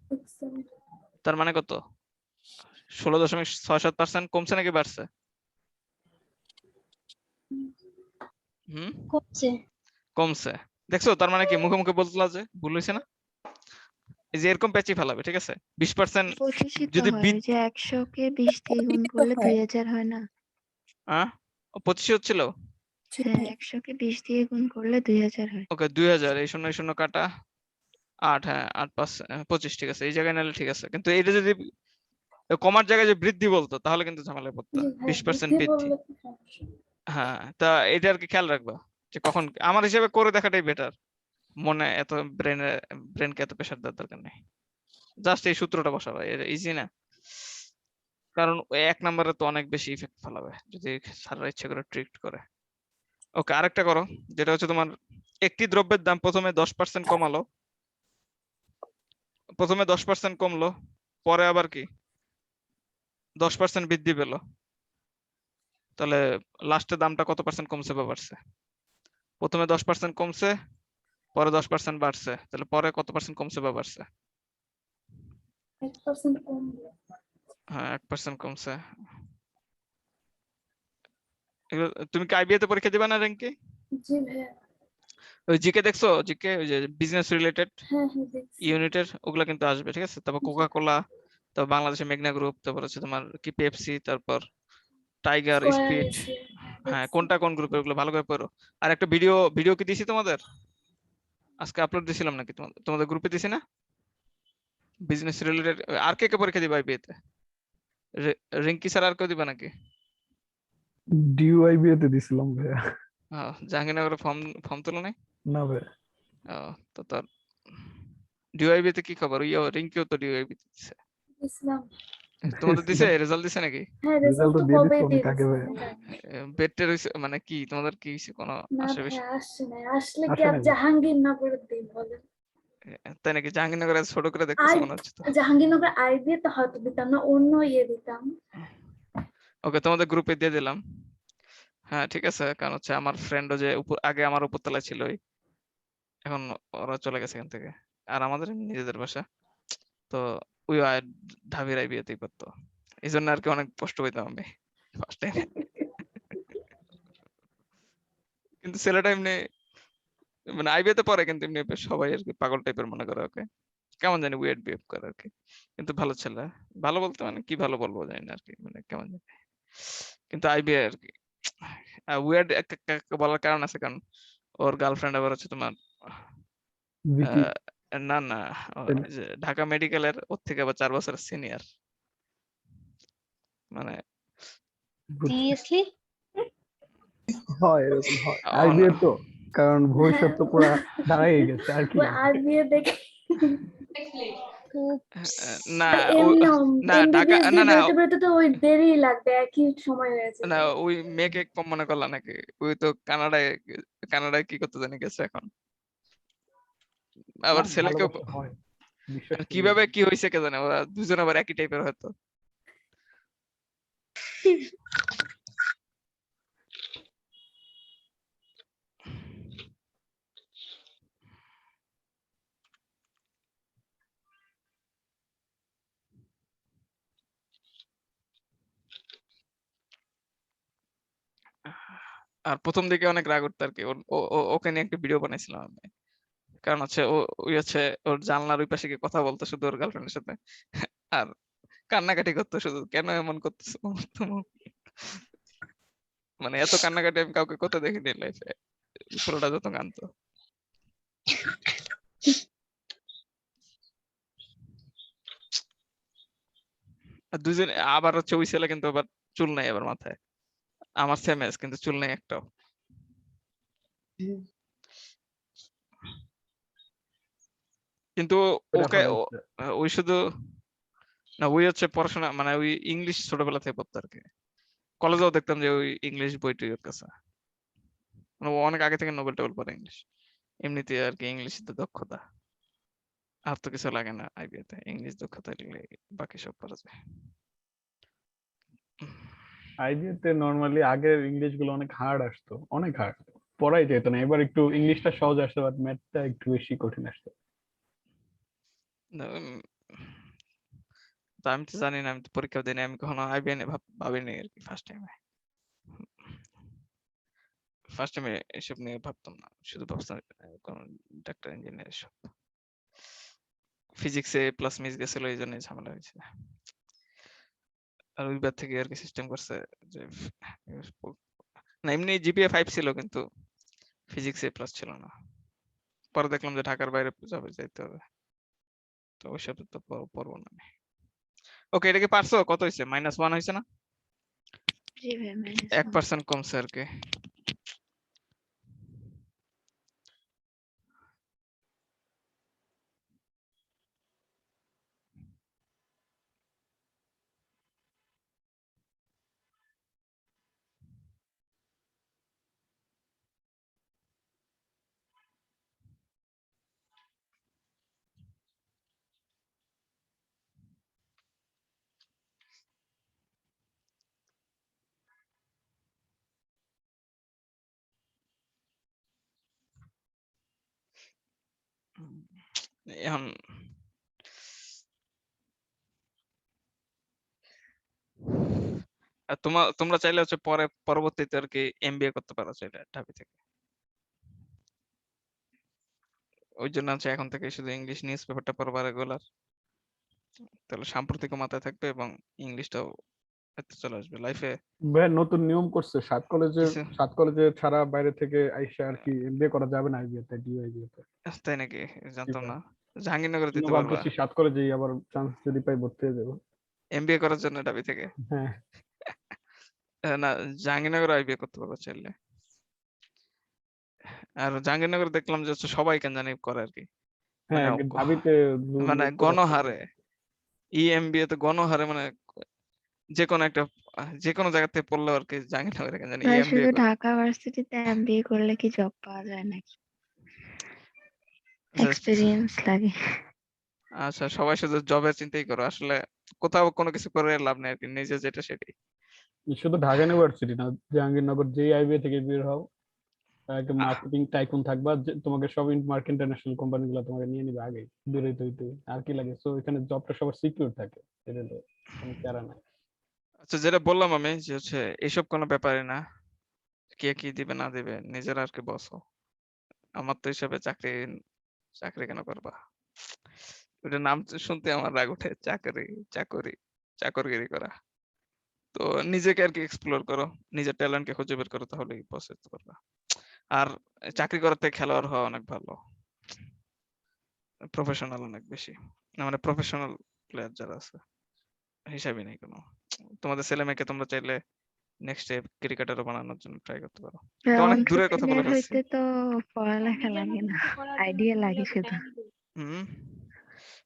তার মানে কত? 16.67% কমছে নাকি বাড়ছে? কমছে। দেখছো? তার মানে কি মুখে মুখে বলতলা যে ভুল হয়েছে না? এই যে এরকম প্যাচি ফেলাবে, ঠিক আছে? 20% 25 তো যদি হয়, ওই যে 100 কে 20 দিয়ে গুণ করলে 2000 হয় না? 25 হচ্ছিল। হ্যাঁ, 100 কে 20 দিয়ে গুণ করলে 2000 হয়। ওকে, 2000, এই 0 কাটা 8, হ্যাঁ 8 5 25, ঠিক আছে। এই জায়গায় নিলে ঠিক আছে, কিন্তু এটা যদি কমার জায়গায় যে বৃদ্ধি বলতো তাহলে কিন্তু ঝামেলায় পড়তো। 20% বৃদ্ধি। হ্যাঁ, তা এটা আর কি খেয়াল রাখবা যে কখন। আমার হিসেবে করে দেখাটাই বেটার। মনে এত ব্রেনকে এত প্রেশার দেওয়ার দরকার নেই। জাস্ট এই সূত্রটা বসাবা, এটা ইজি না? কারণ ওই 1 নম্বরে তো অনেক বেশি ইফেক্ট ফেলাবে যদি স্যাররা ইচ্ছে করে ট্রিক করে। ওকে, আরেকটা করো, যেটা হচ্ছে তোমার একটি দ্রব্যের দাম প্রথমে 10% কমালো, প্রথমে 10% কমলো, পরে আবার কি 10% বৃদ্ধি পেল, তাহলে লাস্টে দামটা কত পার্সেন্ট কমছে বা বাড়ছে? প্রথমে 10% কমছে, পরে 10% বাড়ছে, তাহলে পরে কত পার্সেন্ট কমছে বা বাড়ছে? 1% কম। হ্যাঁ, 1% কমছে। তুমি কি আইবিএ তে পরীক্ষা দিবা না র্যাঙ্কে? জি ভাইয়া। ওই জিকে দেখছো? জিকে ওই যে বিজনেস রিলেটেড হ্যাঁ হ্যাঁ দেখছি। ইউনিটের ওগুলা কিন্তু আসবে, ঠিক আছে? তারপর কোকা কোলা, তারপর বাংলাদেশের মেঘনা গ্রুপ, তারপর হচ্ছে তোমার কি পেপসি, তারপর টাইগার, স্পিড। হ্যাঁ, কোনটা কোন গ্রুপের, ওগুলো ভালো করে পড়ো। আর একটা ভিডিও কি দিছি তোমাদের? আজকে আপলোড দিছিলাম নাকি তোমাদের গ্রুপে? দিছি না? Business related. আর কে কে পরীক্ষা দিবা আইবিএ তে? রিঙ্কি স্যার আর কেউ দিবা নাকি? ডিওআইবিএ তে দিছিলাম ভাইয়া। জাহাঙ্গীরনগরে ফর্ম তুলো নাই? না ভাইয়া। তো তার ডিওআইবি তে কি খবর? রিঙ্কিও তো ডিওআইবি তে দিছে। ইসলাম। তোমাদের দিছে? রেজাল্ট দিছে নাকি? হ্যাঁ রেজাল্ট তো কবে দিয়ে কাকে ভাইয়া? বেটের হইছে মানে কি তোমাদের কি হইছে? কোনো না আশেপাশে ভাই আসছে না, আসলে কি আর জাহাঙ্গীরনগরের দিন বলেন? তাই নাকি? জাহাঙ্গীরনগরে ছোট করে দেখতেছে মনে হচ্ছে তো। জাহাঙ্গীরনগর আইবিএ তো হয়তো দিতাম না, অন্য ইয়ে দিতাম। ওকে, তোমাদের গ্রুপে দিয়ে দিলাম। হ্যাঁ ঠিক আছে, কারণ হচ্ছে আমার ফ্রেন্ডও যে আগে আমার উপরতলায় ছিল, এখন ওরা চলে গেছে এখান থেকে। আর আমাদের নিজেদের বাসা তো ওই ঢাবির আইবিএতেই পড়তো, এই জন্য আর কি অনেক কষ্ট পেতাম আমি ফার্স্ট টাইম। কিন্তু ছেলেটা এমনি মানে আইবিএতে পড়ে, কিন্তু এমনি সবাই আর কি পাগল টাইপের মনে করে ওকে, কেমন জানি উইয়ার্ড বিহেভ করে আর কি। কিন্তু ভালো ছেলে, ভালো বলতে মানে কি ভালো বলবো জানি না আর কি, মানে কেমন জানি। কিন্তু আইবিএ আর কি উইয়ার্ড বলার কারণ আছে, কারণ ওর গার্লফ্রেন্ড আবার হচ্ছে তোমার না না ঢাকা মেডিকেলের ওর থেকে আবার 4 বছরের সিনিয়র। মানে সিরিয়াসলি হয় এরকম হয় আইবিএ তো, কারণ ভবিষ্যৎ তো পুরো দাঁড়াই গেছে আর কি। আইবিএ দেখে না এমনি না ঢাকা এমবিবিএস না দিয়ে না বেরোতে বেরোতে তো ওই দেরি লাগবে, একই সময় হয়েছে। না ওই মেয়েকে কম মনে করলা নাকি? ওই তো কানাডায় কি করতে জানি গেছে এখন, আবার না, ছেলেকেও ভালোবাসা হয়, বিশ্বাস করি কিভাবে আমি। কি হয়েছে কে জানে, ওরা দুজন আবার একই টাইপের হয়তো। আর প্রথম দিকে অনেক রাগ উঠতো আর কি, ওকে নিয়ে একটা ভিডিও বানাইছিলাম আমি। কারণ হচ্ছে ওই হচ্ছে ওর জানলার ওই পাশে গিয়ে কথা বলতো শুধু ওর গার্লফ্রেন্ডের সাথে, আর কান্নাকাটি করতো শুধু, কেন এমন করতেছো মানে এত কান্নাকাটি আমি কাউকে করতে দেখিনি লাইফে, পুরোটা যত কানতো। আর দুজনে আবার হচ্ছে ওই ছেলে কিন্তু আবার চুল নাই আবার মাথায়, আমার সেম এজ কিন্তু চুল নেই একটাও। কিন্তু এটা ওকে করা হচ্ছে। ওই শুধু না, ওই হচ্ছে পড়াশোনা মানে ওই ইংলিশ ছোটবেলা থেকে পড়তো আর কি। কলেজেও দেখতাম যে ওই ইংলিশ বইটি ওর কাছে, মানে ও অনেক আগে থেকে নোবেল টোবেল পড়ে ইংলিশ, এমনিতে আর কি ইংলিশে দক্ষতা, আর তো কিছু লাগে না আইবিএ তে, ইংলিশ দক্ষতা লিখলে বাকি সব পারা যায়। আইবিএ তে নরমালি আগের ইংলিশ গুলো অনেক হার্ড আসতো, অনেক হার্ড, পড়াই যেত না। এবার একটু ইংলিশটা সহজ আসছে, বাট ম্যাথটা একটু বেশি কঠিন আসছে। না, তা আমি তো জানি না, আমি তো পরীক্ষা দিই না, আমি কখনো আইবিএ নিয়ে ভাবিনি আর কি। ফার্স্ট টাইমে এসব নিয়ে ভাবতাম না, শুধু ভাবতাম কোন ডাক্তার ইঞ্জিনিয়ার সব। ফিজিক্সে প্লাস মিস গেছিল, এই জন্য ঝামেলা হয়েছে। আর ওইবার থেকে আর কি সিস্টেম করছে যে না, এমনি জিপিএ 5 ছিল কিন্তু ফিজিক্সে প্লাস ছিল না। পরে দেখলাম যে ঢাকার বাইরে যাইতে হবে, তো ওইসব তো পড়বো না। ওকে, এটা কি পারছো? কত হয়েছে? -1 হয়েছে না? জি ভাই, 1% কমছে আর কি। এখন আর তোমরা চাইলে হচ্ছে পরবর্তীতে আর কি এমবিএ করতে পারো চাইলে ঢাবি থেকে। ওই জন্য হচ্ছে এখন থেকে শুধু ইংলিশ নিউজ পেপারটা পড়বা রেগুলার, তাহলে সাম্প্রতিক মাথায় থাকবে এবং ইংলিশটাও এত চলে আসবে লাইফে। ভাই নতুন নিয়ম করছে, সাত কিছু কলেজে ছাড়া বাইরে থেকে আইসা আর কি এমবিএ করা যাবে না আইবিএ তে, ডিআইবিএ তে। তাই নাকি? জানতাম ভাই। না। জাহাঙ্গীরনগরে দিতে পারবা ভাবতেছি সাত কলেজে আবার চান্স যদি পাই ভর্তি হয়ে যাবো। এমবিএ করার জন্য ঢাবি থেকে। হ্যাঁ না, জাহাঙ্গীরনগর আইবিএ করতে পারবো চাইলে। আর জাহাঙ্গীরনগর দেখলাম যে হচ্ছে সবাই কেন জানি করে আর কি, হ্যাঁ, মানে ঢাবিতে মানে লোক তো গণহারে এমবিএ তে গণহারে, মানে যে কোনো একটা যে কোনো জায়গা থেকে পড়লো আর কি জাহাঙ্গীরনগরে কেন জানি ভাই এমবিএ শুধু করে। ঢাকা ভার্সিটিতে এমবিএ করলে কি জব পাওয়া যায় নাকি? এক্সপিরিয়েন্স লাগে। আচ্ছা, সবাই শুধু জবের চিন্তাই করো, আসলে কোথাও কোনো কিছু করে লাভ নেই আর কি, নিজে যেটা সেটাই। শুধু ঢাকা ইউনিভার্সিটি না, জাহাঙ্গীরনগর যেই আইবিএ থেকে বের হও, একটা আহ, মার্কেটিং টাইকুন থাকবা, তোমাকে সব মার্ক ইন্টারন্যাশনাল কোম্পানি গুলো তোমাকে নিয়ে নিবে আগে, দূরে হইতে আর কি লাগে। সো এখানে জবটা সবার সিকিউর থাকে, এটা তো কোনো প্যারা নাই। আচ্ছা, যেটা বললাম আমি যে হচ্ছে এইসব কোনো ব্যাপারে না, কে কি দিবে না দিবে নিজের আর কি বসো। আমার তো হিসাবে চাকরি কেন করবা, ওটা নাম শুনতে আমার রাগ ওঠে, চাকরগিরি করা। তো নিজেকে আর কি এক্সপ্লোর করো, নিজের ট্যালেন্টকে খুঁজে বের করো, তাহলেই বস হতে পারবা। আর চাকরি করার থেকে খেলোয়াড় হওয়া অনেক ভালো, প্রফেশনাল অনেক বেশি, না মানে প্রফেশনাল প্লেয়ার যারা আছে হিসাবই নেই কোনো। তোমাদের ছেলে মেয়েকে তোমরা চাইলে নেক্সট স্টেপ ক্রিকেটারও বানানোর জন্য ট্রাই করতে পারো। তো অনেক দূরের কথা বলে এন্টারপ্রেনিউর ফেলছি। হইতে তো পড়ালেখা লাগে না, আইডিয়া লাগে শুধু। হুম,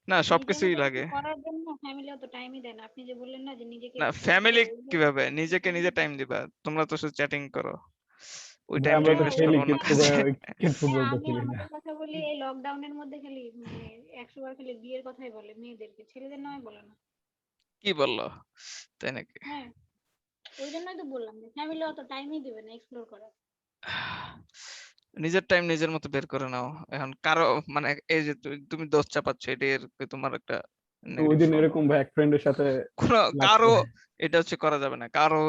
না নিজের সবকিছুই মতো কিছু লাগে। করার জন্য ফ্যামিলি অত টাইমই দেয় না। আপনি যে বললেন না যে নিজেকে না এক্সপ্লোর ফ্যামিলি করা, ওইগুলো কিভাবে নিজেকে নিজে টাইম দিবা? তোমরা তো শুধু চ্যাটিং করো, ওই ভাই টাইমটা আমরা তো ইনভেস্ট খেলি করবো অন্য কিন্তু কাজে। ভাই ক্রিকেট ফুটবল তো আমি খেলি না। আমাদের কথা বলি, এই লকডাউনের মধ্যে খালি মানে 100 বার খালি বিয়ের কথাই বলে মেয়েদেরকে, ছেলেদের নয় বলে না। কি বললো? তাই নাকি? হ্যাঁ, ওই জন্যই তো বললাম যে ফ্যামিলি অত টাইমই দিবে না এক্সপ্লোর করার। নিজের টাইম নিজের মতো বের করে নাও। এখন কারো মানে এই যে তুমি দোষ চাপাচ্ছ, এটা তোমার একটা ওই নেগেটিভ দিন প্রভাব। এরকম ভাই এক ফ্রেন্ডের সাথে কোনো লাগছে। কারো এটা হচ্ছে করা যাবে না। কারো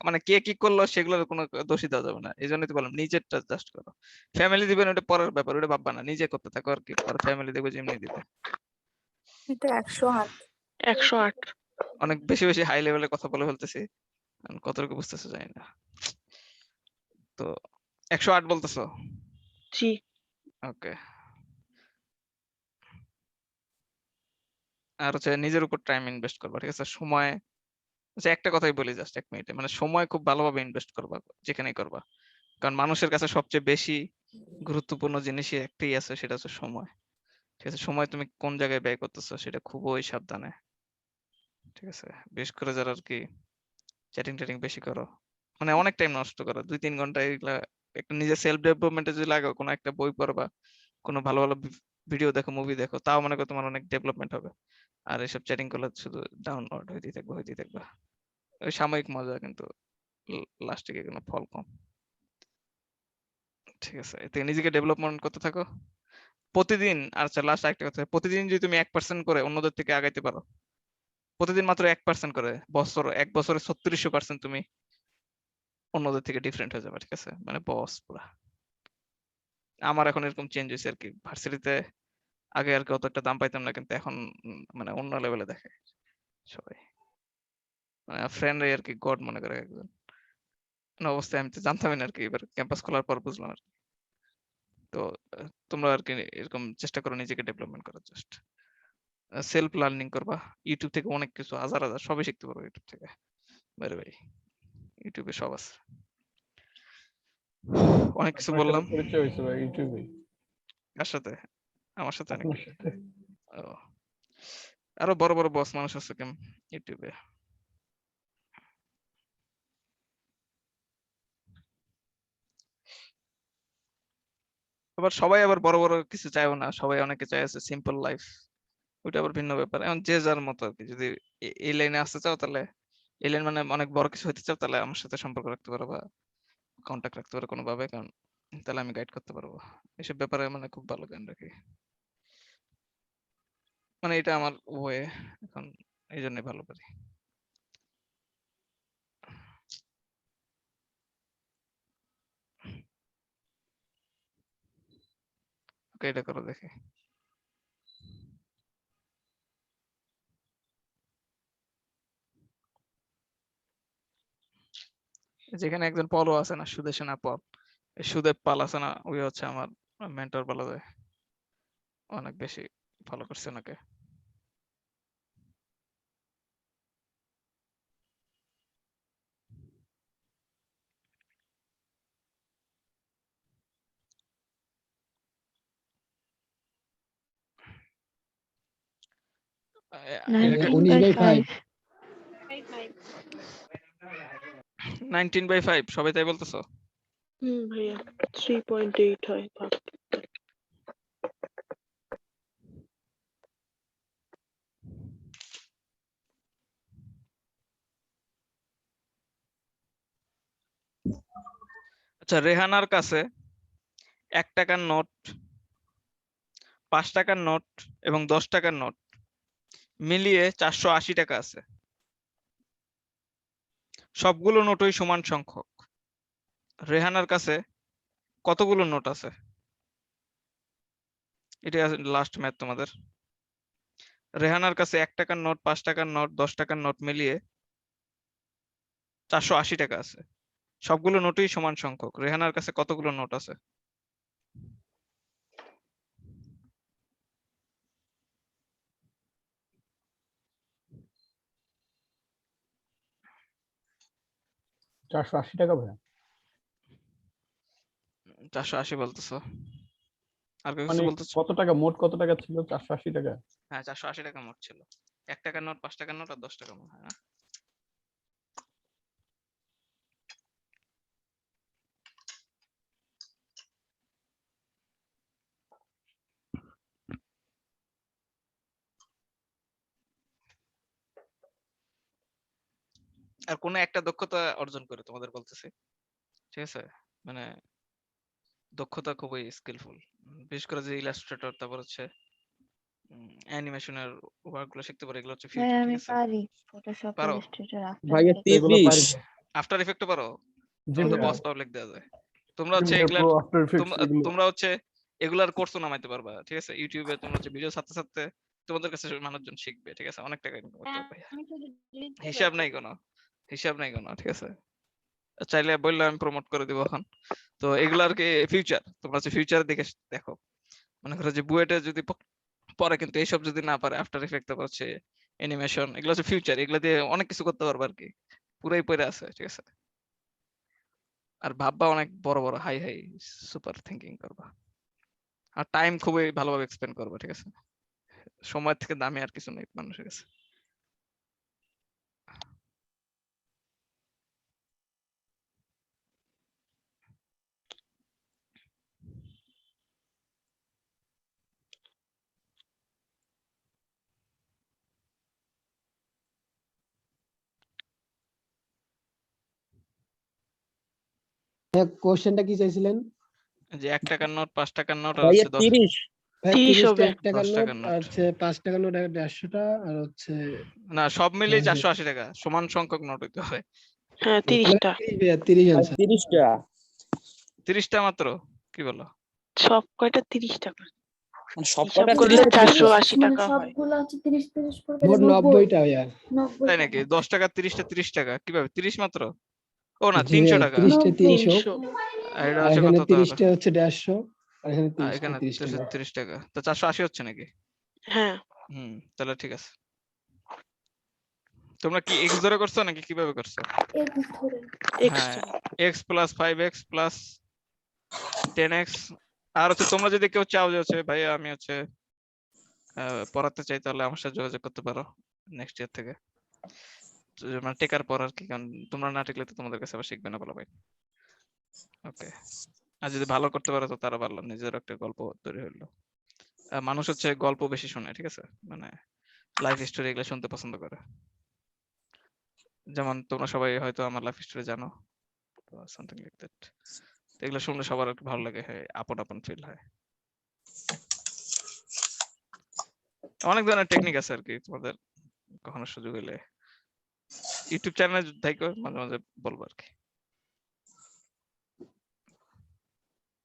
মানে কে কি করলো সেগুলোর কোনো দোষই দেওয়া যাবে না। এই জন্যই তো বললাম নিজেরটা জাস্ট করো। ফ্যামিলি দিবেন ওটা পরের ব্যাপার, ওটা ভাববা না, নিজে করতে থাকো আর কি। আর ফ্যামিলি দেখবে যেমনি দিবে। এটা 108। 108। অনেক বেশি বেশি হাই লেভেলের কথা বলে ফেলতেছি, আমি কতটুকু বুঝতেছে জানি না। তো 108 বলতেছো? জি। ওকে। আর হচ্ছে নিজের উপর টাইম ইনভেস্ট করবা, ঠিক আছে? সময় আচ্ছা একটা কথাই বলি জাস্ট 1 মিনিটে, মানে সময় খুব ভালোভাবে ইনভেস্ট করবা যেখানেই করবা। কারণ মানুষের কাছে সবচেয়ে বেশি গুরুত্বপূর্ণ জিনিসই একটাই আছে, সেটা হচ্ছে সময়। ঠিক আছে? সময় তুমি কোন জায়গায় ব্যয় করতেছো সেটা খুবই সাবধানে, ঠিক আছে? বিশেষ করে যারা আর কি চ্যাটিং ট্যাটিং বেশি করো, মানে অনেক টাইম নষ্ট করো, 2-3 ঘন্টা এগুলা একটা নিজের সেলফ ডেভেলপমেন্টে যদি লাগাও, কোনো একটা বই পড়বা, কোনো ভালো ভালো ভিডিও দেখো, মুভি দেখো, তাও মনে করো তোমার অনেক ডেভেলপমেন্ট হবে। আর এসব চ্যাটিং করলে শুধু ডাউনলোড হইতেই থাকবা। ওই সাময়িক মজা, কিন্তু লাস্টে গিয়ে কোনো ফল কম। ঠিক আছে? এতে নিজেকে ডেভেলপমেন্ট করতে থাকো প্রতিদিন। আচ্ছা লাস্ট একটা কথা, প্রতিদিন যদি তুমি 1% করে অন্যদের থেকে আগাইতে পারো, প্রতিদিন মাত্র 1% করে, এক বছরে 3600% তুমি অন্যদের থেকে ডিফারেন্ট হয়ে যাবে, ঠিক আছে? মানে বস পুরা। আমার এখন এরকম চেঞ্জ হয়েছে আর কি। ভার্সিটিতে আগে আর কি অত একটা দাম পাইতাম না, কিন্তু এখন মানে অন্য লেভেলে দেখে সবাই, মানে ফ্রেন্ড আর কি গড মনে করে একজন। মানে অবস্থায় আমি তো জানতামই না আর কি, এবার ক্যাম্পাস খোলার পর বুঝলাম আর কি। তো তোমরা আর কি এরকম চেষ্টা করো নিজেকে ডেভেলপমেন্ট করার, জাস্ট সেলফ লার্নিং করবা। ইউটিউব থেকে অনেক কিছু হাজার হাজার সবই শিখতে পারো ইউটিউব থেকে। বাইরে ভাই ইউটিউবে সব আছে। অনেক কিছু আপনার সাথে বললাম। পরিচয় হয়েছে ভাই ইউটিউবে। কার সাথে? আমার সাথে নাকি? আপনার সাথে। ও, আরো বড় বড় বস মানুষ আছে কেম ইউটিউবে। আবার সবাই আবার বড় বড় কিছু চায়ও না, সবাই অনেকে চায় আছে সিম্পল লাইফ, ওইটা আবার ভিন্ন ব্যাপার। এখন যে যার মতো আর কি। যদি এই লাইনে আসতে চাও তাহলে, এই লাইন মানে অনেক বড় কিছু হতে চাও তাহলে আমার সাথে সম্পর্ক রাখতে পারো বা কন্টাক্ট রাখতে পারো কোনোভাবে, কারণ তাহলে আমি গাইড করতে পারবো এসব ব্যাপারে। মানে খুব ভালো জ্ঞান রাখি, মানে এটা আমার ওয়ে এখন, এই জন্যই ভালো পারি। ওকে, এটা করো দেখি। যেখানে একজন পলও আছে না, সুদেশ না পল, এই সুদেব পাল আছে না, ওই হচ্ছে আমার মেন্টর বলা যায়। অনেক বেশি ফলো করছে ওনাকে। এটা 19/5 19/5 সবাই তাই বলতেছো? ভাইয়া 3.8 হয় ভাগ। আচ্ছা, রেহানার কাছে 1 টাকার নোট, 5 টাকার নোট এবং 10 টাকার নোট মিলিয়ে 480 টাকা আছে। সবগুলো নোটই সমান সংখ্যক। রেহানার কাছে কতগুলো নোট আছে? এটা লাস্ট ম্যাথ তোমাদের। রেহানার কাছে 1 টাকার নোট, 5 টাকার নোট, 10 টাকার নোট মিলিয়ে 480 টাকা আছে। সবগুলো নোটই সমান সংখ্যক। রেহানার কাছে কতগুলো নোট আছে? $480 ভাই। 480 বলতেছো? আর কেউ মানে কিছু বলতে কত টাকা, মোট কত টাকা ছিল? 480 টাকা। হ্যাঁ 480 টাকা মোট ছিল। 1 টাকার নোট, 5 টাকার নোট আর 10 টাকার নোট, হ্যাঁ না? আর কোন একটা দক্ষতা অর্জন করে তোমাদের বলতেছি, ঠিক আছে? মানে দক্ষতা খুবই স্কিলফুল, বিশেষ করে যে ইলাস্ট্রেটর, তারপর হচ্ছে অ্যানিমেশনের ওয়ার্ক গুলো শিখতে পারে, এগুলো হচ্ছে ভাই ফিউচার, ঠিক আমি আছে? পারি ফটোশপ, পারো? ইলাস্ট্রেটর, আফটার ভাইয়া ইফেক্টস। এগুলো পারি 30। না। আফটার ইফেক্টও পারো? জি তোমরা তো ভাইয়া, বস পাবলিক দেওয়া যায়। তোমরা হচ্ছে প্রিমিয়ার এগুলার প্রো, আফটার ইফেক্টস এগুলো। তোমরা হচ্ছে এগুলার কোর্সও নামাইতে পারবা, ঠিক আছে? ইউটিউবে তোমরা হচ্ছে ভিডিও ছাড়তে ছাড়তে তোমাদের কাছে মানুষজন শিখবে, ঠিক আছে? অনেক টাকা ইনকাম করতে পারবে। আমি শুধু delete দিয়ে হিসাব নাই পারবো। কোনো, হিসাব নাই কোনো, ঠিক আছে? চাইলে বললে আমি প্রমোট করে দিব এখন। তো এগুলো আর কি ফিউচার, তোমরা হচ্ছে ফিউচারের দিকে দেখো। মনে করো যে বুয়েটে যদি পরে কিন্তু এইসব যদি না পারে, আফটার ইফেক্ট, তারপর হচ্ছে অ্যানিমেশন, এগুলো হচ্ছে ফিউচার, এগুলো দিয়ে অনেক কিছু করতে পারবে আর কি, পুরাই পড়ে আছে, ঠিক আছে? আর ভাববা অনেক বড় বড় হাই হাই সুপার থিঙ্কিং করবা, আর টাইম খুবই ভালোভাবে এক্সপেন্ড করবা, ঠিক আছে? সময় থেকে দামি আর কিছু নেই মানুষের কাছে। কোশ্চেনটা কি চাইছিলেন? যে 1 টাকার নোট, 5 টাকার নোট আর ভাইয়া হচ্ছে 30। ভাই 30 30টা হবে। 1 টাকার 10 নোট, টাকার আর নোট। হচ্ছে 5 টাকার নোট 150টা, আর হচ্ছে না, সব মিলিয়ে হ্যাঁ, 480 টাকা, সমান সংখ্যক নোট হইতে হবে। হ্যাঁ তাহলে 30টা। 30 ভাইয়া, 30 ভাই আনসার। 30টা। 30টা মাত্র? কি বলো? সব কয়টা 30 টাকা। মানে সব হিসাব কটা করলে 30 480 মানে টাকা হয়। সবগুলো হচ্ছে 30 30 করে মোট 90টা ভাইয়া। 90 তাই নাকি? 10 টাকা 30টা 30 টাকা, কিভাবে 30 মাত্র? ও না, জি 300 ভাইয়া, টাকা। 30টা 300, 300। আর এটা আর হচ্ছে এখানে কত তাহলে? 30টা হচ্ছে 150, আর এখানে 30টা এখানে 30 টাকা। 330 টাকা, তো 480 হচ্ছে নাকি? হ্যাঁ তাহলে ঠিক আছে। তোমরা কি এক্স ধরে করছো নাকি কিভাবে করছো? এক ধরে। এক্স হ্যাঁ, x plus 5x plus 10x। আর হচ্ছে তোমরা যদি কেউ চাও যে হচ্ছে ভাই আমি হচ্ছে পড়াতে চাই, তাহলে আমার সাথে যোগাযোগ করতে পারো নেক্সট ইয়ার থেকে, মানে টেকার পর আর কি, কারণ তোমরা না টেকলে তো তোমাদের কাছে আবার শিখবে না বলা ভাই। ওকে, আর যদি ভালো করতে পারো তো তারা ভালো, নিজের একটা গল্প তৈরি হইলো। মানুষ হচ্ছে গল্প বেশি শোনে, ঠিক আছে? মানে লাইফ স্টোরি এগুলো শুনতে পছন্দ করে। যেমন তোমরা সবাই হয়তো আমার লাইফ স্টোরি জানো, সামথিং লাইক দ্যাট। এগুলো শুনলে সবার একটু ভালো লাগে, হয় আপন আপন ফিল হয়। অনেক ধরনের টেকনিক আছে আর কি, তোমাদের কখনো সুযোগ হলে ইউটিউব চ্যানেলে দেখো, মাঝে মাঝে বলবো আর কি।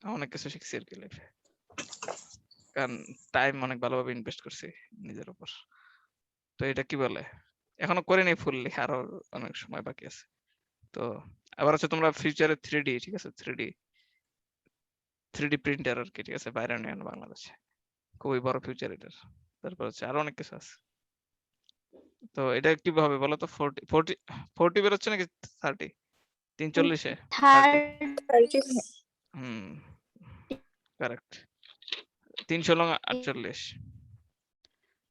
অনেক কিছু শিখছি আর কি লাইফে, কারণ টাইম অনেক ভালোভাবে ইনভেস্ট করছি নিজের উপর। তো এটা কি বলে, এখনো করিনি ফুললি, আরো অনেক সময় বাকি আছে। তো আবার হচ্ছে তোমরা ফিউচারে 3D, ঠিক আছে? 3D প্রিন্টার আর কি, ঠিক আছে? বাইরে নিয়ে আনো বাংলাদেশে, খুবই বড় ফিউচার এটার। তারপর হচ্ছে আরো অনেক কিছু আছে। তো এটা কিভাবে বলো তো? 40 বেরোচ্ছে নাকি 30? 340-এ 30? কারেক্ট। 3 × 48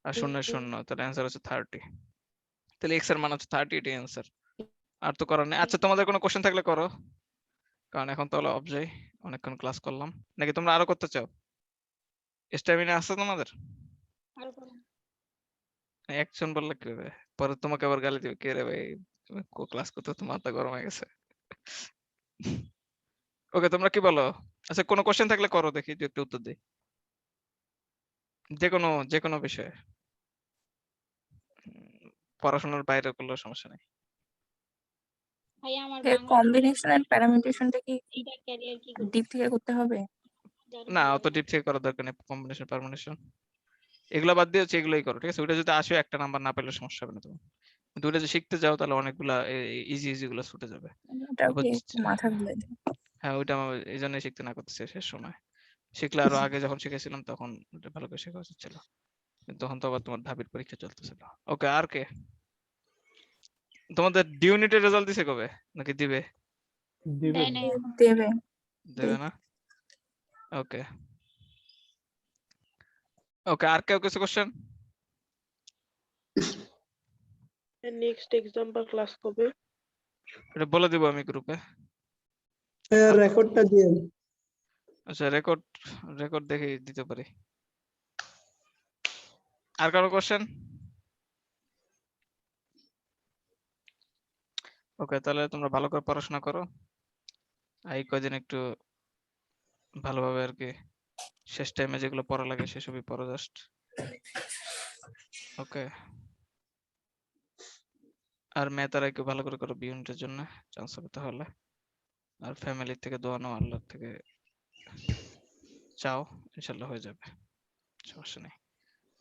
আর 0 তাহলে অ্যান্সার হচ্ছে 30। তাহলে এক্স এর মান হচ্ছে 30, এটাই অ্যান্সার। আর তো করার নেই। আচ্ছা, তোমাদের কোনো কোশ্চেন থাকলে করো, কারণ এখন তাহলে অফ যাই, অনেকক্ষণ ক্লাস করলাম। নাকি তোমরা আরো করতে চাও? স্ট্যামিনা আছে তোমাদের? আরো করো। একজন বললে কি হবে, পরে তোমাকে আবার গালি দিবে, কে রে ভাই তুমি ক্লাস করতে তো মাথা গরম হয়ে গেছে। ওকে, তোমরা কি বলো? আচ্ছা, কোনো কোশ্চেন থাকলে করো, দেখি যে একটু উত্তর দিই, যে কোনো বিষয়ে। পড়াশোনার বাইরে করলেও সমস্যা নেই। ভাই আমার কম্বিনেশন এন্ড প্যারামিউটেশনটা কি এটা ক্যারিয়ার কি করতে ডিপ থেকে করতে হবে? না, অত ডিপ থেকে করার দরকার নেই। কম্বিনেশন পারমিনেশন এগুলো বাদ দিয়ে হচ্ছে এগুলোই করো, ঠিক আছে? ওইটা যদি আসে একটা নাম্বার না পেলে সমস্যা হবে না তোমার। কিন্তু ওইটা যদি শিখতে যাও তাহলে অনেকগুলা ইজি গুলো ছুটে যাবে। ওটাও কি একটু মাথা ঘুরে যায়। হ্যাঁ, ওইটা আমার এই জন্যই শিখতে না করতেছে শেষ সময়। শিখলে আরো আগে যখন শিখেছিলাম তখন ওটা ভালো করে শেখা উচিত ছিল, কিন্তু তখন তো আবার তোমার ধাবির পরীক্ষা চলতেছিল। ওকে, আর কে? তোমাদের ডি ইউনিটের রেজাল্ট দিছে কবে নাকি দিবে? দেবে। দেবে না? ওকে, ওকে, আর কেউ কিছু কোশ্চেন? নেক্সট এক্সাম বা ক্লাস কবে? এটা বলে দিব আমি গ্রুপে। রেকর্ডটা দিয়ে আচ্ছা, রেকর্ড দেখে দিতে পারি। আর কারো কোশ্চেন? ওকে, তাহলে তোমরা ভালো করে পড়াশোনা করো। এই কয়দিন একটু ভালোভাবে আর কি শেষ টাইমে যেগুলো পড়া লাগে সেসবই পড়ো জাস্ট। ওকে, আর ম্যাথ আর একটু ভালো করে করো বি ইউনিটের জন্য, চান্স হবে তাহলে। আর ফ্যামিলি থেকে দোয়া নাও, আল্লাহর থেকে চাও, ইনশাল্লাহ হয়ে যাবে, সমস্যা নেই।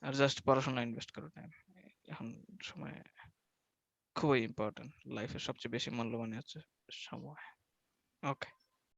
আর জাস্ট পড়াশোনা ইনভেস্ট করো টাইম, এখন সময় খুবই ইম্পর্টেন্ট, লাইফের সবচেয়ে বেশি মূল্যবান হচ্ছে সময়। ওকে।